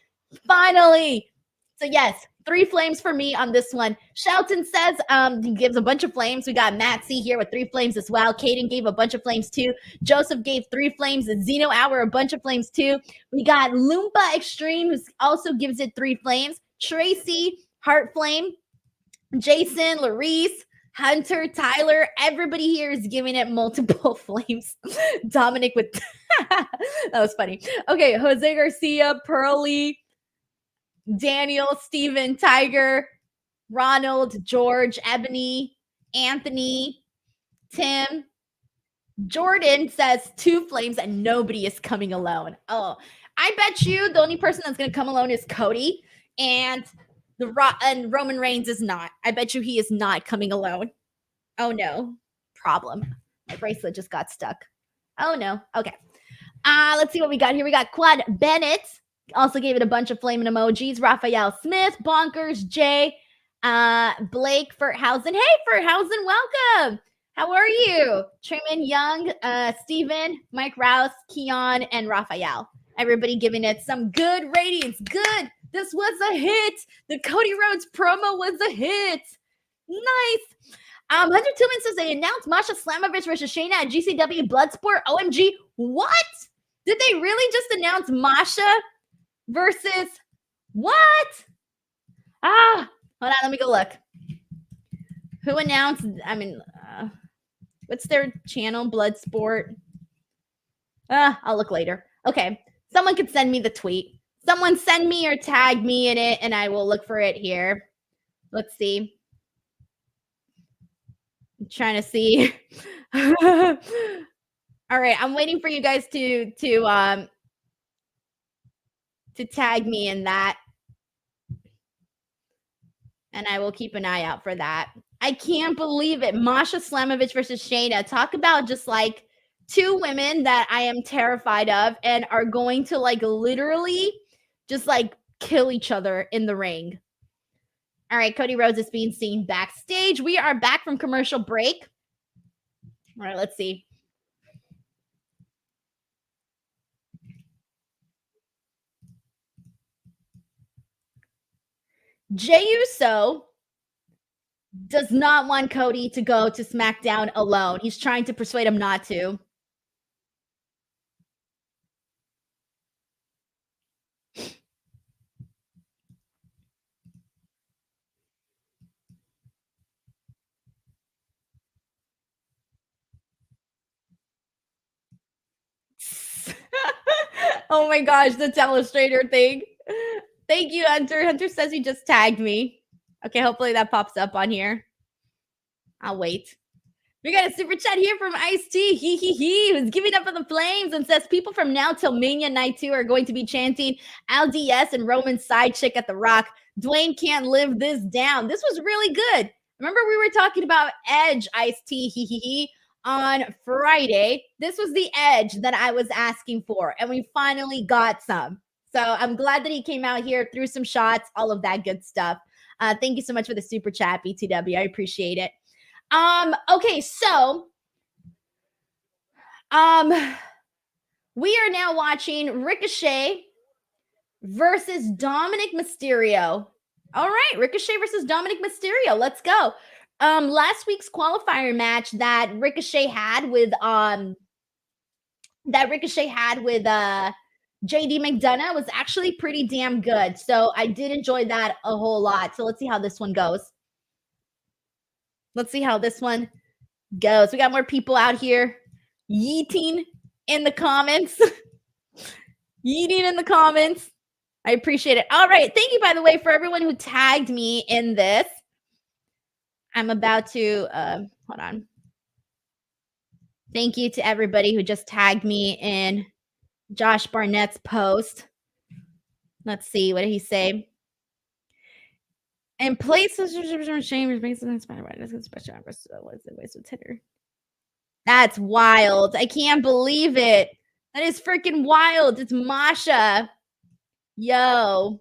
Speaker 1: So yes, 3 flames for me on this one. Shelton says he gives a bunch of flames. We got Matt C here with 3 flames as well. Caden gave a bunch of flames too. Joseph gave 3 flames. And Zeno Hour a bunch of flames too. We got Loompa Extreme who also gives it 3 flames. Tracy Heart Flame. Jason, Larice, Hunter, Tyler, everybody here is giving it multiple flames. Dominic with that was funny. Okay, Jose Garcia, Pearly, Daniel, Steven, Tiger, Ronald, George, Ebony, Anthony, Tim. Jordan says 2 flames and nobody is coming alone. Oh, I bet you the only person that's going to come alone is Cody and Roman Reigns is not. I bet you he is not coming alone. Oh no. Problem. My bracelet just got stuck. Oh no. Okay. Let's see what we got here. We got Quad Bennett. Also gave it a bunch of flaming emojis. Raphael Smith, Bonkers, Jay, Blake Furthausen. Hey, Furthausen, welcome. How are you? Truman Young, Steven, Mike Rouse, Keon, and Raphael. Everybody giving it some good ratings. Good. This was a hit. The Cody Rhodes promo was a hit. Nice. Hunter Tillman says they announced Masha Slamovich versus Shayna at GCW Bloodsport. OMG. What? Did they really just announce Masha versus what? Hold on, let me go look. Who announced? What's their channel? Bloodsport. I'll look later. Okay, someone could send me the tweet. Someone send me or tag me in it, and I will look for it here. Let's see. I'm trying to see. All right, I'm waiting for you guys to tag me in that. And I will keep an eye out for that. I can't believe it. Masha Slamovich versus Shayna. Talk about just like 2 women that I am terrified of and are going to like literally just like kill each other in the ring. All right, Cody Rhodes is being seen backstage. We are back from commercial break. All right, let's see. Jey Uso does not want Cody to go to SmackDown alone. He's trying to persuade him not to. Oh my gosh, the Telestrator thing. Thank you, Hunter. Hunter says he just tagged me. Okay, hopefully that pops up on here. I'll wait. We got a super chat here from Ice-T, who's giving up on the flames and says people from now till Mania Night 2 are going to be chanting LDS and Roman's side chick at The Rock. Dwayne can't live this down. This was really good. Remember we were talking about Edge, Ice-T, on Friday. This was the Edge that I was asking for, and we finally got some. So I'm glad that he came out here, threw some shots, all of that good stuff. Thank you so much for the super chat, BTW. I appreciate it. Okay, so We are now watching Ricochet versus Dominic Mysterio. All right, Ricochet versus Dominic Mysterio. Let's go. Last week's qualifier match that Ricochet had with JD McDonough was actually pretty damn good. So I did enjoy that a whole lot. So let's see how this one goes. Let's see how this one goes. We got more people out here yeeting in the comments. Yeeting in the comments. I appreciate it. All right. Thank you, by the way, for everyone who tagged me in this. I'm about to, hold on. Thank you to everybody who just tagged me in Josh Barnett's post. Let's see. What did he say? And places shame makes it inspired by this special what's the waste of Tinder. That's wild. I can't believe it. That is freaking wild. It's Masha. Yo.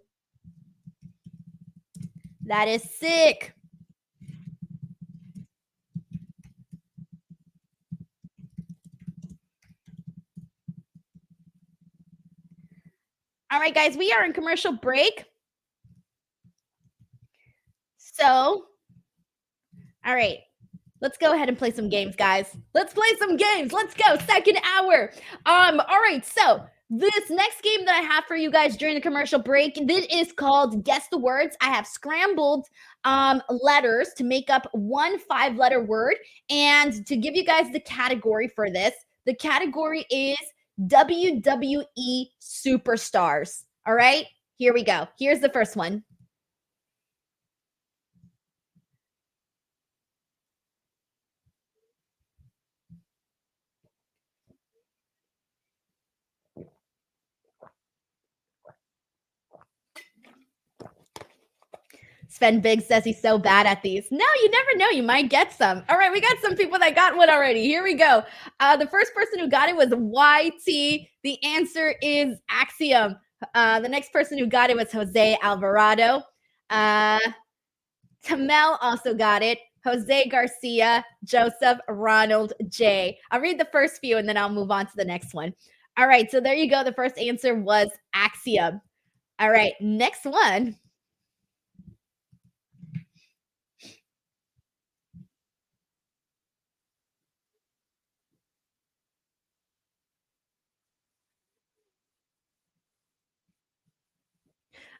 Speaker 1: That is sick. All right, guys, we are in commercial break. So, all right, let's go ahead and play some games, guys. Let's play some games. Let's go. Second hour. All right, so this next game that I have for you guys during the commercial break, this is called Guess the Words. I have scrambled letters to make up one 5-letter word. And to give you guys the category for this, the category is WWE superstars. All right, here we go. Here's the first one. Sven Big says he's so bad at these. No, you never know. You might get some. All right, we got some people that got one already. Here we go. The first person who got it was YT. The answer is Axiom. The next person who got it was Jose Alvarado. Tamel also got it. Jose Garcia, Joseph, Ronald, J. I'll read the first few and then I'll move on to the next one. All right, so there you go. The first answer was Axiom. All right, next one.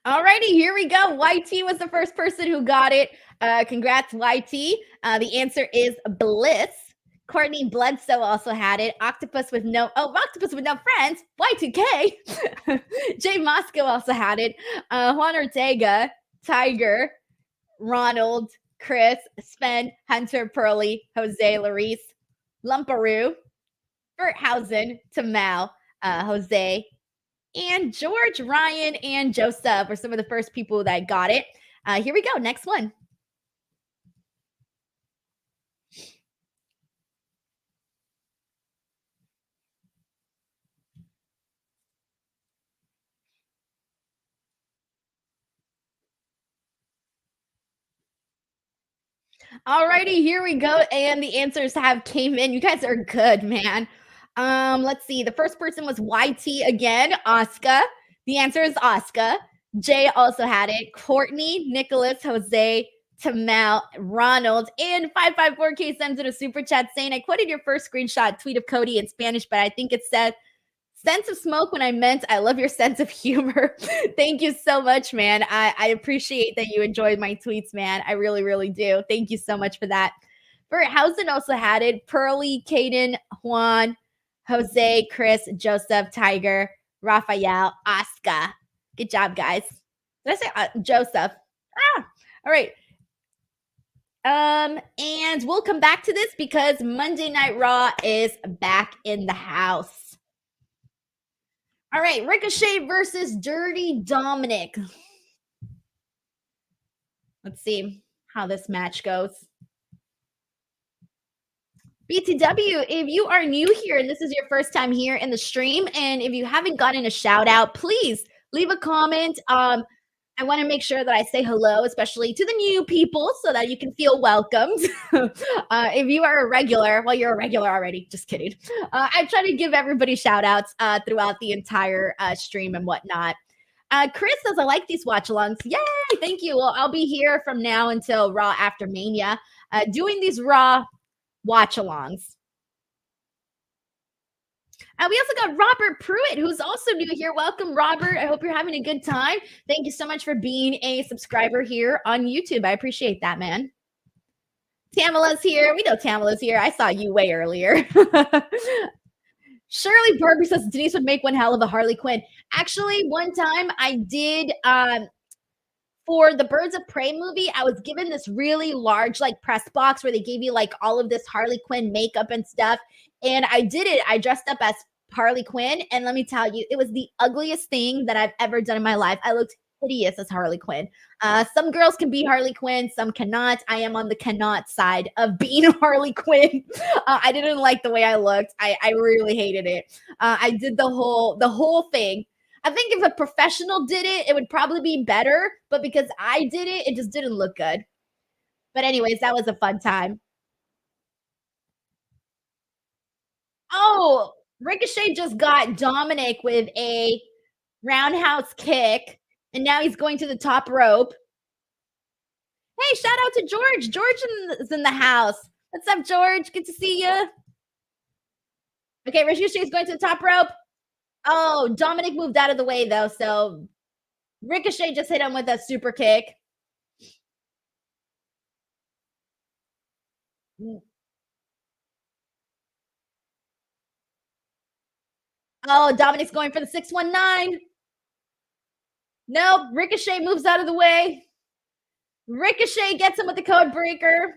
Speaker 1: All righty, here we go. YT was the first person who got it. Congrats, YT. The answer is Bliss. Courtney Bledsoe also had it. Octopus with no friends. Y2K. Jay Moscow also had it. Juan Ortega, Tiger, Ronald, Chris, Sven, Hunter, Pearly, Jose, Larice, Lumparoo, Berthausen, Tamal, Jose, and George, Ryan, and Joseph were some of the first people that got it. Here we go. Next one. All righty, here we go. And the answers have came in. You guys are good, man. Let's see. The first person was YT again, Oscar. The answer is Oscar. Jay also had it. Courtney, Nicholas, Jose, Tamal, Ronald, and 554K sends in a super chat saying, I quoted your first screenshot tweet of Cody in Spanish, but I think it said sense of smoke when I meant I love your sense of humor. Thank you so much, man. I appreciate that you enjoyed my tweets, man. I really, really do. Thank you so much for that. Berthausen also had it. Pearly, Caden, Juan, Jose, Chris, Joseph, Tiger, Raphael, Oscar. Good job, guys. Did I say Joseph? All right. And we'll come back to this because Monday Night Raw is back in the house. All right, Ricochet versus Dirty Dominic. Let's see how this match goes. BTW, if you are new here and this is your first time here in the stream, and if you haven't gotten a shout out, please leave a comment. I want to make sure that I say hello, especially to the new people, so that you can feel welcomed. If you are a regular, well, you're a regular already. Just kidding. I try to give everybody shout outs throughout the entire stream and whatnot. Chris says, I like these watch alongs. Yay! Thank you. Well, I'll be here from now until Raw after Mania, doing these Raw watch alongs. We also got Robert Pruitt, who's also new here. Welcome, Robert. I hope you're having a good time. Thank you so much for being a subscriber here on YouTube. I appreciate that, man. Tamila's here. We know Tamila's here. I saw you way earlier. Shirley Burger says Denise would make one hell of a Harley Quinn. Actually, one time I did for the Birds of Prey movie, I was given this really large like press box where they gave you like all of this Harley Quinn makeup and stuff. And I did it. I dressed up as Harley Quinn. And let me tell you, it was the ugliest thing that I've ever done in my life. I looked hideous as Harley Quinn. Some girls can be Harley Quinn, some cannot. I am on the cannot side of being Harley Quinn. I didn't like the way I looked. I really hated it. I did the whole thing. I think if a professional did it, it would probably be better. But because I did it, it just didn't look good. But anyways, that was a fun time. Oh, Ricochet just got Dominic with a roundhouse kick, and now he's going to the top rope. Hey, shout out to George. George is in the house. What's up, George? Good to see you. Okay, Ricochet is going to the top rope. Oh, Dominic moved out of the way, though, so Ricochet just hit him with a super kick. Oh, Dominic's going for the 619. No, Ricochet moves out of the way. Ricochet gets him with the code breaker.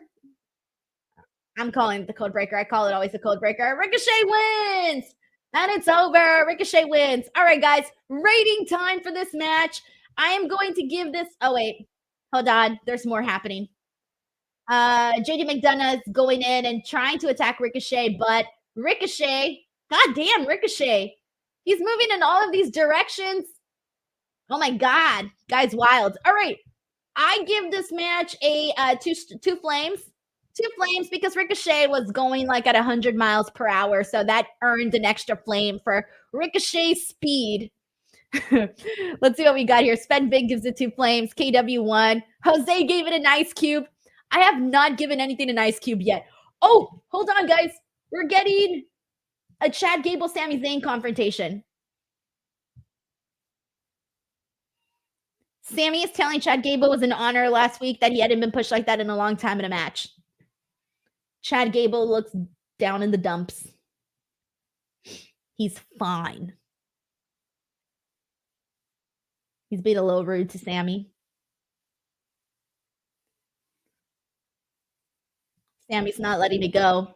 Speaker 1: I'm calling it the code breaker. I call it always the code breaker. Ricochet wins. And it's over. Ricochet wins. All right, guys. Rating time for this match. I am going to give this. Oh, wait. Hold on. There's more happening. JD McDonough is going in and trying to attack Ricochet, but Ricochet, god damn, Ricochet. He's moving in all of these directions. Oh my god. Guy's wild. All right. I give this match a two flames. Two flames because Ricochet was going like at 100 miles per hour. So that earned an extra flame for Ricochet's speed. Let's see what we got here. Spend Big gives it two flames. KW1. Jose gave it an ice cube. I have not given anything an ice cube yet. Oh, hold on, guys. We're getting a Chad Gable Sami Zayn confrontation. Sami is telling Chad Gable was an honor last week that he hadn't been pushed like that in a long time in a match. Chad Gable looks down in the dumps. He's fine. He's being a little rude to Sami. Sami's not letting it go.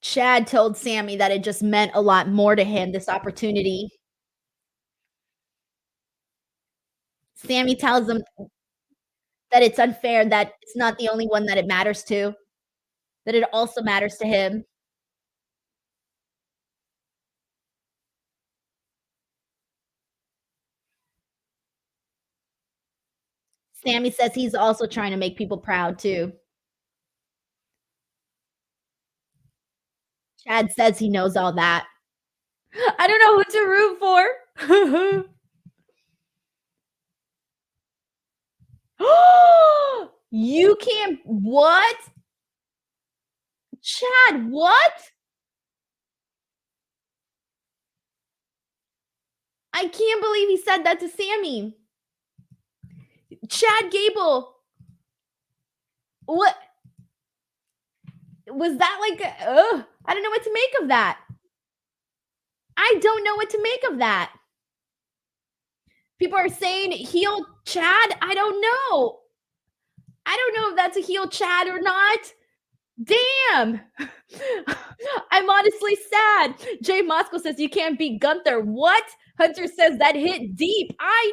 Speaker 1: Chad told Sami that it just meant a lot more to him, this opportunity. Sami tells him that it's unfair, that it's not the only one that it matters to, that it also matters to him. Sami says he's also trying to make people proud too. Chad says he knows all that. I don't know who to root for. You can't. What? Chad, what? I can't believe he said that to Sami. Chad Gable. What? Was that like, I don't know what to make of that. I don't know what to make of that. People are saying heel Chad. I don't know. I don't know if that's a heel Chad or not. Damn. I'm honestly sad. Jay Moscow says you can't beat Gunther. What? Hunter says that hit deep. I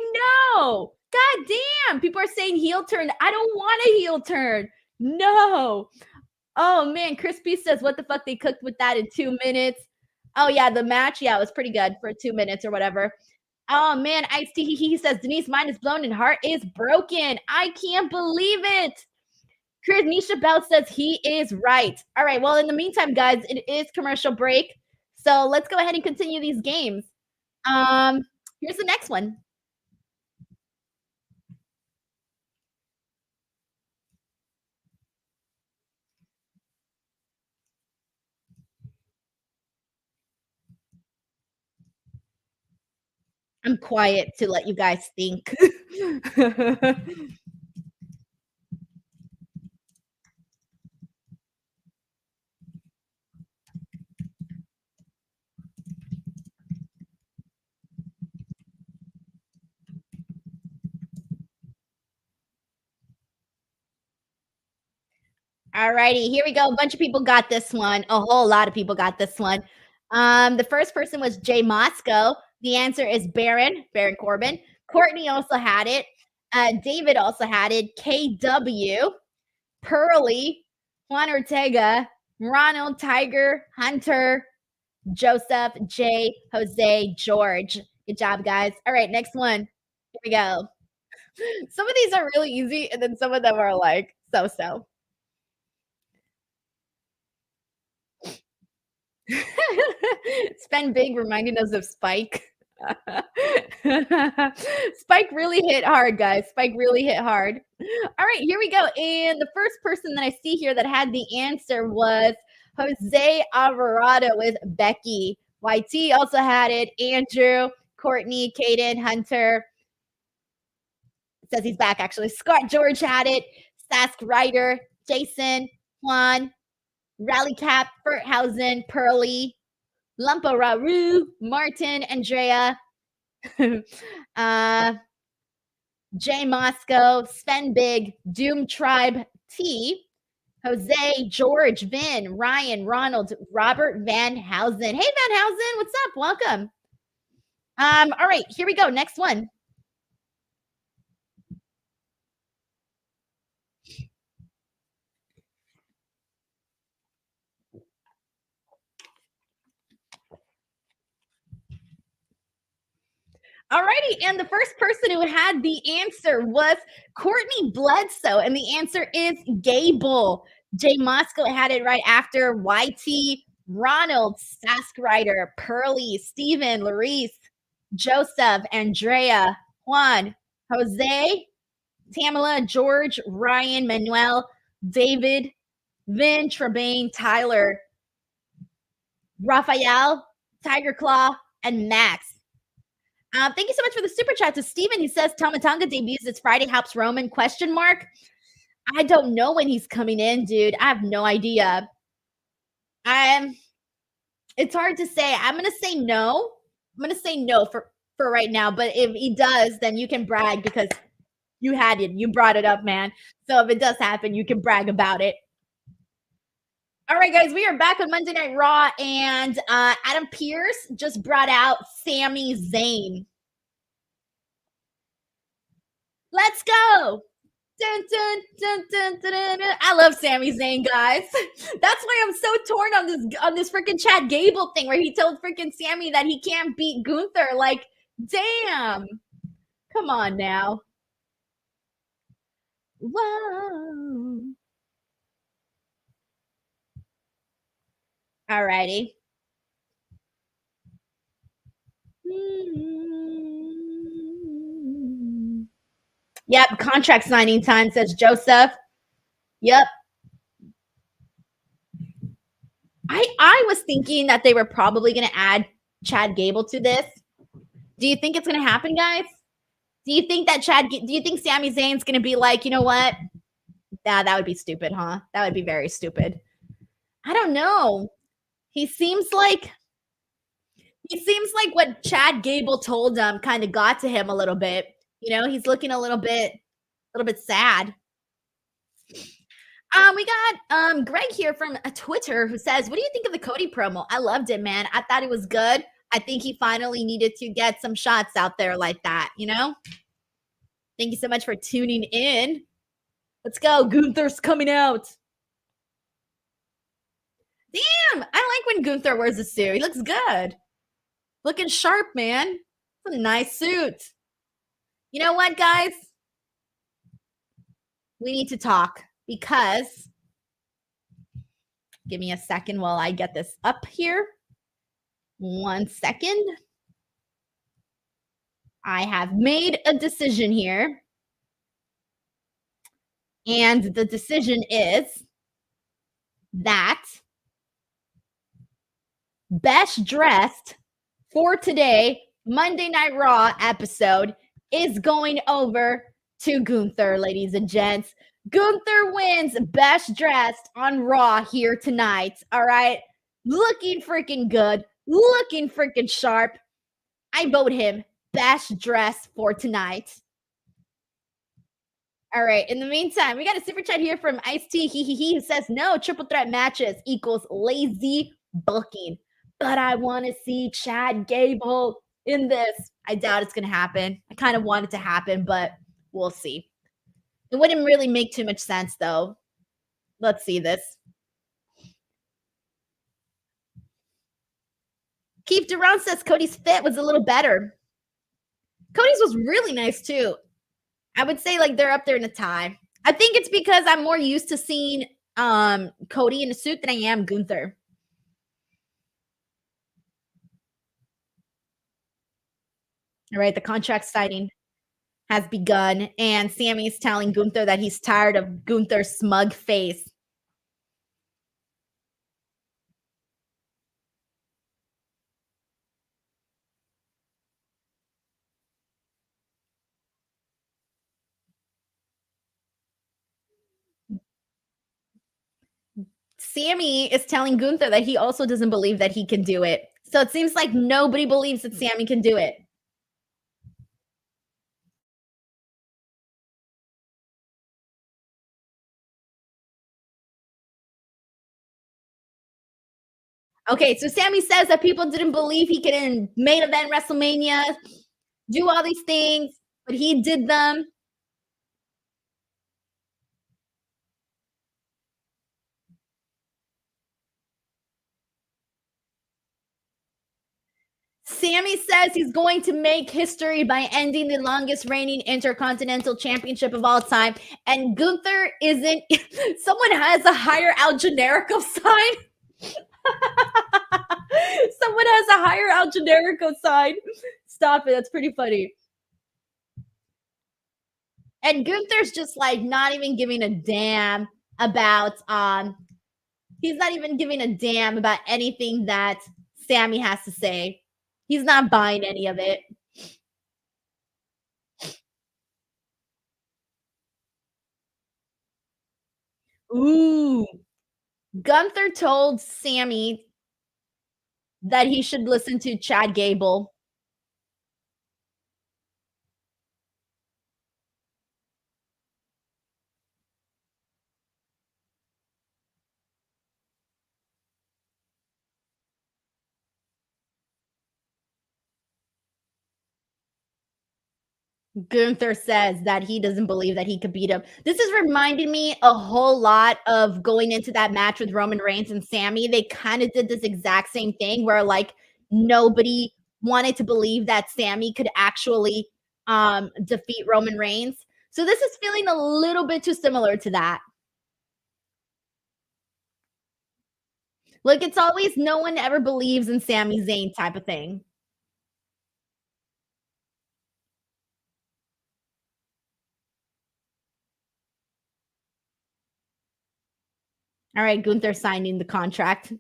Speaker 1: know. God damn. People are saying heel turn. I don't want a heel turn. No. Oh man, Crispy says, "What the fuck? They cooked with that in 2 minutes." Oh yeah, the match, yeah, it was pretty good for 2 minutes or whatever. Oh man, Ice T he says Denise mind is blown and heart is broken. I can't believe it. Chris Nisha Bell says he is right. All right. Well, in the meantime, guys, it is commercial break. So let's go ahead and continue these games. Um, Here's the next one. I'm quiet to let you guys think. All righty, here we go. A bunch of people got this one. A whole lot of people got this one. The first person was Jay Moscow. The answer is Baron Corbin. Courtney also had it. David also had it. KW, Pearly, Juan Ortega, Ronald, Tiger, Hunter, Joseph, Jay, Jose, George. Good job, guys. All right, next one. Here we go. Some of these are really easy, and then some of them are like so. Spend big reminding us of Spike. Spike really hit hard, guys. Spike really hit hard. All right, here we go. And the first person that I see here that had the answer was Jose Alvarado with Becky. YT also had it. Andrew, Courtney, Caden, Hunter. Says he's back, actually. Scott George had it. Sask Ryder, Jason, Juan, Rally Cap, Furthausen, Pearly, Lumpa Raru, Martin, Andrea, Jay Moscow, Sven Big, Doom Tribe T, Jose, George, Vin, Ryan, Ronald, Robert Van Housen. Hey Van Housen, what's up? Welcome. All right, here we go. Next one. Alrighty, and the first person who had the answer was Courtney Bledsoe, and the answer is Gable. Jay Moscow had it right after. YT, Ronald, Saskrider, Pearly, Steven, Larice, Joseph, Andrea, Juan, Jose, Tamala, George, Ryan, Manuel, David, Vin, Trebain, Tyler, Raphael, Tiger Claw, and Max. Thank you so much for the super chat to Steven. He says Tomatonga debuts this Friday. Helps Roman? Question mark. I don't know when he's coming in, dude. I have no idea. It's hard to say. I'm gonna say no. I'm gonna say no for right now. But if he does, then you can brag because you had it. You brought it up, man. So if it does happen, you can brag about it. All right, guys, we are back on Monday Night Raw, and Adam Pearce just brought out Sami Zayn. Let's go. Dun, dun, dun, dun, dun, dun, dun. I love Sami Zayn, guys. That's why I'm so torn on this freaking Chad Gable thing where he told freaking Sammy that he can't beat Gunther. Like, damn. Come on now. Whoa. All righty. Yep, contract signing time, says Joseph. Yep. I was thinking that they were probably going to add Chad Gable to this. Do you think it's going to happen, guys? Do you think that do you think Sami Zayn's going to be like, you know what? That would be stupid, huh? That would be very stupid. I don't know. He seems like what Chad Gable told him kind of got to him a little bit. You know, he's looking a little bit sad. We got Greg here from Twitter who says, "What do you think of the Cody promo? I loved it, man. I thought it was good. I think he finally needed to get some shots out there like that, you know?" Thank you so much for tuning in. Let's go. Gunther's coming out. time Gunther wears a suit. He looks good. Looking sharp, man. It's a nice suit. You know what, guys? We need to talk because give me a second while I get this up here. 1 second. I have made a decision here. And the decision is that best dressed for today, Monday Night Raw episode, is going over to Gunther, ladies and gents. Gunther wins best dressed on Raw here tonight. All right. Looking freaking good. Looking freaking sharp. I vote him best dressed for tonight. All right. In the meantime, we got a super chat here from Ice T. He who says no triple threat matches equals lazy booking. But I want to see Chad Gable in this. I doubt it's going to happen. I kind of want it to happen, but we'll see. It wouldn't really make too much sense, though. Let's see this. Keith Durant says Cody's fit was a little better. Cody's was really nice, too. I would say like they're up there in a tie. I think it's because I'm more used to seeing Cody in a suit than I am Gunther. All right, the contract signing has begun, and Sammy's telling Gunther that he's tired of Gunther's smug face. Sammy is telling Gunther that he also doesn't believe that he can do it. So it seems like nobody believes that Sammy can do it. Okay, so Sammy says that people didn't believe he could in main event WrestleMania, do all these things, but he did them. Sammy says he's going to make history by ending the longest reigning intercontinental championship of all time. And Gunther isn't. Someone has a hire Al Generico sign. Someone has a hire Al Generico sign. Stop it. That's pretty funny. And Gunther's just like not even giving a damn about he's not even giving a damn about anything that Sammy has to say. He's not buying any of it. Ooh. Gunther told Sammy that he should listen to Chad Gable. Gunther says that he doesn't believe that he could beat him. This is reminding me a whole lot of going into that match with Roman Reigns and Sammy. They kind of did this exact same thing where like nobody wanted to believe that Sammy could actually defeat Roman Reigns. So this is feeling a little bit too similar to that. Like it's always no one ever believes in Sami Zayn type of thing. All right, Gunther signing the contract.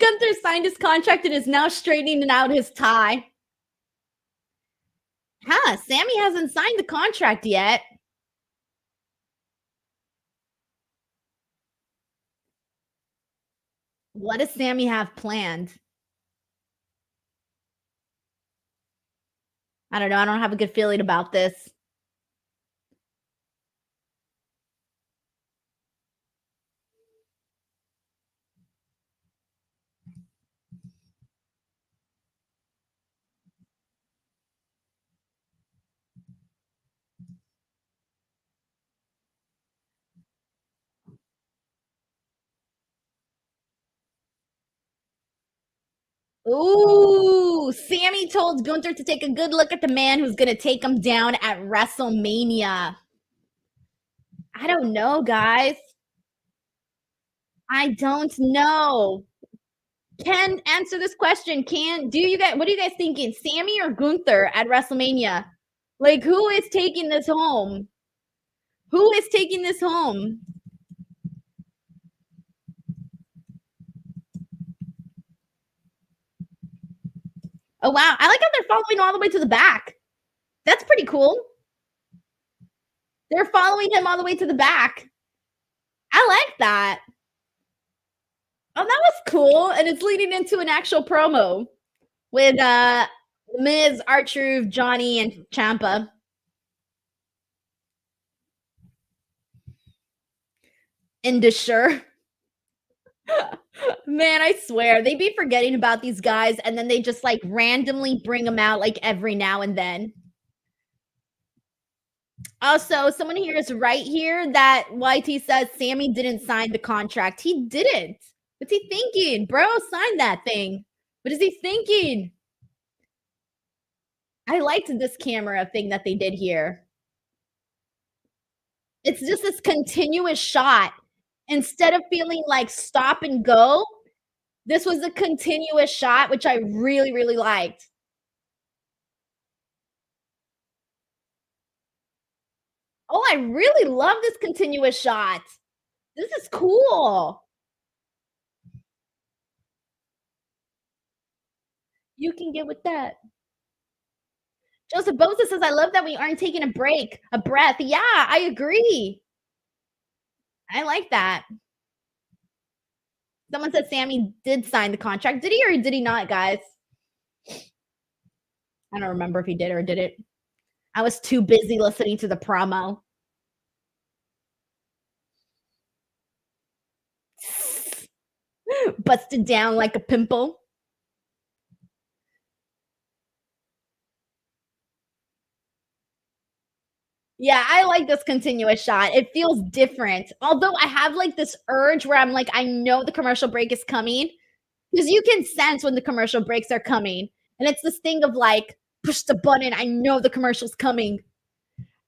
Speaker 1: Gunther signed his contract and is now straightening out his tie. Huh, Sammy hasn't signed the contract yet. What does Sammy have planned? I don't know. I don't have a good feeling about this. Ooh, Sammy told Gunther to take a good look at the man who's gonna take him down at WrestleMania. I don't know, guys. I don't know. Can answer this question. Can do you guys what are you guys thinking? Sammy or Gunther at WrestleMania? Like who is taking this home? Who is taking this home? Oh wow. I like how they're following all the way to the back. That's pretty cool. They're following him all the way to the back. I like that. Oh, that was cool. And it's leading into an actual promo with Miz, R-Truth, Johnny, and Ciampa. Indus Sher. Man, I swear they be forgetting about these guys and then they just like randomly bring them out like every now and then. Also, someone here is right here that YT says Sammy didn't sign the contract. He didn't. What's he thinking? Bro, sign that thing. What is he thinking? I liked this camera thing that they did here. It's just this continuous shot. Instead of feeling like stop and go, this was a continuous shot, which I really, really liked. Oh, I really love this continuous shot. This is cool. You can get with that. Joseph Bosa says, I love that we aren't taking a break, a breath. Yeah, I agree. I like that. Someone said Sammy did sign the contract. Did he or did he not, guys? I don't remember if he did or did it. I was too busy listening to the promo. Busted down like a pimple. Yeah, I like this continuous shot. It feels different. Although I have like this urge where I'm like, I know the commercial break is coming because you can sense when the commercial breaks are coming. And it's this thing of like, push the button. I know the commercial's coming.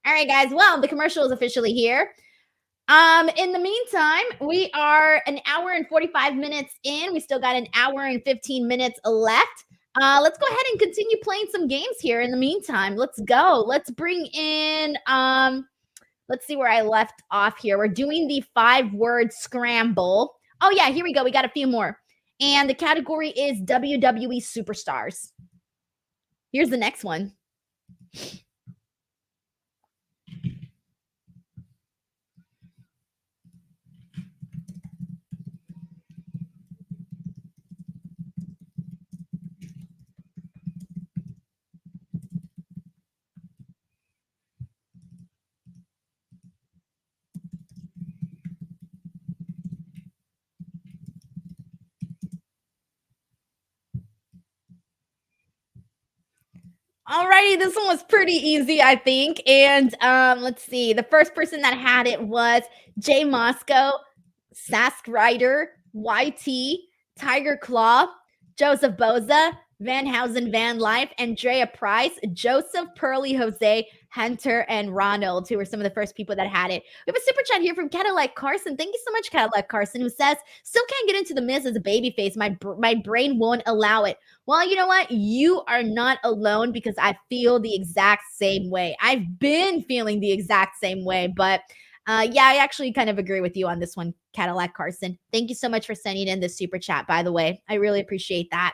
Speaker 1: All right, guys. Well, the commercial is officially here. In the meantime, we are an hour and 45 minutes in. We still got an hour and 15 minutes left. Let's go ahead and continue playing some games here in the meantime. Let's go. Let's bring in let's see where I left off here. We're doing the 5-word scramble. Oh yeah, here we go. We got a few more. And the category is WWE superstars. Here's the next one. Alrighty, this one was pretty easy, I think. And let's see. The first person that had it was Jay Moscow, Sask Ryder, YT, Tiger Claw, Joseph Boza, Van Housen Van Life, Andrea Price, Joseph Pearly Jose, Hunter, and Ronald, who were some of the first people that had it. We have a super chat here from Cadillac Carson. Thank you so much, Cadillac Carson, who says, still can't get into the Miz as a babyface. My brain won't allow it. Well, you know what? You are not alone because I feel the exact same way. I've been feeling the exact same way, but yeah, I actually kind of agree with you on this one, Cadillac Carson. Thank you so much for sending in this super chat, by the way. I really appreciate that.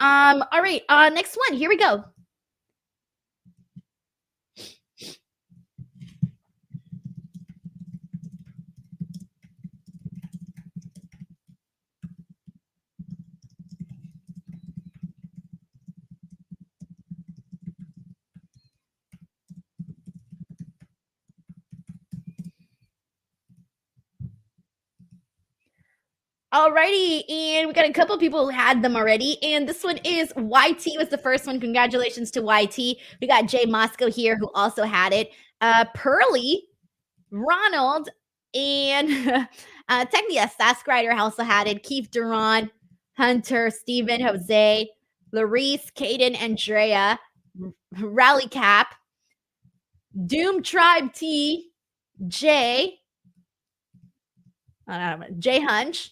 Speaker 1: All right, next one. Here we go. Alrighty, and we got a couple people who had them already, and this one is YT was the first one. Congratulations to YT. We got Jay Moscow here who also had it. Pearly, Ronald, and technically Sask Ryder also had it. Keith Duran, Hunter, Steven, Jose, Larice, Caden, Andrea, Rally Cap, Doom Tribe T, Jay, Jay Hunch,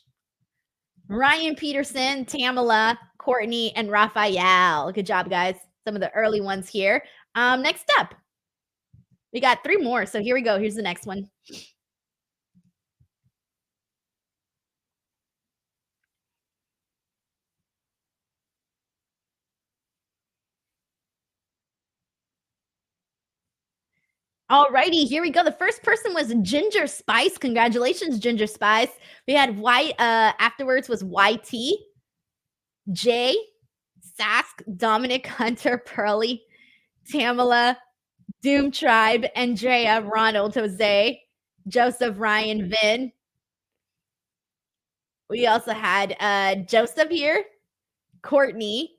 Speaker 1: Ryan Peterson, Tamala, Courtney, and Raphael. Good job, guys. Some of the early ones here. Next up, we got 3 more. So here we go. Here's the next one. Alrighty, here we go. The first person was Ginger Spice. Congratulations, Ginger Spice. We had White. Afterwards was YT, Jay, Sask, Dominic, Hunter, Pearly, Tamala, Doom Tribe, Andrea, Ronald, Jose, Joseph, Ryan, Vin. We also had Joseph here, Courtney,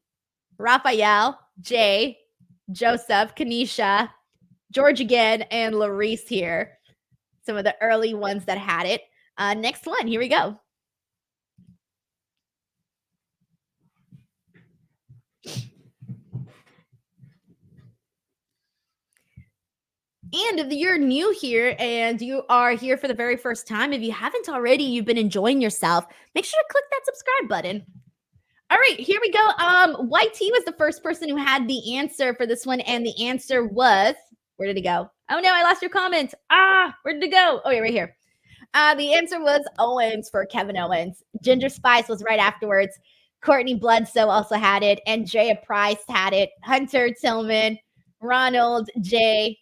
Speaker 1: Raphael, Jay, Joseph, Kanisha, George again, and Larice here. Some of the early ones that had it. Next one, here we go. And if you're new here and you are here for the very first time, if you haven't already, you've been enjoying yourself, make sure to click that subscribe button. All right, here we go. YT was the first person who had the answer for this one, and the answer was, where did it go? Oh no, I lost your comment. Where did it go? Oh yeah, right here. The answer was Owens for Kevin Owens. Ginger Spice was right afterwards. Courtney Bloodsoe also had it. Andrea Price had it. Hunter Tillman, Ronald, Jay,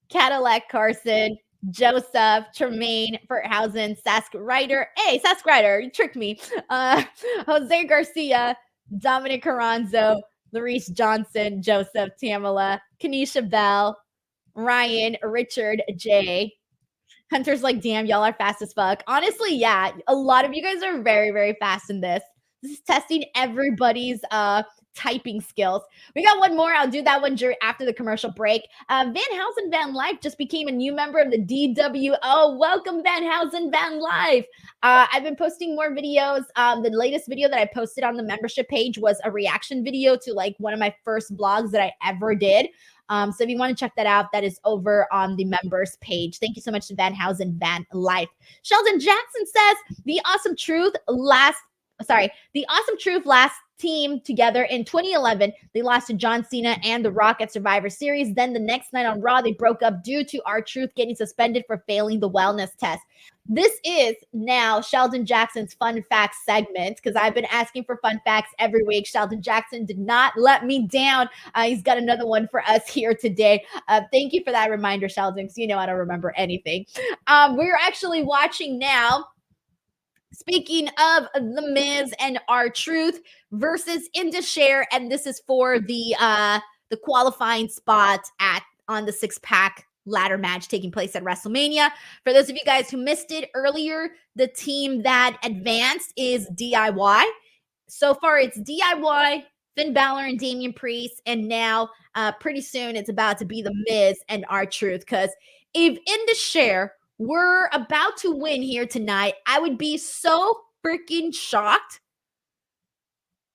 Speaker 1: Cadillac Carson, Joseph, Tremaine, Ferthausen, Sask Ryder. Hey, Sask Ryder, you tricked me. Jose Garcia, Dominic Carranzo, Larice Johnson, Joseph, Tamala, Kanisha Bell, Ryan, Richard, Jay. Hunter's like, damn, y'all are fast as fuck. Honestly, yeah, a lot of you guys are very, very fast in this. This is testing everybody's typing skills. We got one more. I'll do that one after the commercial break. Van Housen Van Life just became a new member of the DWO. Welcome, Van Housen Van Life. I've been posting more videos. The latest video that I posted on the membership page was a reaction video to like one of my first blogs that I ever did. So if you want to check that out, that is over on the members page. Thank you so much to Van Housen Van Life. Sheldon Jackson says the Awesome Truth last team together in 2011. They lost to John Cena and The Rock at Survivor Series. Then the next night on Raw, they broke up due to R-Truth getting suspended for failing the wellness test. This is now Sheldon Jackson's fun facts segment because I've been asking for fun facts every week. Sheldon Jackson did not let me down. He's got another one for us here today. Thank you for that reminder, Sheldon, because you know I don't remember anything. We're actually watching now. Speaking of The Miz and R-Truth versus Indus Sher, and this is for the qualifying spot on the 6-pack ladder match taking place at Wrestlemania. For those of you guys who missed it earlier, the team that advanced is DIY. So far, it's DIY, Finn Balor and Damian Priest, and now pretty soon it's about to be The Miz and R-Truth. Because if Indus Sher we're about to win here tonight, I would be so freaking shocked.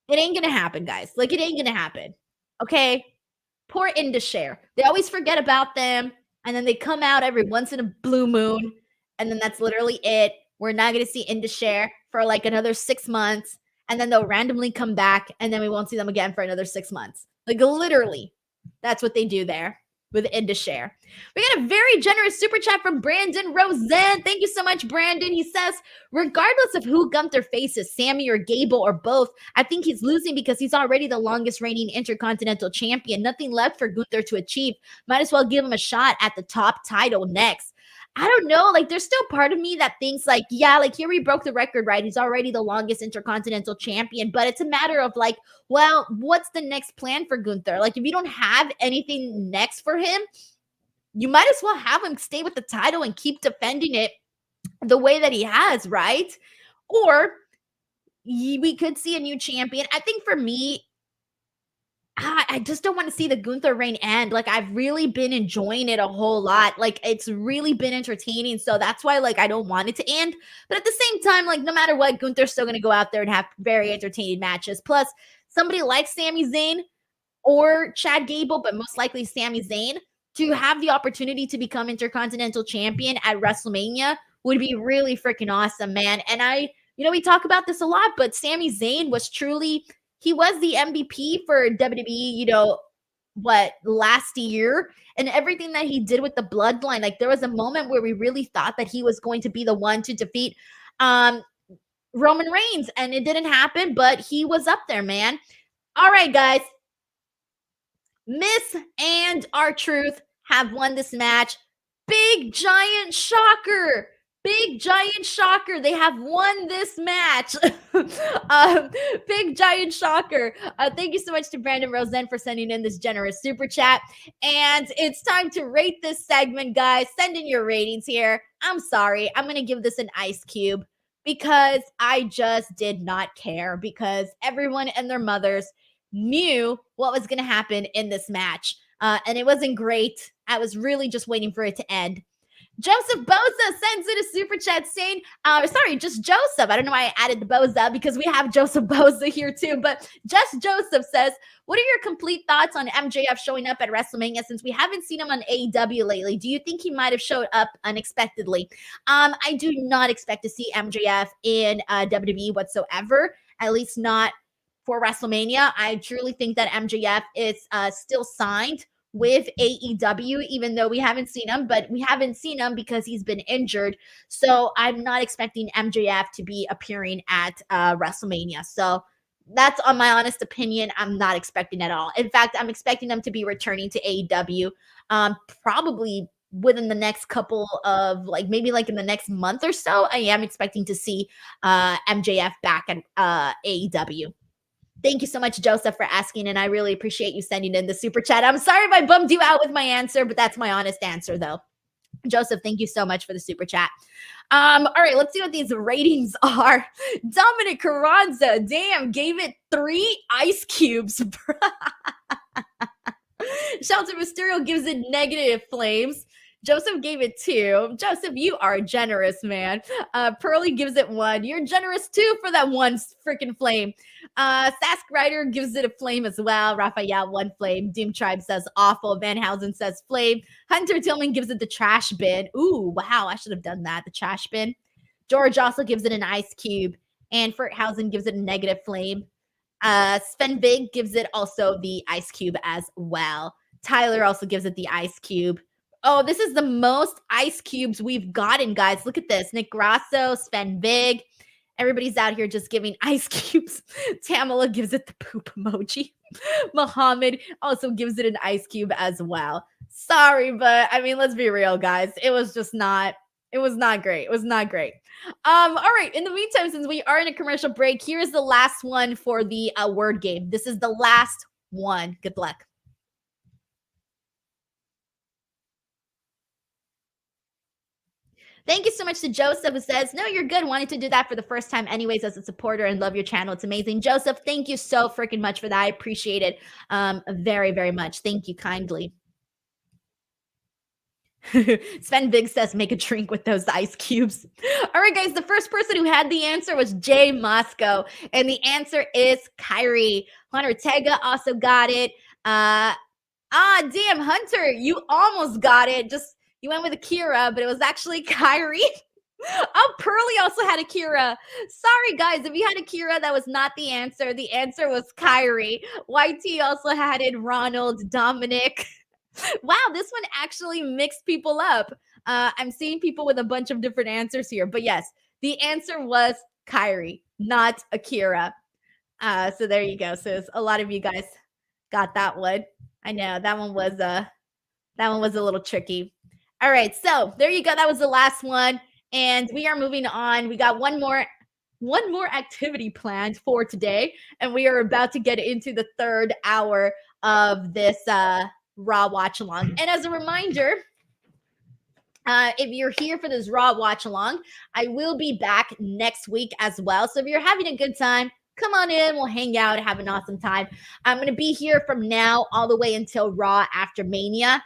Speaker 1: It ain't gonna happen, guys. Like, it ain't gonna happen. Okay? Poor Indus Sher. They always forget about them, and then they come out every once in a blue moon, and then that's literally it. We're not gonna see Indus Sher for like another 6 months, and then they'll randomly come back, and then we won't see them again for another 6 months. Like, literally, that's what they do there with Indus Sher. We got a very generous super chat from Brandon Rosen. Thank you so much, Brandon. He says, regardless of who Gunther faces, Sammy or Gable or both, I think he's losing because he's already the longest reigning Intercontinental Champion. Nothing left for Gunther to achieve. Might as well give him a shot at the top title next. I don't know. Like, there's still part of me that thinks like, yeah, like here he broke the record, right? He's already the longest Intercontinental Champion, but it's a matter of like, well, what's the next plan for Gunther? Like, if you don't have anything next for him, you might as well have him stay with the title and keep defending it the way that he has, right? Or we could see a new champion. I think for me, I just don't want to see the Gunther reign end. Like, I've really been enjoying it a whole lot. Like, it's really been entertaining. So that's why, like, I don't want it to end. But at the same time, like, no matter what, Gunther's still going to go out there and have very entertaining matches. Plus, somebody like Sami Zayn or Chad Gable, but most likely Sami Zayn, to have the opportunity to become Intercontinental Champion at WrestleMania would be really freaking awesome, man. And we talk about this a lot, but Sami Zayn was truly, he was the MVP for WWE, last year, and everything that he did with the bloodline. Like, there was a moment where we really thought that he was going to be the one to defeat um, Roman Reigns, and it didn't happen, but he was up there, man. All right, guys. Miss and R-Truth have won this match. Big giant shocker. Big giant shocker. They have won this match. Big giant shocker. Thank you so much to Brandon Rosen for sending in this generous super chat. And it's time to rate this segment, guys. Send in your ratings here. I'm sorry. I'm going to give this an ice cube because I just did not care, because everyone and their mothers knew what was going to happen in this match. And it wasn't great. I was really just waiting for it to end. Joseph Boza sends in a super chat saying, just Joseph. I don't know why I added the Boza, because we have Joseph Boza here too. But just Joseph says, what are your complete thoughts on MJF showing up at WrestleMania, since we haven't seen him on AEW lately? Do you think he might have showed up unexpectedly? I do not expect to see MJF in WWE whatsoever, at least not for WrestleMania. I truly think that MJF is still signed with AEW, even though we haven't seen him, but we haven't seen him because he's been injured. So I'm not expecting MJF to be appearing at WrestleMania. So that's on my honest opinion. I'm not expecting at all. In fact, I'm expecting them to be returning to AEW probably within the next couple of, maybe in the next month or so. I am expecting to see MJF back at AEW. Thank you so much, Joseph, for asking, and I really appreciate you sending in the super chat. I'm sorry if I bummed you out with my answer, but that's my honest answer, though. Joseph, thank you so much for the super chat. All right, let's see what these ratings are. Dominic Carranza, damn, gave it 3 ice cubes. Shelter Mysterio gives it negative flames. Joseph gave it 2. Joseph, you are generous, man. Pearly gives it 1. You're generous too for that 1 freaking flame. Sask Ryder gives it a flame as well. Raphael, 1 flame. Doom Tribe says awful. Van Housen says flame. Hunter Tillman gives it the trash bin. Ooh, wow, I should have done that. The trash bin. George also gives it an ice cube. And Ferthausen gives it a negative flame. Sven Big gives it also the ice cube as well. Tyler also gives it the ice cube. Oh, this is the most ice cubes we've gotten, guys. Look at this. Nick Grasso, Sven Big. Everybody's out here just giving ice cubes. Tamala gives it the poop emoji. Muhammad also gives it an ice cube as well. Sorry, but I mean, let's be real, guys. It was not great. It was not great. All right. In the meantime, since we are in a commercial break, here's the last one for the word game. This is the last one. Good luck. Thank you so much to Joseph, who says, no, you're good. Wanted to do that for the first time anyways as a supporter, and love your channel. It's amazing. Joseph, thank you so freaking much for that. I appreciate it very, very much. Thank you kindly. Sven Big says, make a drink with those ice cubes. All right, guys. The first person who had the answer was Jay Moscow, and the answer is Kyrie. Hunter Ortega also got it. Damn, Hunter, you almost got it. You went with Akira, but it was actually Kyrie. Oh, Pearly also had Akira. Sorry, guys. If you had Akira, that was not the answer. The answer was Kyrie. YT also had it. Ronald, Dominic. Wow, this one actually mixed people up. I'm seeing people with a bunch of different answers here. But yes, the answer was Kyrie, not Akira. So there you go. So a lot of you guys got that one. I know that one was a little tricky. All right, so there you go. That was the last one, and we are moving on. We got one more activity planned for today, and we are about to get into the 3rd hour of this Raw Watch Along. And as a reminder, if you're here for this Raw Watch Along, I will be back next week as well. So if you're having a good time, come on in. We'll hang out, have an awesome time. I'm going to be here from now all the way until Raw after Mania.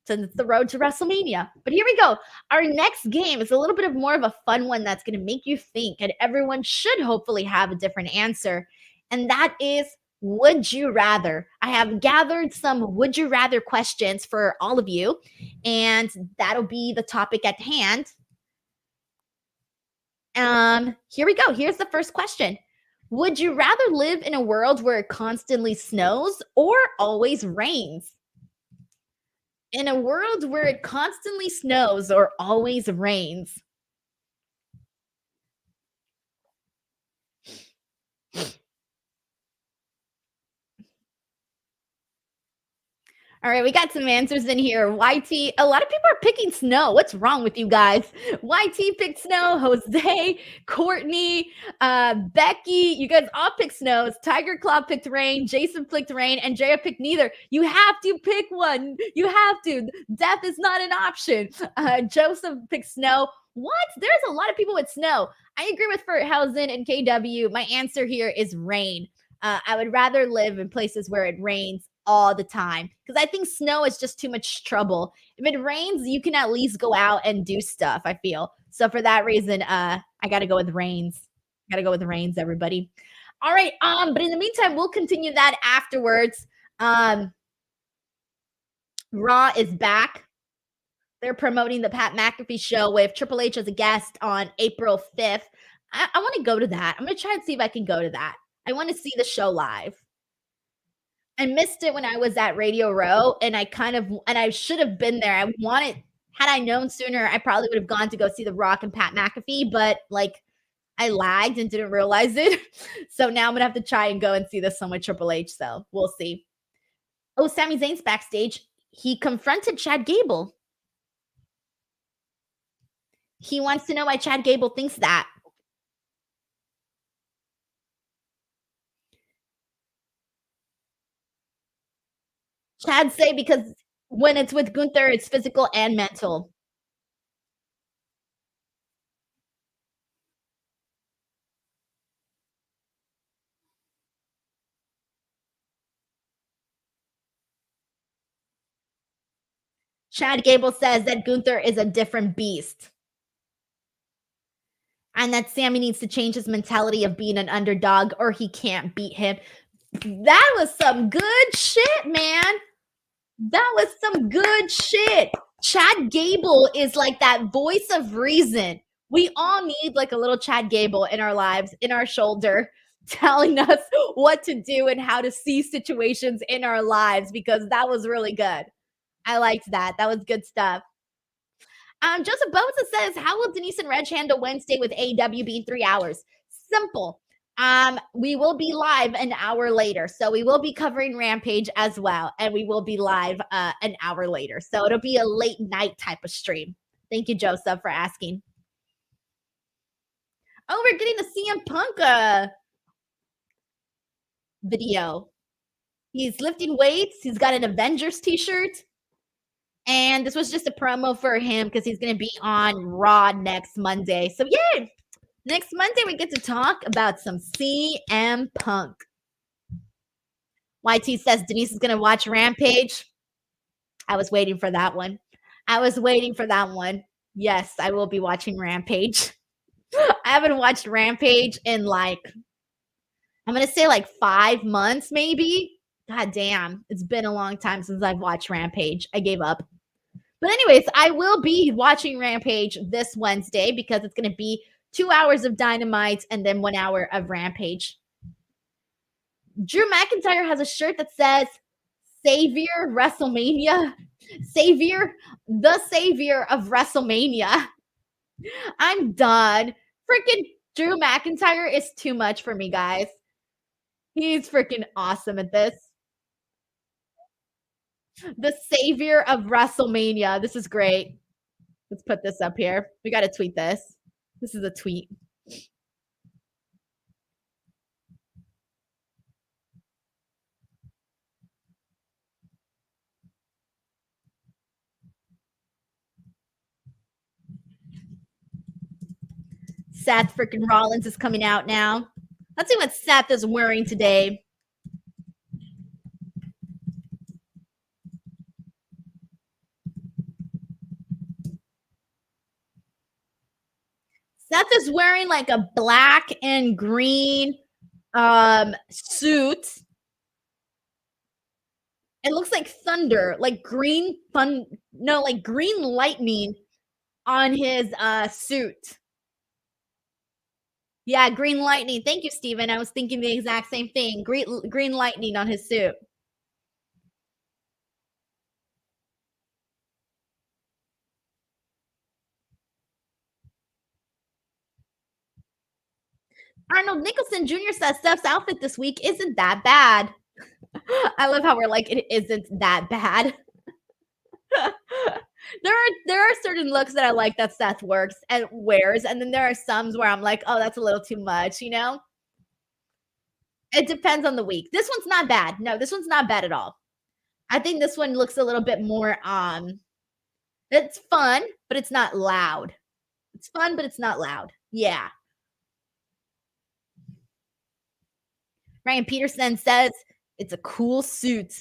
Speaker 1: Since it's the road to WrestleMania. But here we go. Our next game is a little bit of more of a fun one that's going to make you think, and everyone should hopefully have a different answer. And that is, would you rather? I have gathered some would you rather questions for all of you, and that'll be the topic at hand. Here we go. Here's the first question. Would you rather live in a world where it constantly snows or always rains? In a world where it constantly snows or always rains. All right, we got some answers in here. YT, a lot of people are picking snow. What's wrong with you guys? YT picked snow. Jose, Courtney, Becky, you guys all picked snows. Tiger Claw picked rain. Jason picked rain. And Jaya picked neither. You have to pick one. You have to. Death is not an option. Joseph picked snow. What? There's a lot of people with snow. I agree with Ferthausen and KW. My answer here is rain. I would rather live in places where it rains all the time because I think snow is just too much trouble. If it rains, you can at least go out and do stuff, I feel. So for that reason, I got to go with rains. Got to go with rains, everybody. All right. But in the meantime, we'll continue that afterwards. Raw is back. They're promoting the Pat McAfee show with Triple H as a guest on April 5th. I want to go to that. I'm going to try and see if I can go to that. I want to see the show live. I missed it when I was at Radio Row, and I should have been there. Had I known sooner, I probably would have gone to go see The Rock and Pat McAfee, but like I lagged and didn't realize it. So now I'm going to have to try and go and see this one with Triple H. So we'll see. Oh, Sami Zayn's backstage. He confronted Chad Gable. He wants to know why Chad Gable thinks that. Chad say because when it's with Gunther, it's physical and mental. Chad Gable says that Gunther is a different beast. And that Sami needs to change his mentality of being an underdog or he can't beat him. That was some good shit, man. That was some good shit. Chad Gable is like that voice of reason. We all need like a little Chad Gable in our lives, in our shoulder, telling us what to do and how to see situations in our lives because that was really good. I liked that. That was good stuff. Joseph Bosa says, how will Denise and Reg handle Wednesday with AEW being 3 hours? Simple. We will be live an hour later. So we will be covering Rampage as well. And we will be live an hour later. So it'll be a late night type of stream. Thank you, Joseph, for asking. Oh, we're getting a CM Punk video. He's lifting weights. He's got an Avengers t-shirt. And this was just a promo for him because he's going to be on Raw next Monday. So, yeah, next Monday we get to talk about some CM Punk. YT says Denise is going to watch Rampage. I was waiting for that one. Yes, I will be watching Rampage. I haven't watched Rampage in I'm going to say 5 months maybe. God damn, it's been a long time since I've watched Rampage. I gave up. But anyways, I will be watching Rampage this Wednesday because it's going to be 2 hours of Dynamite and then 1 hour of Rampage. Drew McIntyre has a shirt that says Savior WrestleMania. The savior of WrestleMania. I'm done. Freaking Drew McIntyre is too much for me, guys. He's freaking awesome at this. The savior of WrestleMania. This is great. Let's put this up here. We got to tweet this. This is a tweet. Seth freaking Rollins is coming out now. Let's see what Seth is wearing today. Seth is wearing like a black and green suit. It looks like thunder, like green fun no, like green lightning on his suit. Yeah, green lightning. Thank you, Steven. I was thinking the exact same thing. Green lightning on his suit. Arnold Nicholson Jr. says Steph's outfit this week isn't that bad. I love how we're like, it isn't that bad. there are certain looks that I like that Seth works and wears, and then there are some where I'm like, oh, that's a little too much, you know? It depends on the week. This one's not bad. No, this one's not bad at all. I think this one looks a little bit more it's fun, but it's not loud. It's fun, but it's not loud. Yeah. Ryan Peterson says it's a cool suit.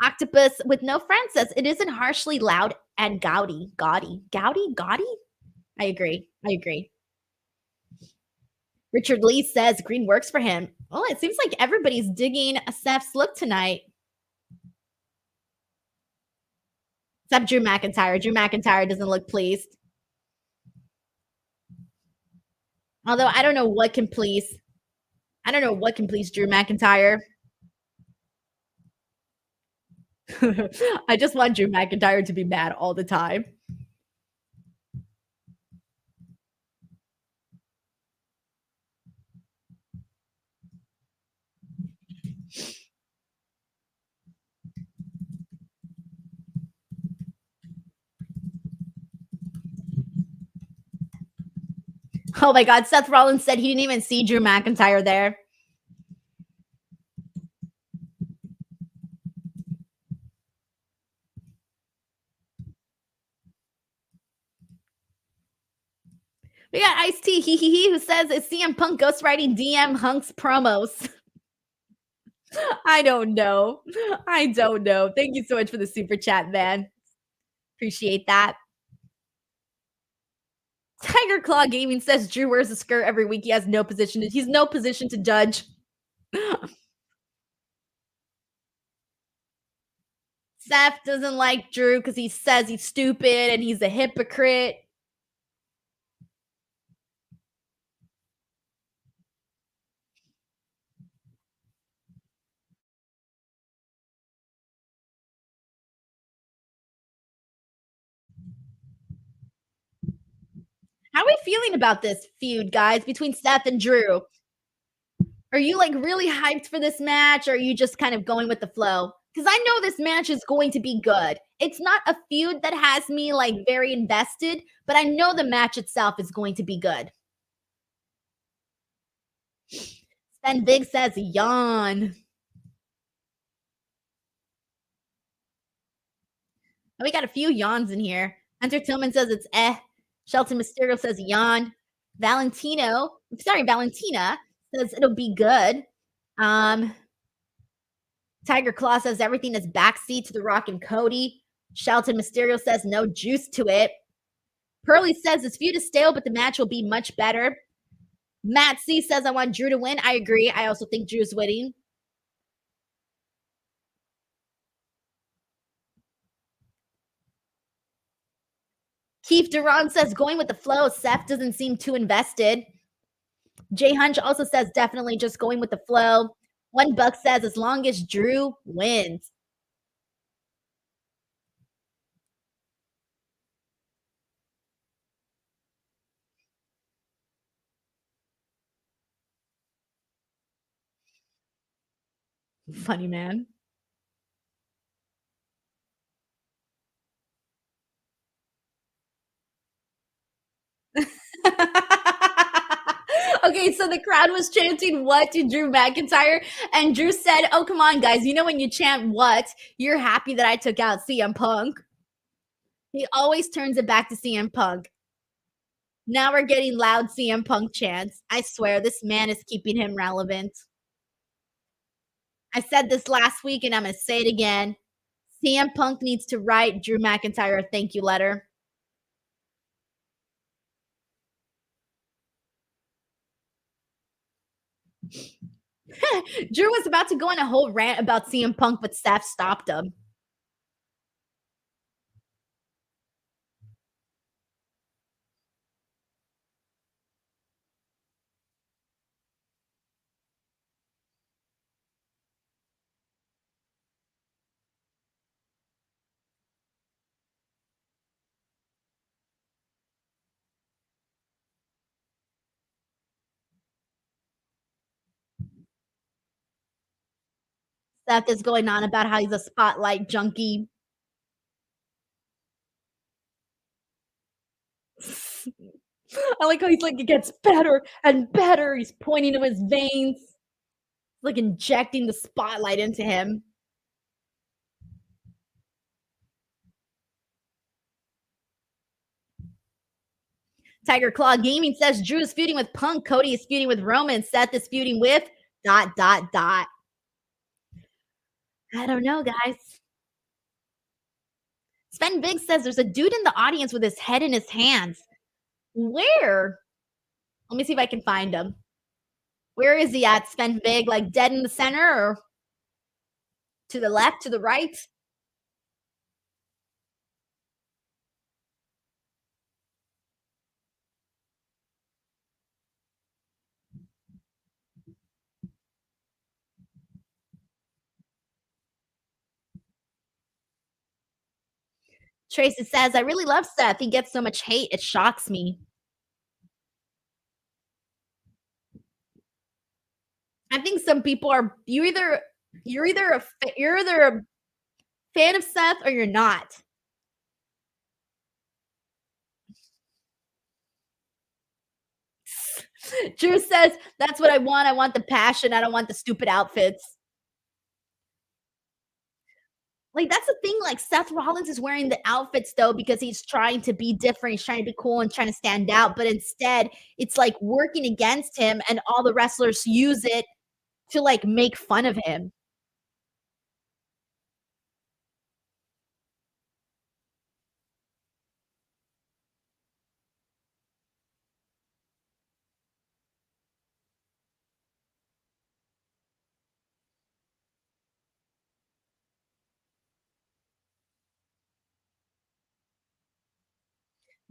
Speaker 1: Octopus with no friend says it isn't harshly loud and gaudy. Gaudy? I agree. Richard Lee says green works for him. Oh, it seems like everybody's digging Steph's look tonight. Except Drew McIntyre. Drew McIntyre doesn't look pleased. Although I don't know what can please. Drew McIntyre. I just want Drew McIntyre to be mad all the time. Oh my God, Seth Rollins said he didn't even see Drew McIntyre there. We got Ice-T, who says it's CM Punk ghostwriting DM Hunk's promos. I don't know. Thank you so much for the super chat, man. Appreciate that. Tiger Claw Gaming says Drew wears a skirt every week. He's no position to judge. Seth doesn't like Drew because he says he's stupid and he's a hypocrite. How are we feeling about this feud, guys, between Seth and Drew? Are you like really hyped for this match, or are you just kind of going with the flow? Because I know this match is going to be good. It's not a feud that has me like very invested, but I know the match itself is going to be good. Sven Big says yawn. We got a few yawns in here. Hunter Tillman says it's eh. Shelton Mysterio says yawn. Valentina says it'll be good. Tiger Claw says everything is backseat to The Rock and Cody. Shelton Mysterio says no juice to it. Pearly says this feud is stale, but the match will be much better. Matt C says I want Drew to win. I agree. I also think Drew's winning. Keith Duran says going with the flow. Seth doesn't seem too invested. Jay Hunch also says definitely just going with the flow. One Buck says as long as Drew wins. Funny man. Okay, so the crowd was chanting what to Drew McIntyre, and Drew said, oh, come on, guys. You know when you chant what, you're happy that I took out CM Punk. He always turns it back to CM Punk. Now we're getting loud CM Punk chants. I swear this man is keeping him relevant. I said this last week and I'm going to say it again. CM Punk needs to write Drew McIntyre a thank you letter. Drew was about to go on a whole rant about CM Punk, but Seth stopped him. Seth is going on about how he's a spotlight junkie. I like how he's like, it gets better and better. He's pointing to his veins, like injecting the spotlight into him. Tiger Claw Gaming says Drew is feuding with Punk, Cody is feuding with Roman, Seth is feuding with ... I don't know, guys. Sven Big says there's a dude in the audience with his head in his hands. Where? Let me see if I can find him. Where is he at, Sven Big? Like dead in the center or to the left, to the right? Tracy says, I really love Seth. He gets so much hate. It shocks me. I think some people are you're either a fan of Seth or you're not. Drew says, that's what I want. I want the passion. I don't want the stupid outfits. Like, that's the thing. Like, Seth Rollins is wearing the outfits, though, because he's trying to be different. He's trying to be cool and trying to stand out. But instead, it's like working against him, and all the wrestlers use it to like make fun of him.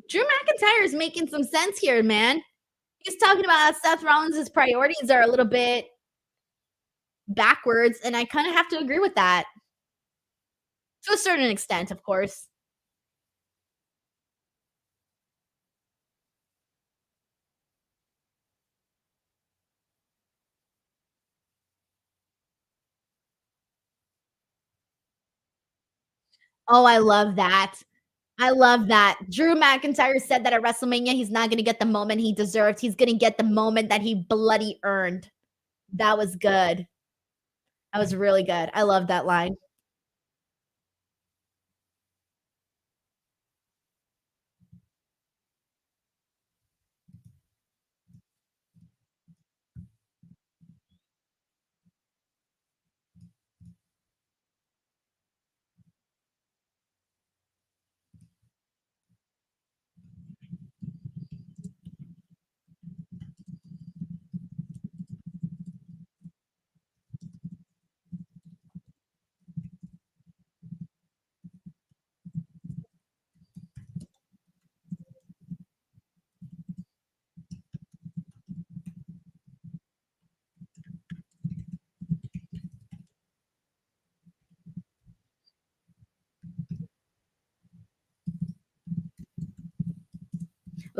Speaker 1: Drew McIntyre is making some sense here, man. He's talking about how Seth Rollins' priorities are a little bit backwards, and I kind of have to agree with that to a certain extent, of course. Oh, I love that. I love that. Drew McIntyre said that at WrestleMania, he's not going to get the moment he deserved. He's going to get the moment that he bloody earned. That was good. That was really good. I love that line.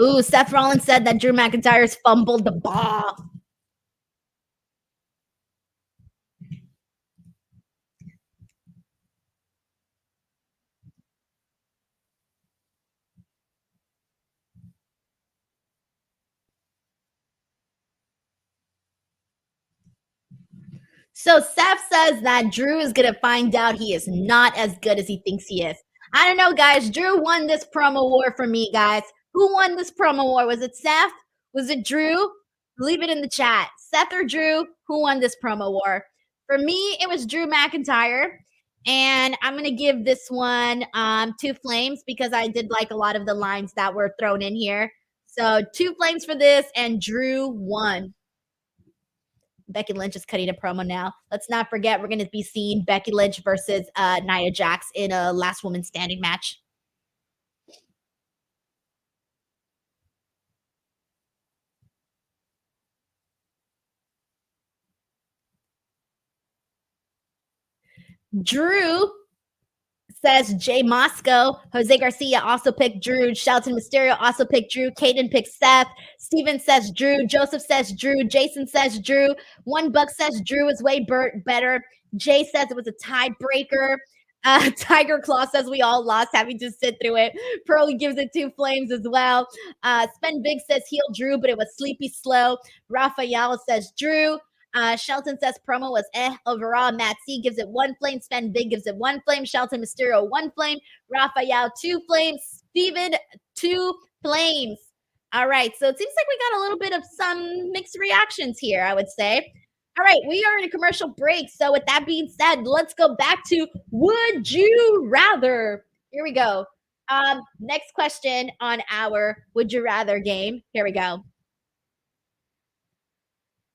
Speaker 1: Ooh, Seth Rollins said that Drew McIntyre's fumbled the ball. So Seth says that Drew is going to find out he is not as good as he thinks he is. I don't know, guys. Drew won this promo war for me, guys. Who won this promo war? Was it Seth? Was it Drew? Leave it in the chat. Seth or Drew? Who won this promo war? For me, it was Drew McIntyre. And I'm gonna give this one two flames because I did like a lot of the lines that were thrown in here. So two flames for this, and Drew won. Becky Lynch is cutting a promo now. Let's not forget we're going to be seeing Becky Lynch versus Nia Jax in a last woman standing match. Drew says Jay Moscow. Jose Garcia also picked Drew. Shelton Mysterio also picked Drew. Caden picked Seth. Steven says Drew. Joseph says Drew. Jason says Drew. One Buck says Drew is way better. Jay says it was a tiebreaker. Tiger Claw says we all lost having to sit through it. Pearly gives it two flames as well. Spen Big says heel Drew, but it was sleepy slow. Raphael says Drew. Shelton says promo was overall. Matt C gives it one flame. Sven Big gives it one flame. Shelton Mysterio one flame. Raphael two flames. Steven two flames. All right. So it seems like we got a little bit of some mixed reactions here, I would say. All right. We are in a commercial break. So with that being said, let's go back to Would You Rather? Here we go. Next question on our Would You Rather game. Here we go.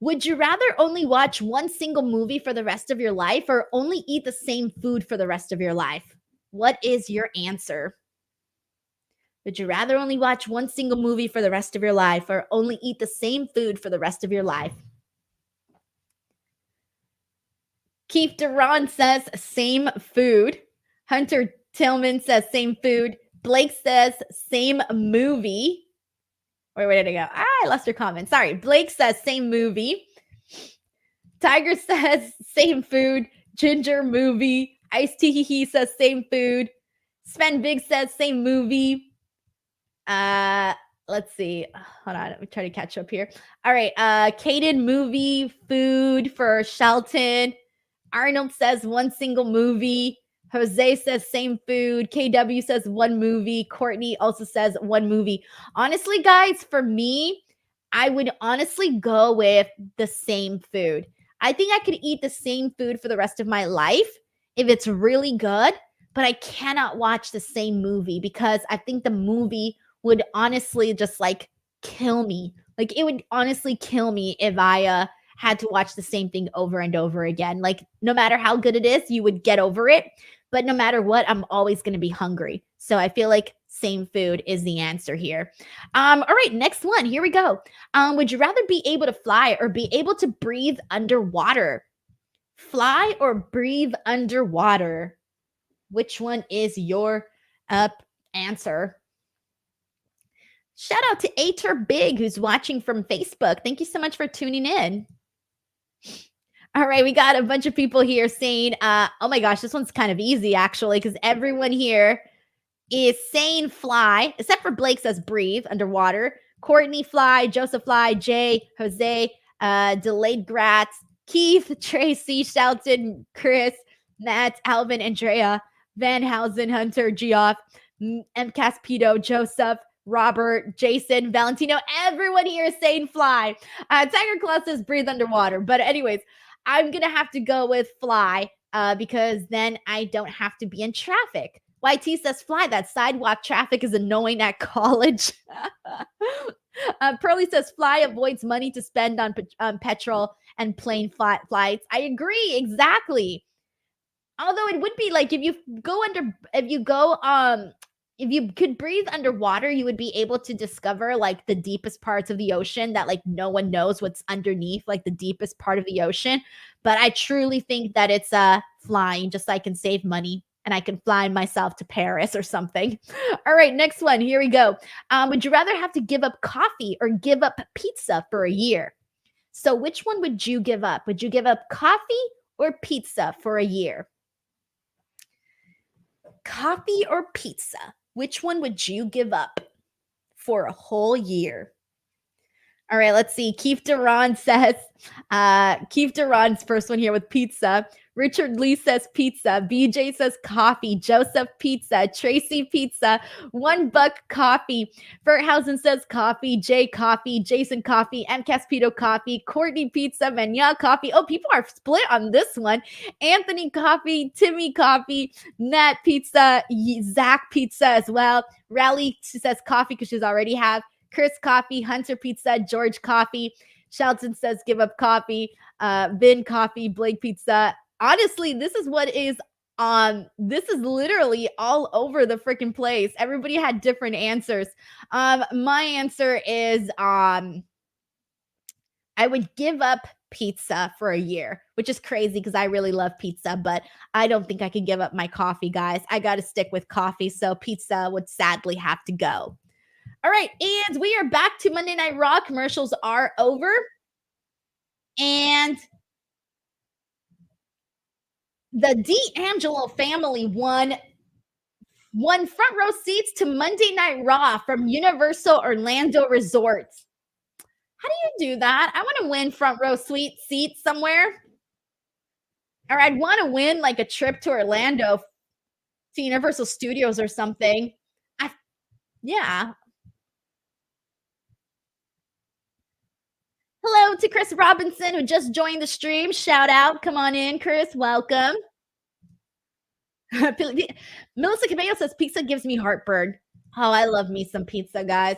Speaker 1: Would you rather only watch one single movie for the rest of your life or only eat the same food for the rest of your life? What is your answer? Would you rather only watch one single movie for the rest of your life or only eat the same food for the rest of your life? Keith Duran says same food. Hunter Tillman says same food. Blake says same movie. Where did it go? I lost your comment. Sorry. Blake says same movie. Tiger says same food. Ginger movie. Ice Tea says same food. Sven Big says same movie. Let's see. Hold on. Let me try to catch up here. All right. Caden movie food for Shelton. Arnold says one single movie. Jose says same food. KW says one movie. Courtney also says one movie. Honestly, guys, for me, I would honestly go with the same food. I think I could eat the same food for the rest of my life if it's really good, but I cannot watch the same movie because I think the movie would honestly just like kill me. Like it would honestly kill me if I had to watch the same thing over and over again. Like no matter how good it is, you would get over it. But no matter what, I'm always going to be hungry. So I feel like same food is the answer here. All right, next one. Here we go. Would you rather be able to fly or be able to breathe underwater? Fly or breathe underwater? Which one is your answer? Shout out to Ater Big, who's watching from Facebook. Thank you so much for tuning in. All right, we got a bunch of people here saying, oh my gosh, this one's kind of easy actually, because everyone here is saying fly, except for Blake says breathe underwater. Courtney fly, Joseph fly, Jay, Jose, delayed Gratz, Keith, Tracy, Shelton, Chris, Matt, Alvin, Andrea, Van Housen, Hunter, Geoff, MCAS Pito, Joseph, Robert, Jason, Valentino, everyone here is saying fly. Tiger Claw says breathe underwater. But anyways, I'm going to have to go with fly because then I don't have to be in traffic. YT says fly. That sidewalk traffic is annoying at college. Pearly says fly avoids money to spend on petrol and plane flights. I agree. Exactly. Although it would be like if you could breathe underwater, you would be able to discover like the deepest parts of the ocean that like no one knows what's underneath, like the deepest part of the ocean. But I truly think that it's flying, just so I can save money and I can fly myself to Paris or something. All right, next one. Here we go. Would you rather have to give up coffee or give up pizza for a year? So which one would you give up? Would you give up coffee or pizza for a year? Coffee or pizza? Which one would you give up for a whole year? All right, let's see. Keith Duran says, Keith Duran's first one here with pizza. Richard Lee says pizza. BJ says coffee. Joseph pizza. Tracy pizza. $1 coffee. Ferthausen says coffee. Jay coffee. Jason coffee. M Caspito coffee. Courtney pizza. Manya coffee. Oh, people are split on this one. Anthony coffee. Timmy coffee. Nat pizza. Zach pizza as well. Rally says coffee because she's already have. Chris coffee. Hunter pizza. George coffee. Shelton says give up coffee. Vin coffee. Blake pizza. Honestly, this is what is this is literally all over the freaking place. Everybody had different answers. My answer is I would give up pizza for a year, which is crazy because I really love pizza, but I don't think I could give up my coffee, guys. I got to stick with coffee, so pizza would sadly have to go. All right, and we are back to Monday Night Raw. Commercials are over. And the D'Angelo family won front row seats to Monday Night Raw from Universal Orlando Resorts. How do you do that? I want to win front row seats somewhere. Or I'd want to win like a trip to Orlando to Universal Studios or something. Yeah. Hello to Chris Robinson, who just joined the stream. Shout out. Come on in, Chris. Welcome. Melissa Cabello says pizza gives me heartburn. Oh, I love me some pizza, guys.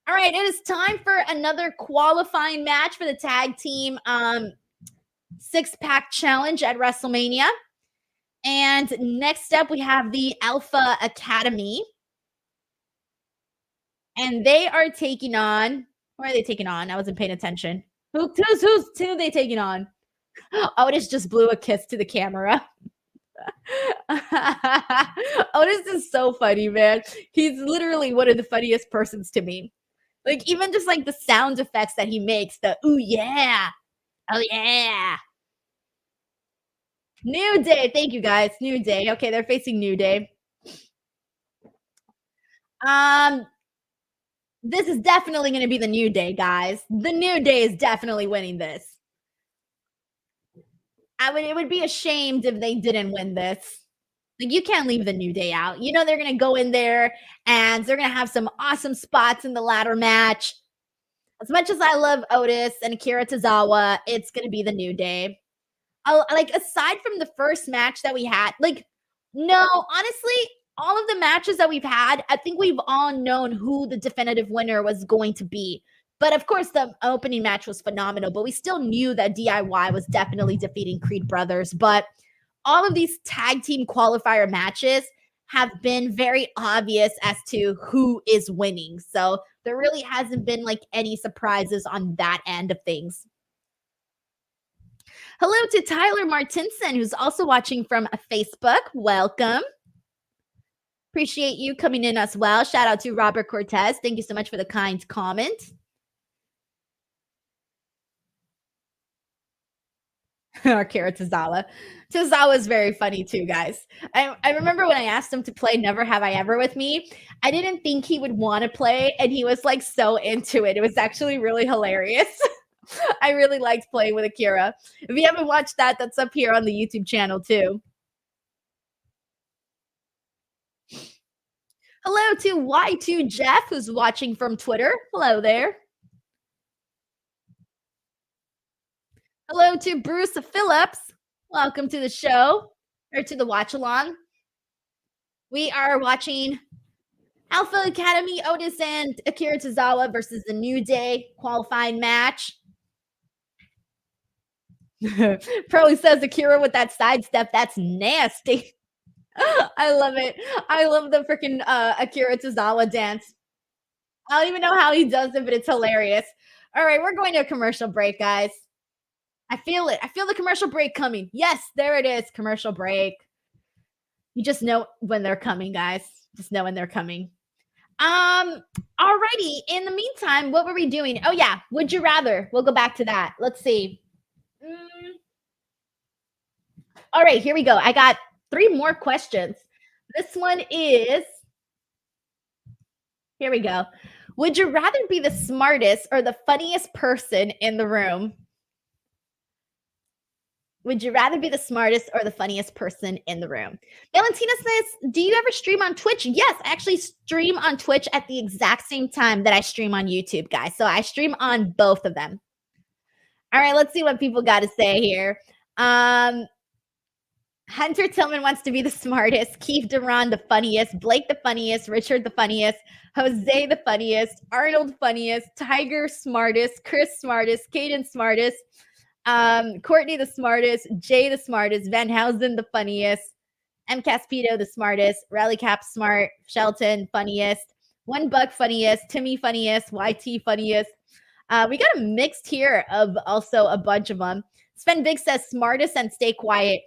Speaker 1: All right, it is time for another qualifying match for the tag team six-pack challenge at WrestleMania. And next up, we have the Alpha Academy. And they are taking on, who are they taking on? I wasn't paying attention. Who are they taking on? Otis just blew a kiss to the camera. Otis is so funny, man. He's literally one of the funniest persons to me. Like, even just like the sound effects that he makes, the ooh yeah, oh yeah. New Day, thank you guys. New Day. Okay, they're facing New Day. This is definitely going to be the New Day, guys. The New Day is definitely winning this. It would be ashamed if they didn't win this. Like, you can't leave the New Day out. You know they're going to go in there and they're going to have some awesome spots in the ladder match. As much as I love Otis and Akira Tozawa, it's going to be the New Day. Like, aside from the first match that we had, like, no, honestly, all of the matches that we've had, I think we've all known who the definitive winner was going to be. But of course, the opening match was phenomenal, but we still knew that DIY was definitely defeating Creed Brothers. But all of these tag team qualifier matches have been very obvious as to who is winning. So there really hasn't been like any surprises on that end of things. Hello to Tyler Martinson, who's also watching from Facebook. Welcome. Appreciate you coming in as well. Shout out to Robert Cortez. Thank you so much for the kind comment. Akira Tozawa. Tozawa is very funny too, guys. I remember when I asked him to play Never Have I Ever with me, I didn't think he would want to play, and he was like so into it. It was actually really hilarious. I really liked playing with Akira. If you haven't watched that, that's up here on the YouTube channel too. Hello to Y2 Jeff, who's watching from Twitter. Hello there. Hello to Bruce Phillips. Welcome to the show, or to the watch along. We are watching Alpha Academy, Otis and Akira Tozawa versus the New Day qualifying match. Probably says Akira with that sidestep. That's nasty. I love it. I love the freaking Akira Tozawa dance. I don't even know how he does it, but it's hilarious. All right, we're going to a commercial break, guys. I feel it. I feel the commercial break coming. Yes, there it is. Commercial break. You just know when they're coming, guys. Just know when they're coming. Alrighty. In the meantime, what were we doing? Oh yeah, would you rather? We'll go back to that. Let's see. All right, here we go. I got 3 more questions. This one is, here we go. Would you rather be the smartest or the funniest person in the room? Would you rather be the smartest or the funniest person in the room? Valentina says, do you ever stream on Twitch? Yes, I actually stream on Twitch at the exact same time that I stream on YouTube, guys. So I stream on both of them. All right, let's see what people got to say here. Hunter Tillman wants to be the smartest, Keith Duran the funniest, Blake the funniest, Richard the funniest, Jose the funniest, Arnold funniest, Tiger smartest, Chris smartest, Caden smartest, Courtney the smartest, Jay the smartest, Van Housen the funniest, M Caspito the smartest, Rally Cap smart, Shelton funniest, One Buck funniest, Timmy funniest, YT funniest. We got a mixed here of also a bunch of them. Sven Big says smartest and stay quiet.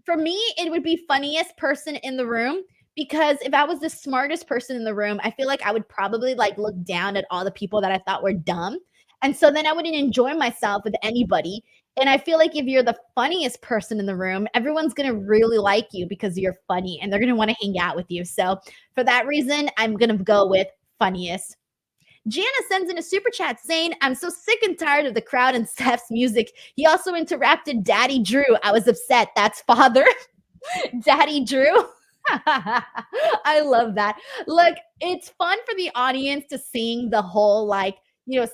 Speaker 1: For me, it would be funniest person in the room, because if I was the smartest person in the room, I feel like I would probably like look down at all the people that I thought were dumb. And so then I wouldn't enjoy myself with anybody. And I feel like if you're the funniest person in the room, everyone's going to really like you because you're funny and they're going to want to hang out with you. So for that reason, I'm going to go with funniest. Jana sends in a super chat saying, I'm so sick and tired of the crowd and Steph's music. He also interrupted Daddy Drew. I was upset. That's father. Daddy Drew. I love that. Look, it's fun for the audience to sing the whole, like,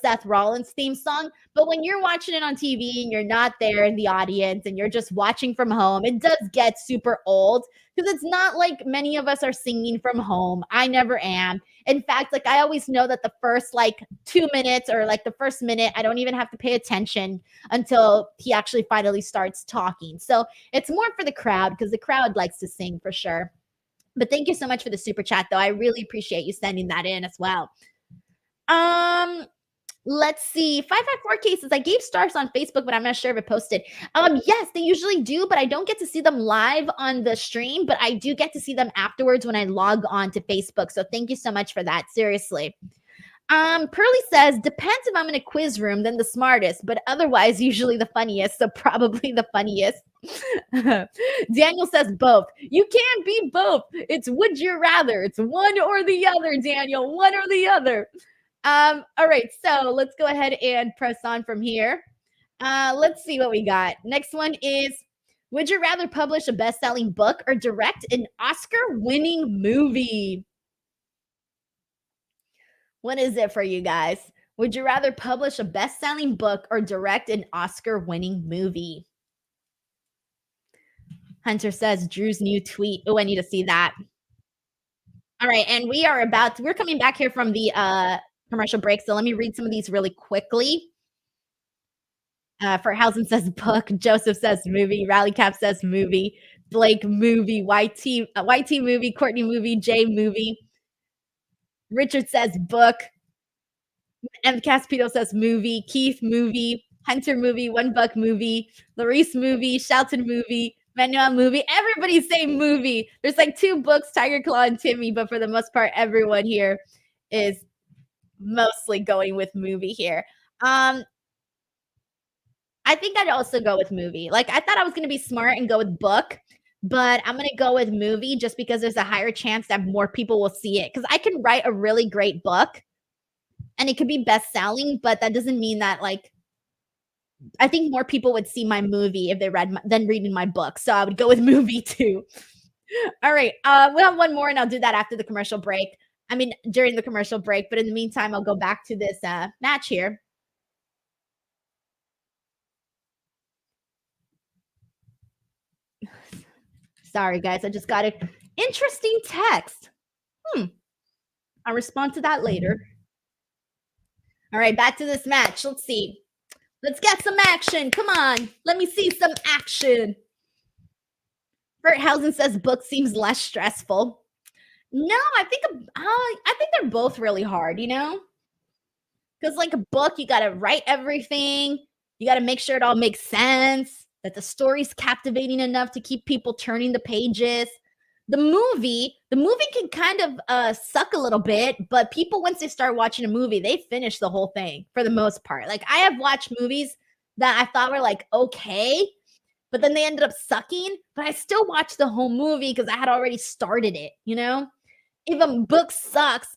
Speaker 1: Seth Rollins theme song. But when you're watching it on TV and you're not there in the audience and you're just watching from home, it does get super old, because it's not like many of us are singing from home. I never am. In fact, like, I always know that the first like 2 minutes or like the first minute, I don't even have to pay attention until he actually finally starts talking. So it's more for the crowd, because the crowd likes to sing for sure. But thank you so much for the super chat, though. I really appreciate you sending that in as well. Let's see. 554 cases. I gave stars on Facebook, but I'm not sure if it posted. Yes, they usually do, but I don't get to see them live on the stream, but I do get to see them afterwards when I log on to Facebook. So thank you so much for that. Seriously. Pearly says, depends if I'm in a quiz room, then the smartest, but otherwise usually the funniest. So probably the funniest. Daniel says both. You can't be both. It's would you rather. It's one or the other, Daniel. One or the other. All right, so let's go ahead and press on from here. Let's see what we got. Next one is, would you rather publish a best-selling book or direct an Oscar-winning movie? What is it for you guys? Would you rather publish a best-selling book or direct an Oscar-winning movie? Hunter says Drew's new tweet. Oh, I need to see that. All right, and we're coming back here from the commercial break. So let me read some of these really quickly. Housen says book. Joseph says movie. Rally Cap says movie. Blake movie. YT movie. Courtney movie. Jay movie. Richard says book. M. Caspito says movie. Keith movie. Hunter movie. One Buck movie. Larice movie. Shelton movie. Manuel movie. Everybody's saying movie. There's like 2 books, Tiger Claw and Timmy, but for the most part, everyone here is mostly going with movie here. I think I'd also go with movie. Like, I thought I was going to be smart and go with book, but I'm going to go with movie just because there's a higher chance that more people will see it. Because I can write a really great book and it could be best selling, but that doesn't mean that, like, I think more people would see my movie if they than reading my book. So I would go with movie too. All right. We'll have one more and I'll do that after the commercial break. I mean, during the commercial break, but in the meantime, I'll go back to this match here. Sorry, guys. I just got an interesting text. I'll respond to that later. All right, back to this match. Let's see. Let's get some action. Come on. Let me see some action. Berthausen says book seems less stressful. No, I think they're both really hard, Because like a book, you got to write everything. You got to make sure it all makes sense, that the story's captivating enough to keep people turning the pages. The movie can kind of suck a little bit, but people, once they start watching a movie, they finish the whole thing for the most part. Like, I have watched movies that I thought were like, okay, but then they ended up sucking, but I still watched the whole movie because I had already started it, If a book sucks,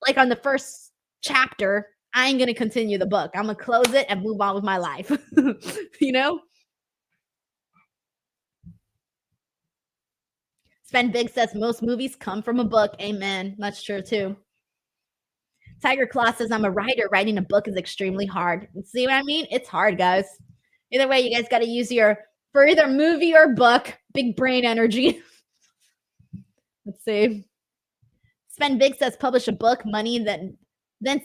Speaker 1: like on the first chapter, I ain't going to continue the book. I'm going to close it and move on with my life, Sven Big says most movies come from a book. Amen. That's true too. Tiger Claw says I'm a writer. Writing a book is extremely hard. See what I mean? It's hard, guys. Either way, you guys got to use your for either movie or book. Big brain energy. Let's see. Sven Big says publish a book, money, then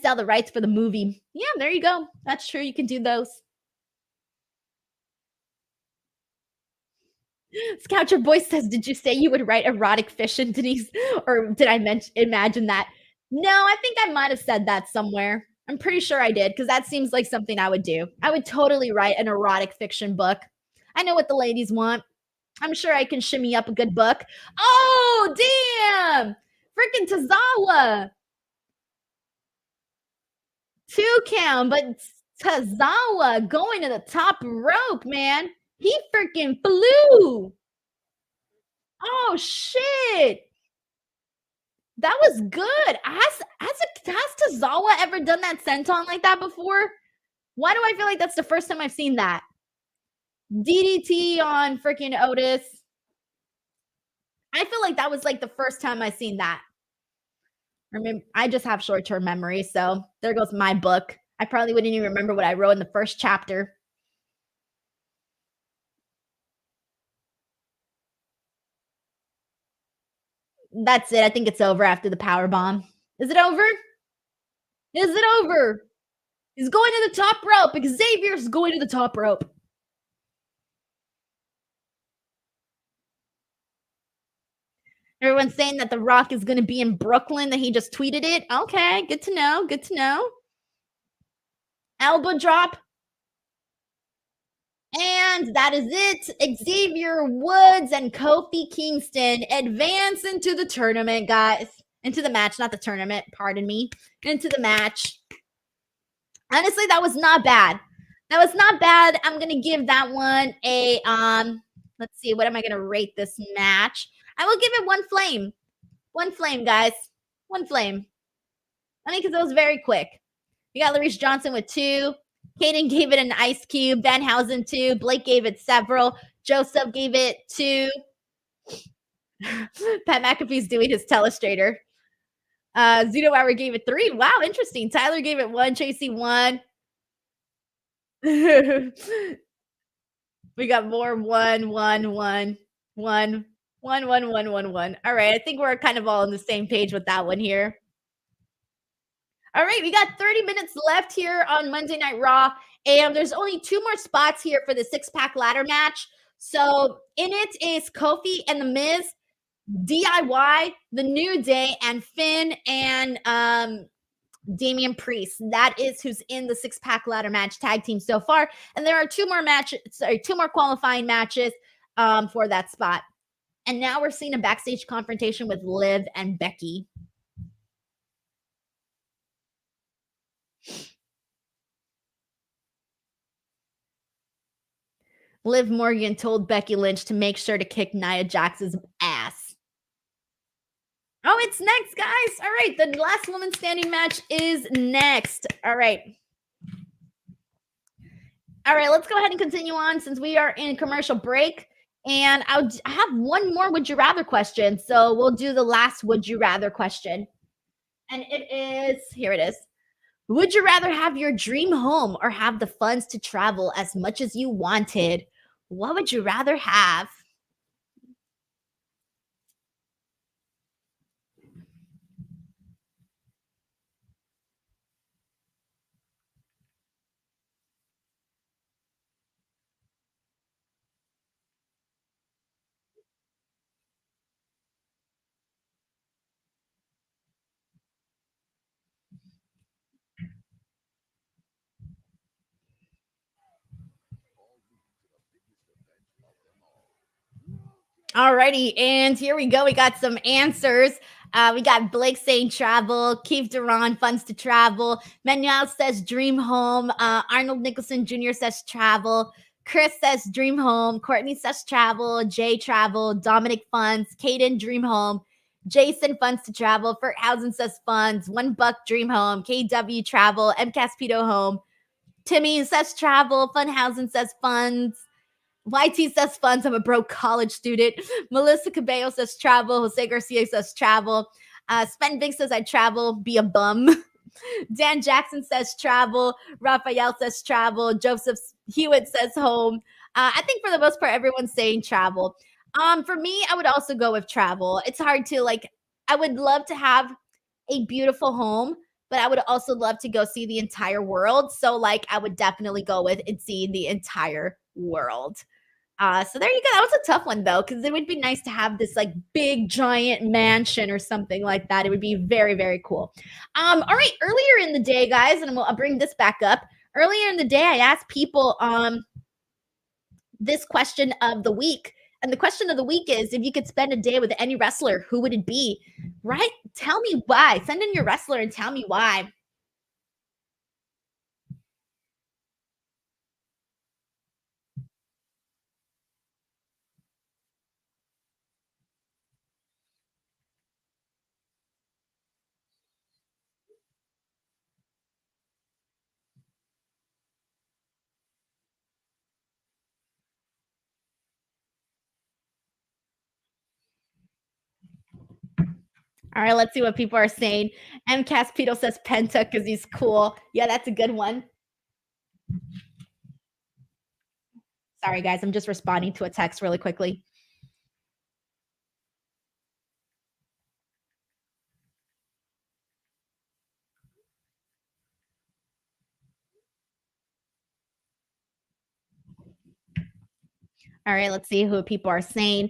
Speaker 1: sell the rights for the movie. Yeah, there you go. That's true. You can do those. Scoucher Boy says, "Did you say you would write erotic fiction, Denise? Or did I imagine that?" No, I think I might have said that somewhere. I'm pretty sure I did because that seems like something I would do. I would totally write an erotic fiction book. I know what the ladies want. I'm sure I can shimmy up a good book. Oh, damn! Freaking Tazawa. 2 count, but Tazawa going to the top rope, man. He freaking flew. Oh shit. That was good. Has Tazawa ever done that senton like that before? Why do I feel like that's the first time I've seen that? DDT on freaking Otis. I feel like that was like the first time I seen that. I just have short-term memory, so there goes my book. I probably wouldn't even remember what I wrote in the first chapter. That's it. I think it's over after the power bomb. Is it over? Is it over? He's going to the top rope. Xavier's going to the top rope. Everyone's saying that The Rock is going to be in Brooklyn, that he just tweeted it. Okay, good to know. Good to know. Elbow drop. And that is it. Xavier Woods and Kofi Kingston advance into the tournament, guys. Into the match, not the tournament, pardon me. Into the match. Honestly, that was not bad. That was not bad. I'm going to give that one a, let's see, what am I going to rate this match? I will give it 1 flame. 1 flame, guys. 1 flame. I think because it was very quick. You got Larice Johnson with 2. Kaden gave it an ice cube. Van Housen 2. Blake gave it several. Joseph gave it 2. Pat McAfee's doing his telestrator. Zito Hour gave it 3. Wow, interesting. Tyler gave it 1. Chasey 1. We got more 1, 1, 1, 1, 1, 1, 1, 1, 1. All right, I think we're kind of all on the same page with that one here. All right, we got 30 minutes left here on Monday Night Raw, and there's only 2 more spots here for the 6-pack ladder match. So in it is Kofi and The Miz, DIY, The New Day, and Finn and Damian Priest. That is who's in the 6-pack ladder match tag team so far. And there are 2 more matches, 2 more qualifying matches for that spot. And now we're seeing a backstage confrontation with Liv and Becky. Liv Morgan told Becky Lynch to make sure to kick Nia Jax's ass. Oh, it's next, guys. All right, the last woman standing match is next. All right. All right, let's go ahead and continue on since we are in commercial break. And I have one more would you rather question. So we'll do the last would you rather question. And it is, here it is. Would you rather have your dream home or have the funds to travel as much as you wanted? What would you rather have? Alrighty, and here we go. We got some answers. We got Blake saying travel. Keith Duran, funds to travel. Manuel says dream home. Arnold Nicholson Jr. says travel. Chris says dream home. Courtney says travel. Jay travel. Dominic funds. Caden dream home. Jason funds to travel. Ferthausen says funds. $1 dream home. KW travel. M Caspito home. Timmy says travel. Funhausen says funds. YT says funds. I'm a broke college student. Melissa Cabello says travel. Jose Garcia says travel. Sven Big says I travel. Be a bum. Dan Jackson says travel. Raphael says travel. Joseph Hewitt says home. I think for the most part, everyone's saying travel. For me, I would also go with travel. It's hard to like. I would love to have a beautiful home, but I would also love to go see the entire world. So, like, I would definitely go with and see the entire world. So there you go. That was a tough one though, because it would be nice to have this like big giant mansion or something like that. It would be very, very cool. All right, earlier in the day, guys, and I'll bring this back up. Earlier in the day, I asked people this question of the week. And the question of the week is if you could spend a day with any wrestler, who would it be? Right? Tell me why. Send in your wrestler and tell me why. All right, let's see what people are saying. M. Caspito says Penta because he's cool. Yeah, that's a good one. Sorry, guys. I'm just responding to a text really quickly. All right, let's see who people are saying.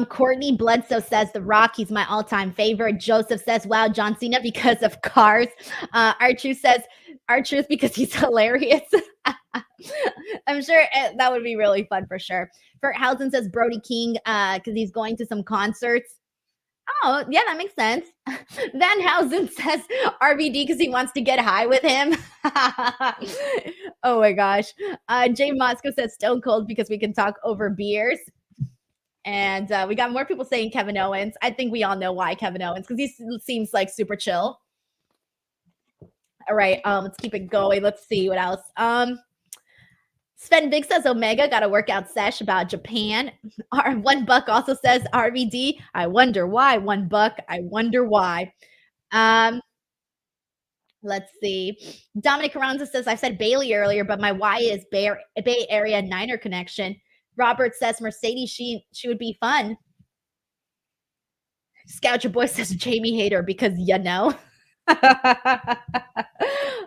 Speaker 1: Courtney Bledsoe says The Rock, he's my all-time favorite. Joseph says, wow, John Cena because of cars. Archer says, R-Truth because he's hilarious. I'm sure that would be really fun for sure. Housen says Brody King because he's going to some concerts. Oh, yeah, that makes sense. Van Housen says RVD because he wants to get high with him. Oh my gosh. Jay Moscow says Stone Cold because we can talk over beers. And we got more people saying Kevin Owens. I think we all know why Kevin Owens, because he seems like super chill. All right, let's keep it going. Let's see what else. Sven Big says Omega got a workout sesh about Japan. One Buck also says RVD. I wonder why. One Buck. I wonder why. Let's see. Dominic Carranza says I said Bailey earlier, but my why is Bay Area Niner connection. Robert says Mercedes. She would be fun. Scout Your Boy says Jamie Hayter because you know.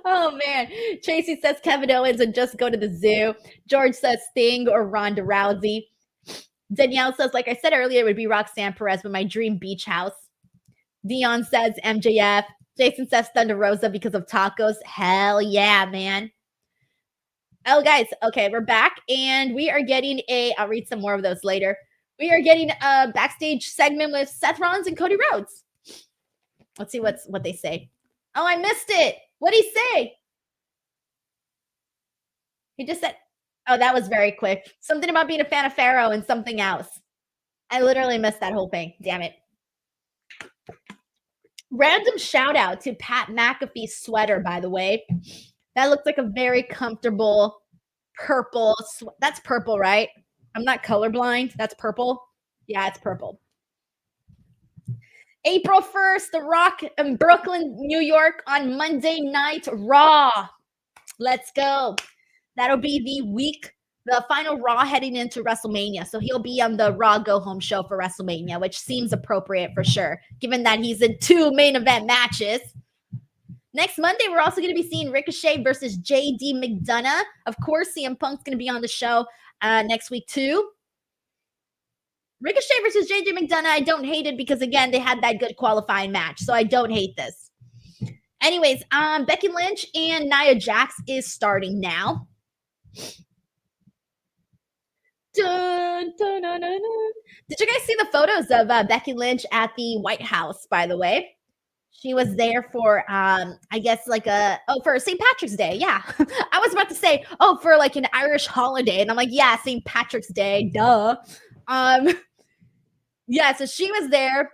Speaker 1: Oh man. Tracy says Kevin Owens and just go to the zoo. George says Sting or Ronda Rousey. Danielle says, like I said earlier, it would be Roxanne Perez with my dream beach house. Dion says MJF. Jason says Thunder Rosa because of tacos. Hell yeah, man. Oh, guys. Okay, we're back and we are getting I'll read some more of those later. We are getting a backstage segment with Seth Rollins and Cody Rhodes. Let's see what they say. Oh, I missed it. What'd he say? He just said, oh, that was very quick. Something about being a fan of Pharaoh and something else. I literally missed that whole thing. Damn it. Random shout out to Pat McAfee's sweater, by the way. That looks like a very comfortable purple. That's purple, right? I'm not colorblind. That's purple. Yeah, it's purple. April 1st, The Rock in Brooklyn, New York on Monday Night Raw. Let's go. That'll be the final Raw heading into WrestleMania. So he'll be on the Raw Go Home show for WrestleMania, which seems appropriate for sure, given that he's in 2 main event matches. Next Monday, we're also going to be seeing Ricochet versus JD McDonough. Of course, CM Punk's going to be on the show next week too. Ricochet versus JJ McDonough, I don't hate it because, again, they had that good qualifying match. So I don't hate this. Anyways, Becky Lynch and Nia Jax is starting now. Dun, dun, dun, dun, dun. Did you guys see the photos of Becky Lynch at the White House, by the way? She was there for, I guess, like for St. Patrick's Day. Yeah. I was about to say, for like an Irish holiday. And I'm like, yeah, St. Patrick's Day. Duh. Yeah, so she was there.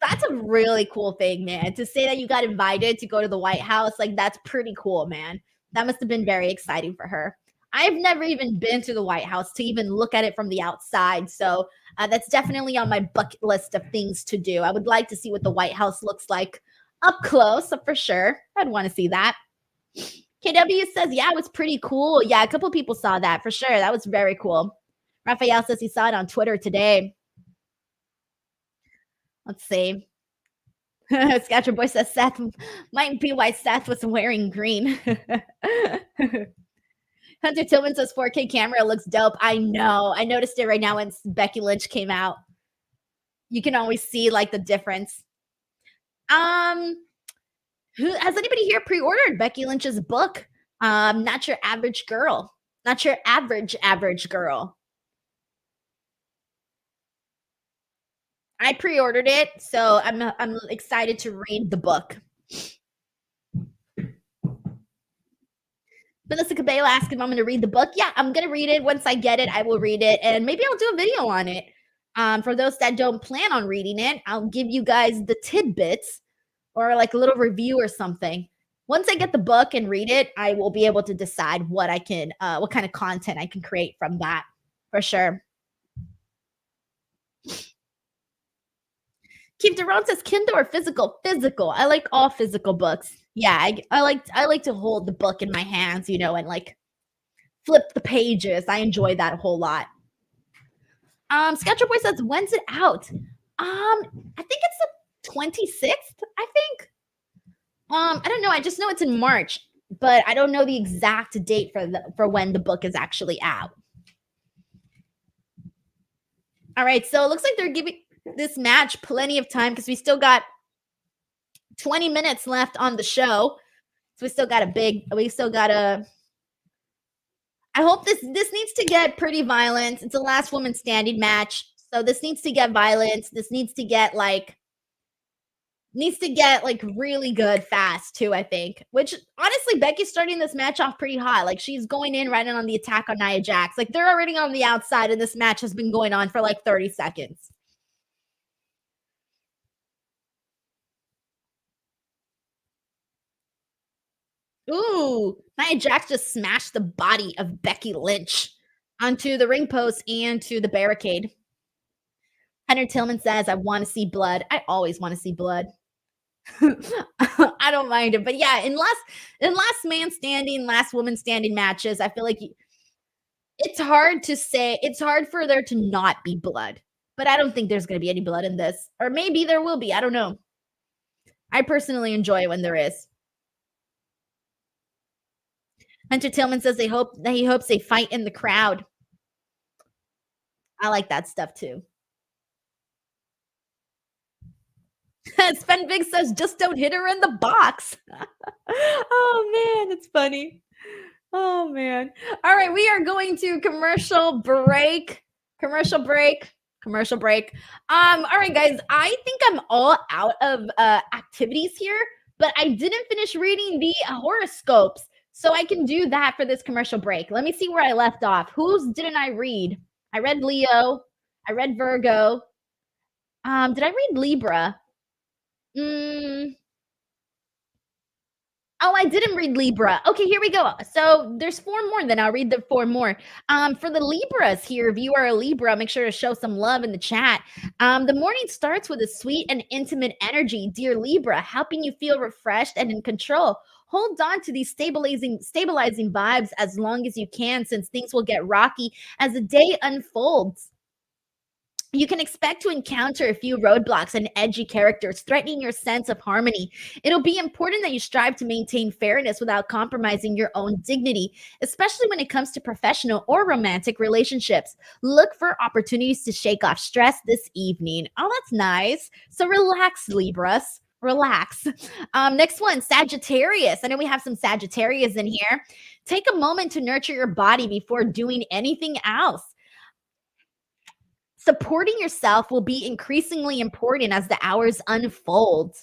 Speaker 1: That's a really cool thing, man. To say that you got invited to go to the White House, like that's pretty cool, man. That must have been very exciting for her. I've never even been to the White House to even look at it from the outside. So that's definitely on my bucket list of things to do. I would like to see what the White House looks like up close, for sure. I'd want to see that. KW says, yeah, it was pretty cool. Yeah, a couple people saw that for sure. That was very cool. Raphael says he saw it on Twitter today. Let's see. Scatcher Boy says Seth might be why Seth was wearing green. Hunter Tillman says 4K camera looks dope. I know. I noticed it right now when Becky Lynch came out. You can always see like the difference. Who has anybody here pre-ordered Becky Lynch's book? Not Your Average Girl. Not Your Average Girl. I pre-ordered it, so I'm excited to read the book. Melissa Cabello asked if I'm going to read the book. Yeah, I'm going to read it. Once I get it, I will read it, and maybe I'll do a video on it. For those that don't plan on reading it, I'll give you guys the tidbits or like a little review or something. Once I get the book and read it, I will be able to decide what kind of content I can create from that, for sure. Keep Durant says Kindle or physical? Physical. I like all physical books. Yeah, I like to hold the book in my hands, you know, and like flip the pages. I enjoy that a whole lot. Sketcher Boy says, when's it out? I think it's the 26th, I think. I don't know. I just know it's in March, but I don't know the exact date for when the book is actually out. All right, so it looks like they're giving this match plenty of time because we still got 20 minutes left on the show. So we still got I hope this needs to get pretty violent. It's a last woman standing match. So this needs to get violent. This needs to get like really good fast too, I think. Which honestly, Becky's starting this match off pretty hot. Like she's going in right in on the attack on Nia Jax. Like they're already on the outside and this match has been going on for like 30 seconds. Ooh, Nia Jax just smashed the body of Becky Lynch onto the ring post and to the barricade. Hunter Tillman says, I want to see blood. I always want to see blood. I don't mind it. But yeah, in last man standing, last woman standing matches, I feel like it's hard to say. It's hard for there to not be blood. But I don't think there's going to be any blood in this. Or maybe there will be. I don't know. I personally enjoy it when there is. Hunter Tillman says he hopes they fight in the crowd. I like that stuff too. Sven Big says, just don't hit her in the box. Oh, man, it's funny. Oh, man. All right, we are going to commercial break. All right, guys, I think I'm all out of activities here, but I didn't finish reading the horoscopes, so I can do that for this commercial break. Let me see where I left off. Whose didn't I read? I read Leo. I read Virgo. Did I read Libra? Oh, I didn't read Libra. Okay, here we go. So there's 4 more, then I'll read the 4 more. For the Libras here, if you are a Libra, make sure to show some love in the chat. The morning starts with a sweet and intimate energy, dear Libra, helping you feel refreshed and in control. Hold on to these stabilizing vibes as long as you can, since things will get rocky as the day unfolds. You can expect to encounter a few roadblocks and edgy characters threatening your sense of harmony. It'll be important that you strive to maintain fairness without compromising your own dignity, especially when it comes to professional or romantic relationships. Look for opportunities to shake off stress this evening. Oh, that's nice. So relax, Libras. Relax. Next one, Sagittarius. I know we have some Sagittarius in here. Take a moment to nurture your body before doing anything else. Supporting yourself will be increasingly important as the hours unfold.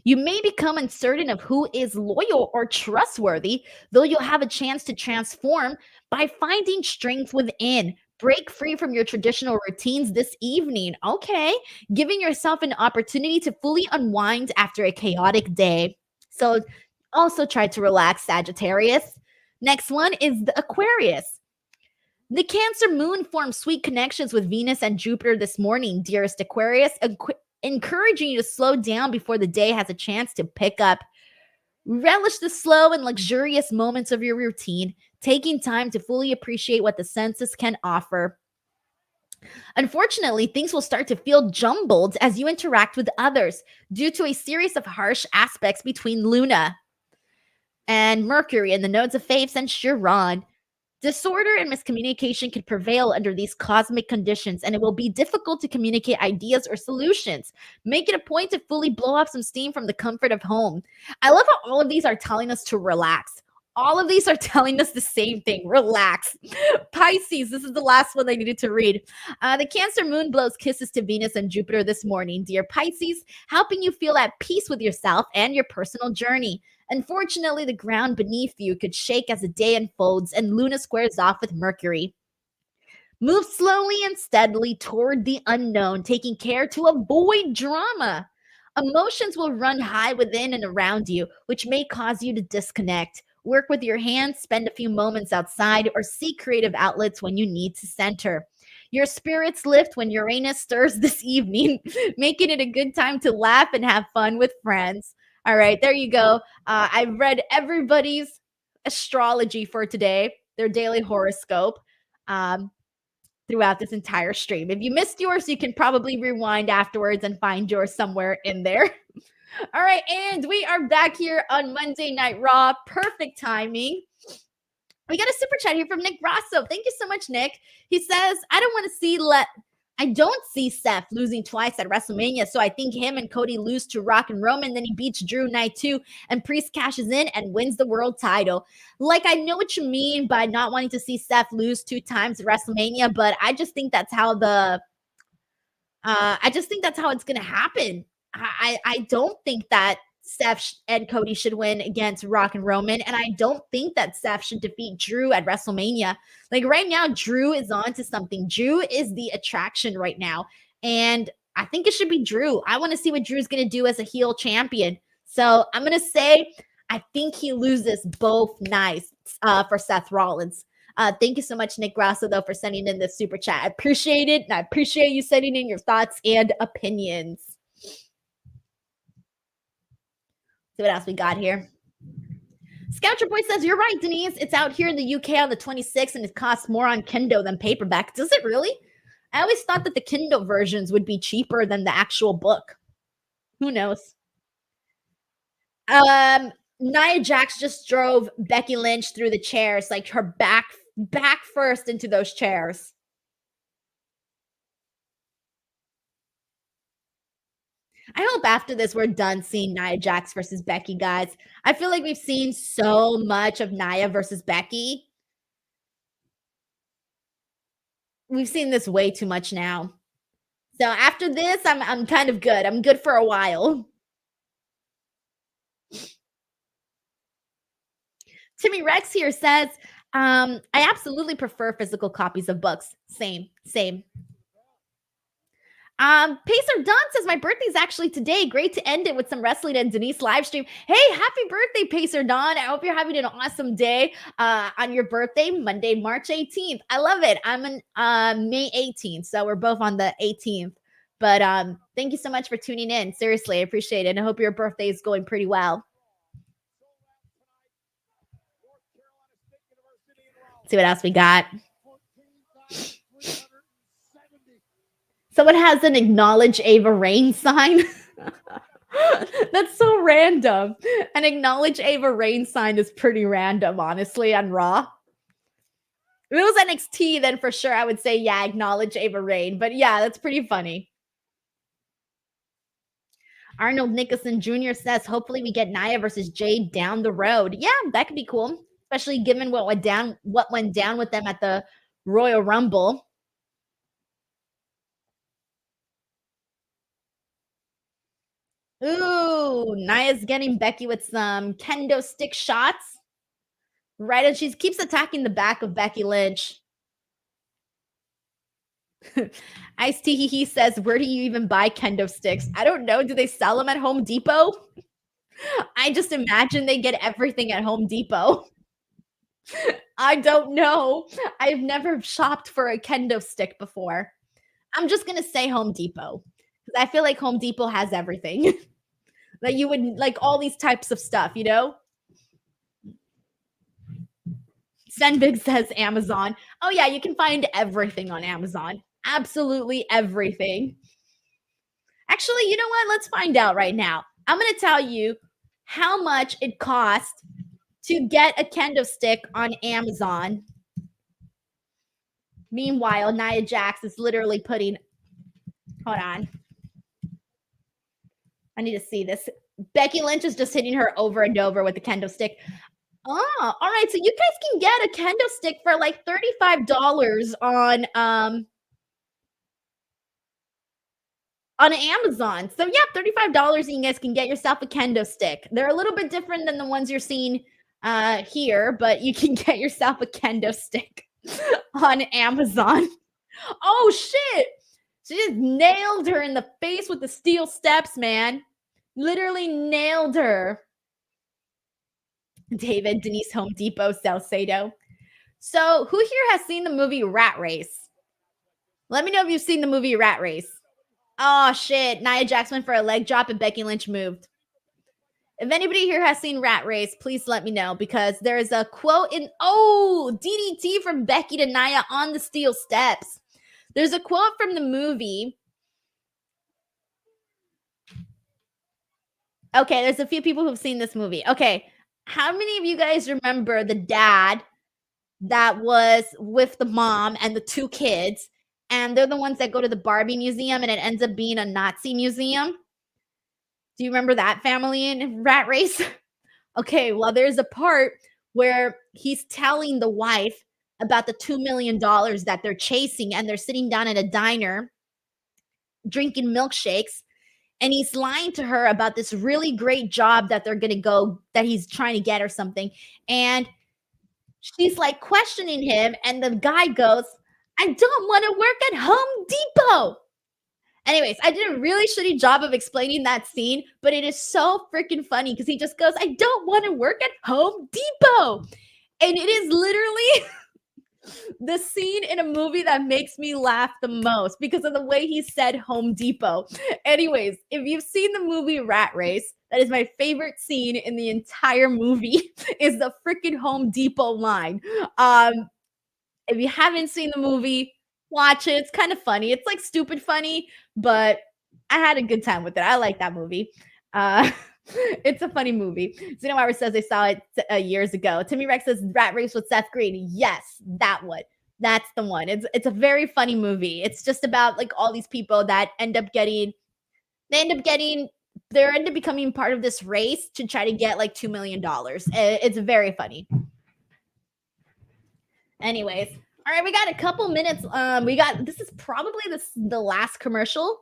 Speaker 1: You may become uncertain of who is loyal or trustworthy, though you'll have a chance to transform by finding strength within. Break free from your traditional routines this evening. Okay. Giving yourself an opportunity to fully unwind after a chaotic day. So also try to relax, Sagittarius. Next one is the Aquarius. The Cancer moon forms sweet connections with Venus and Jupiter this morning, dearest Aquarius, encouraging you to slow down before the day has a chance to pick up. Relish the slow and luxurious moments of your routine, taking time to fully appreciate what the senses can offer. Unfortunately, things will start to feel jumbled as you interact with others due to a series of harsh aspects between Luna and Mercury in the nodes of Faiths and Chiron. Disorder and miscommunication can prevail under these cosmic conditions, and it will be difficult to communicate ideas or solutions. Make it a point to fully blow off some steam from the comfort of home. I love how all of these are telling us to relax. All of these are telling us the same thing, relax. Pisces, this is the last one I needed to read. The Cancer moon blows kisses to Venus and Jupiter this morning, dear Pisces, helping you feel at peace with yourself and your personal journey. Unfortunately, the ground beneath you could shake as the day unfolds and Luna squares off with Mercury. Move slowly and steadily toward the unknown, taking care to avoid drama. Emotions will run high within and around you, which may cause you to disconnect. Work with your hands, spend a few moments outside, or seek creative outlets when you need to center. Your spirits lift when Uranus stirs this evening, making it a good time to laugh and have fun with friends. All right, there you go. I've read everybody's astrology for today, their daily horoscope. Throughout this entire stream. If you missed yours, you can probably rewind afterwards and find yours somewhere in there. All right, and we are back here on Monday Night Raw. Perfect timing. We got a super chat here from Nick Rosso. Thank you so much, Nick. He says, I don't see Seth losing twice at WrestleMania, so I think him and Cody lose to Rock and Roman, then he beats Drew night 2, and Priest cashes in and wins the world title. Like, I know what you mean by not wanting to see Seth lose 2 times at WrestleMania, but I just think that's how it's gonna happen. I don't think that Seth and Cody should win against Rock and Roman, and I don't think that Seth should defeat Drew at WrestleMania. Like right now, Drew is on to something. Drew is the attraction right now, and I think it should be Drew. I want to see what Drew's going to do as a heel champion. So I'm going to say I think he loses both nights for Seth Rollins. Thank you so much, Nick Grasso, though, for sending in this super chat. I appreciate it, and I appreciate you sending in your thoughts and opinions. See what else we got here. Scoucher Boy says, you're right, Denise. It's out here in the UK on the 26th, and it costs more on Kindle than paperback. Does it really? I always thought that the Kindle versions would be cheaper than the actual book. Who knows? Nia Jax just drove Becky Lynch through the chairs, like her back first into those chairs. I hope after this we're done seeing Nia Jax versus Becky, guys. I feel like we've seen so much of Nia versus Becky. We've seen this way too much now. So after this, I'm kind of good. I'm good for a while. Timmy Rex here says, I absolutely prefer physical copies of books. Same. Pacer Don says, my birthday's actually today. Great to end it with some wrestling and Denise live stream. Hey, happy birthday, Pacer Don. I hope you're having an awesome day on your birthday, Monday, March 18th. I love it. I'm on May 18th, so we're both on the 18th. But thank you so much for tuning in. Seriously, I appreciate it. And I hope your birthday is going pretty well. Let's see what else we got. Someone has an acknowledge Ava Rain sign. That's so random. An acknowledge Ava Rain sign is pretty random, honestly, on Raw. If it was NXT, then for sure I would say, yeah, acknowledge Ava Rain. But yeah, that's pretty funny. Arnold Nicholson Jr. says, hopefully we get Nia versus Jade down the road. Yeah, that could be cool, especially given what went down with them at the Royal Rumble. Ooh, Nia's getting Becky with some kendo stick shots. Right as she keeps attacking the back of Becky Lynch. Ice T says, where do you even buy kendo sticks? I don't know. Do they sell them at Home Depot? I just imagine they get everything at Home Depot. I don't know. I've never shopped for a kendo stick before. I'm just gonna say Home Depot because I feel like Home Depot has everything that you would like all these types of stuff, you know? Senbig says Amazon. Oh yeah, you can find everything on Amazon. Absolutely everything. Actually, you know what? Let's find out right now. I'm gonna tell you how much it costs to get a kendo stick on Amazon. Meanwhile, Nia Jax is literally putting. Hold on. I need to see this. Becky Lynch is just hitting her over and over with the kendo stick. Oh, all right. So you guys can get a kendo stick for like $35 on Amazon. So yeah, $35 and you guys can get yourself a kendo stick. They're a little bit different than the ones you're seeing here, but you can get yourself a kendo stick on Amazon. Oh shit. She just nailed her in the face with the steel steps, man. Literally nailed her. David, Denise Home Depot, Salcedo. So, who here has seen the movie Rat Race? Let me know if you've seen the movie Rat Race. Oh shit, Nia Jax went for a leg drop and Becky Lynch moved. If anybody here has seen Rat Race, please let me know because there is a quote in DDT from Becky to Nia on the steel steps. There's a quote from the movie. Okay, there's a few people who've seen this movie. Okay, how many of you guys remember the dad that was with the mom and the two kids, and they're the ones that go to the Barbie museum and it ends up being a Nazi museum? Do you remember that family in Rat Race? Okay, well, there's a part where he's telling the wife about the $2 million that they're chasing, and they're sitting down at a diner drinking milkshakes, and he's lying to her about this really great job that they're gonna go that he's trying to get or something. And she's like questioning him, and the guy goes, I don't want to work at Home Depot. Anyways, I did a really shitty job of explaining that scene, but it is so freaking funny because he just goes, I don't want to work at Home Depot. And it is literally the scene in a movie that makes me laugh the most because of the way he said Home Depot. Anyways, if you've seen the movie Rat Race, that is my favorite scene in the entire movie is the freaking Home Depot line. If you haven't seen the movie, watch it. It's kind of funny. It's like stupid funny, but I had a good time with it. I like that movie. It's a funny movie. Zeno Hour says they saw it years ago. Timmy Rex says Rat Race with Seth Green. Yes, that one. That's the one. It's a very funny movie. It's just about like all these people that end up becoming part of this race to try to get like $2 million. It's very funny. Anyways, all right, we got a couple minutes. This is probably the last commercial.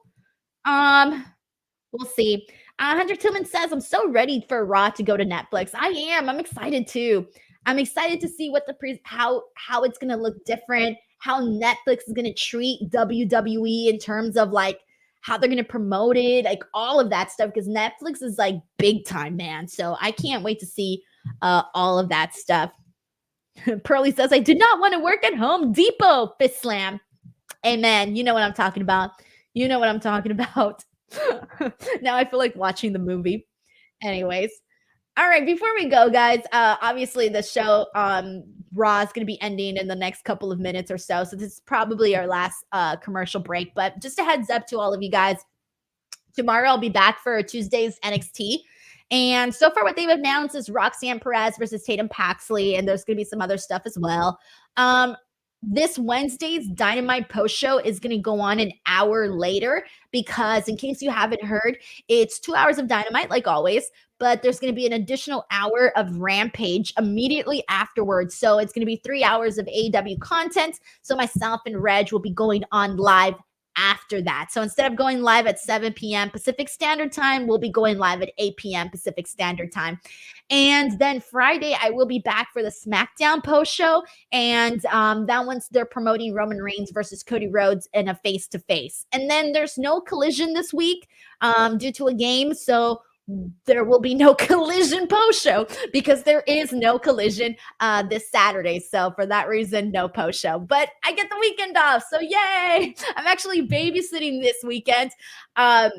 Speaker 1: We'll see. Hunter Tillman says, I'm so ready for Raw to go to Netflix. I am. I'm excited too. I'm excited to see what how it's gonna look different, how Netflix is gonna treat WWE in terms of like how they're gonna promote it, like all of that stuff. Because Netflix is like big time, man. So I can't wait to see all of that stuff. Pearly says, I did not want to work at Home Depot. Fist slam. Amen. You know what I'm talking about. You know what I'm talking about. Now I feel like watching the movie. Anyways. All right. Before we go, guys, obviously the show Raw is going to be ending in the next couple of minutes or so. So this is probably our last commercial break. But just a heads up to all of you guys. Tomorrow I'll be back for Tuesday's NXT. And so far, what they've announced is Roxanne Perez versus Tatum Paxley, and there's going to be some other stuff as well. This Wednesday's Dynamite post show is going to go on an hour later because, in case you haven't heard, it's 2 hours of Dynamite, like always, but there's going to be an additional hour of Rampage immediately afterwards. So it's going to be 3 hours of AEW content. So myself and Reg will be going on live after that. So instead of going live at 7 p.m. Pacific Standard Time, we'll be going live at 8 p.m. Pacific Standard Time. And then Friday, I will be back for the SmackDown post show. And that one's they're promoting Roman Reigns versus Cody Rhodes in a face-to-face. And then there's no Collision this week due to a game. So there will be no Collision post show because there is no Collision this Saturday. So for that reason, no post show. But I get the weekend off, so yay! I'm actually babysitting this weekend. Um,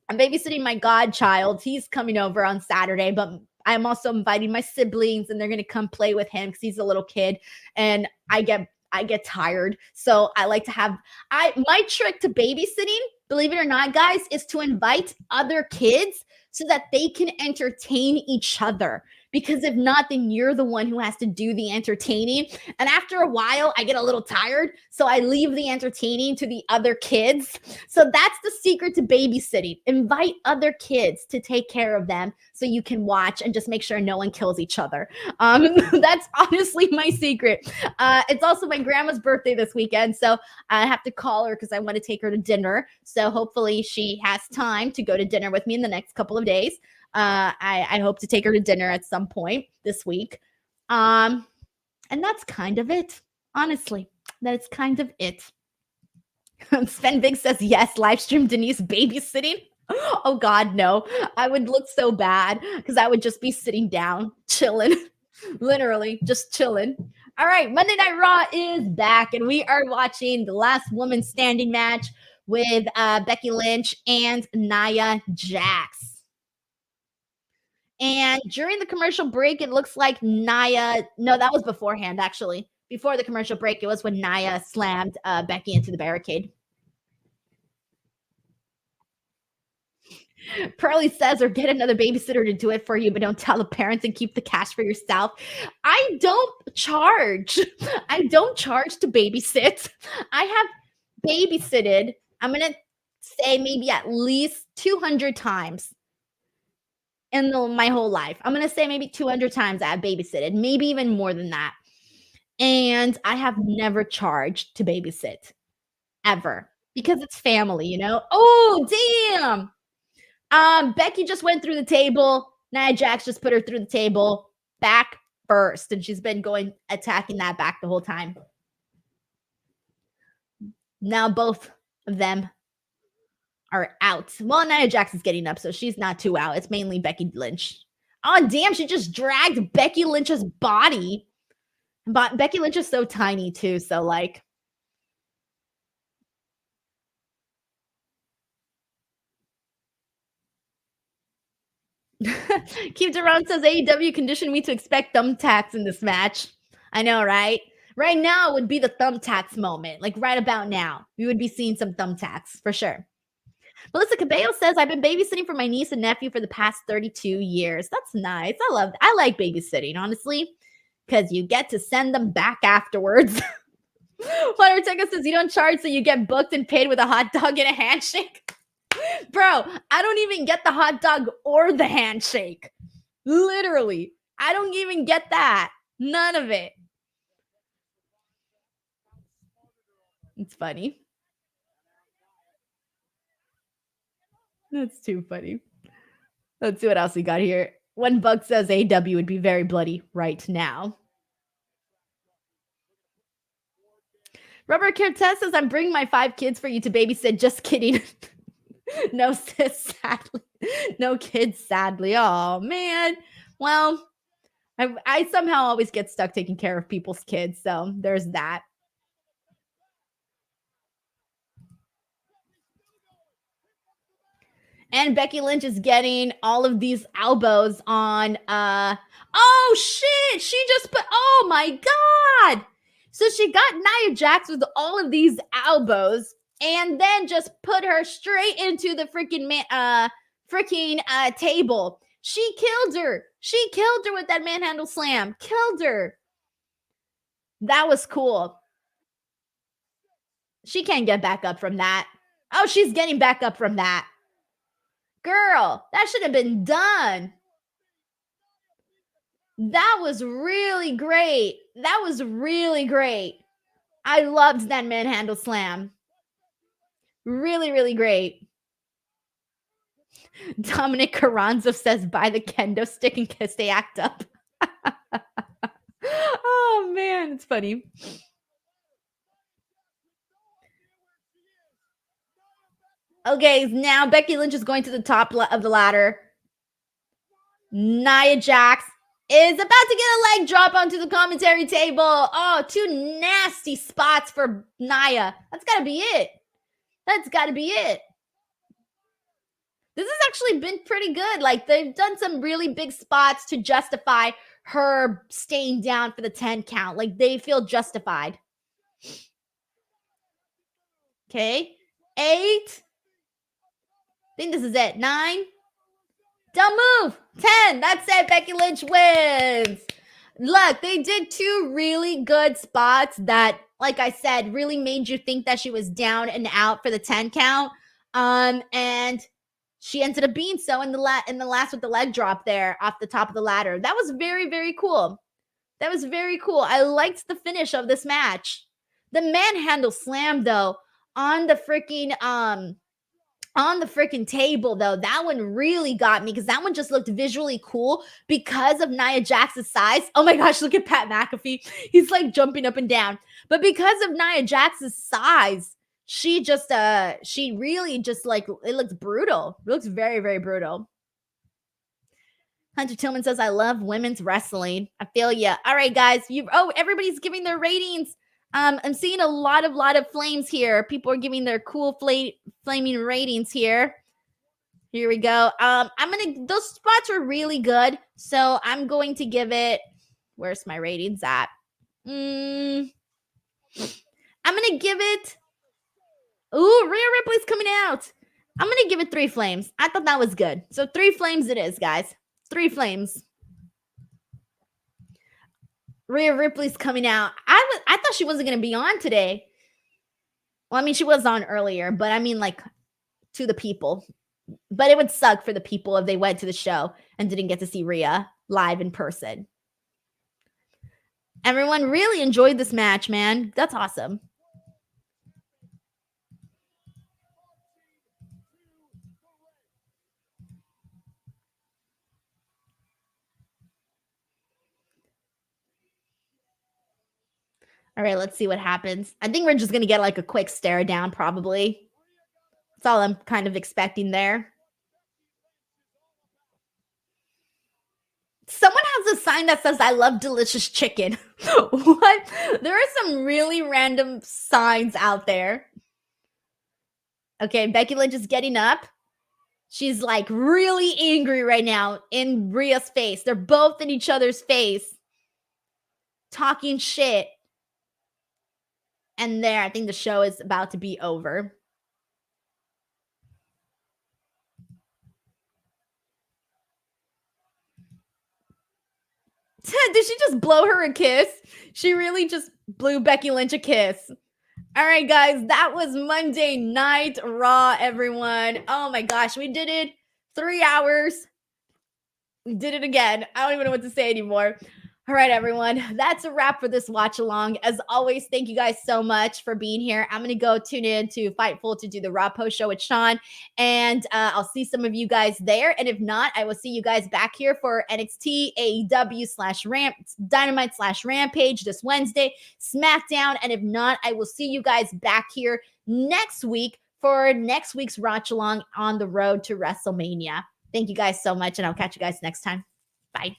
Speaker 1: I'm babysitting my godchild. He's coming over on Saturday, but I'm also inviting my siblings, and they're going to come play with him because he's a little kid, and I get tired. So I like to have I my trick to babysitting, believe it or not, guys, is to invite other kids so that they can entertain each other. Because if not, then you're the one who has to do the entertaining. And after a while, I get a little tired. So I leave the entertaining to the other kids. So that's the secret to babysitting. Invite other kids to take care of them so you can watch and just make sure no one kills each other. That's honestly my secret. It's also my grandma's birthday this weekend. So I have to call her because I want to take her to dinner. So hopefully she has time to go to dinner with me in the next couple of days. I hope to take her to dinner at some point this week. And that's kind of it. Honestly, that's kind of it. Sven Big says yes. Live stream Denise babysitting. Oh God, no! I would look so bad because I would just be sitting down, chilling, literally just chilling. All right, Monday Night Raw is back, and we are watching the last woman standing match with Becky Lynch and Nia Jax. And during the commercial break, it looks like Nia, no, that was beforehand, actually. Before the commercial break, it was when Nia slammed Becky into the barricade. Pearly says, or get another babysitter to do it for you, but don't tell the parents and keep the cash for yourself. I don't charge. I don't charge to babysit. I have babysitted, I'm going to say maybe at least 200 times in my whole life. I'm going to say maybe 200 times I've babysitted, maybe even more than that. And I have never charged to babysit ever because it's family, you know? Oh, damn. Becky just went through the table. Nia Jax just put her through the table back first, and she's been going attacking that back the whole time. Now both of them are out. Well, Nia Jax is getting up, so she's not too out. It's mainly Becky Lynch. Oh, damn, she just dragged Becky Lynch's body. But Becky Lynch is so tiny, too, so, like, Keep Around says AEW conditioned me to expect thumbtacks in this match. I know, right? Right now would be the thumbtacks moment. Like right about now, we would be seeing some thumbtacks for sure. Melissa Cabello says, I've been babysitting for my niece and nephew for the past 32 years. That's nice. I like babysitting, honestly, because you get to send them back afterwards. Flutter Teca says, you don't charge so you get booked and paid with a hot dog and a handshake. Bro, I don't even get the hot dog or the handshake. Literally. I don't even get that. None of it. It's funny. That's too funny. Let's see what else we got here. One bug says AW would be very bloody right now. Rubber Cortez says, I'm bringing my 5 kids for you to babysit. Just kidding. No, sis, sadly. No kids, sadly. Oh, man. Well, I somehow always get stuck taking care of people's kids. So there's that. And Becky Lynch is getting all of these elbows on oh shit, she just put, oh my god. So she got Nia Jax with all of these elbows and then just put her straight into the freaking table. She killed her. She killed her with that manhandle slam. Killed her. That was cool. She can't get back up from that. Oh, she's getting back up from that. Girl, that should have been done. That was really great. That was really great. I loved that manhandle slam. Really, really great. Dominic Carranzo says, buy the kendo stick in case they act up. Oh, man, it's funny. Okay, now Becky Lynch is going to the top of the ladder. Nia Jax is about to get a leg drop onto the commentary table. Oh, two nasty spots for Nia. That's got to be it. That's got to be it. This has actually been pretty good. Like, they've done some really big spots to justify her staying down for the 10 count. Like, they feel justified. Okay. 8. I think this is it. 9. Don't move. 10. That's it. Becky Lynch wins. Look, they did 2 really good spots that, like I said, really made you think that she was down and out for the 10 count. And she ended up being so in the last with the leg drop there off the top of the ladder. That was very, very cool. That was very cool. I liked the finish of this match. The manhandle slam, though, on the freaking table, though, that one really got me because that one just looked visually cool because of Nia Jax's size. Oh my gosh, look at Pat McAfee. He's like jumping up and down. But because of Nia Jax's size, she really just like, it looks brutal. It looks very, very brutal. Hunter Tillman says, I love women's wrestling. I feel ya. All right, guys. Everybody's giving their ratings. I'm seeing a lot of flames here. People are giving their cool flaming ratings here. Here we go. Those spots were really good. So I'm going to give it, where's my ratings at? I'm going to give it, Rhea Ripley's coming out. I'm going to give it 3 flames. I thought that was good. So 3 flames it is, guys. 3 flames. Rhea Ripley's coming out. I thought she wasn't going to be on today. Well, I mean, she was on earlier, but I mean, like, to the people. But it would suck for the people if they went to the show and didn't get to see Rhea live in person. Everyone really enjoyed this match, man. That's awesome. All right, let's see what happens. I think we're just going to get like a quick stare down, probably. That's all I'm kind of expecting there. Someone has a sign that says, I love delicious chicken. What? There are some really random signs out there. Okay, Becky Lynch is getting up. She's like really angry right now in Rhea's face. They're both in each other's face, talking shit. And there, I think the show is about to be over. Did she just blow her a kiss? She really just blew Becky Lynch a kiss. All right, guys, that was Monday Night Raw, everyone. Oh my gosh, we did it. 3 hours. We did it again. I don't even know what to say anymore. All right, everyone. That's a wrap for this watch along. As always, thank you guys so much for being here. I'm going to go tune in to Fightful to do the Raw post show with Sean, and I'll see some of you guys there. And if not, I will see you guys back here for NXT, AEW Dynamite Rampage this Wednesday, SmackDown. And if not, I will see you guys back here next week for next week's watch along on the road to WrestleMania. Thank you guys so much, and I'll catch you guys next time. Bye.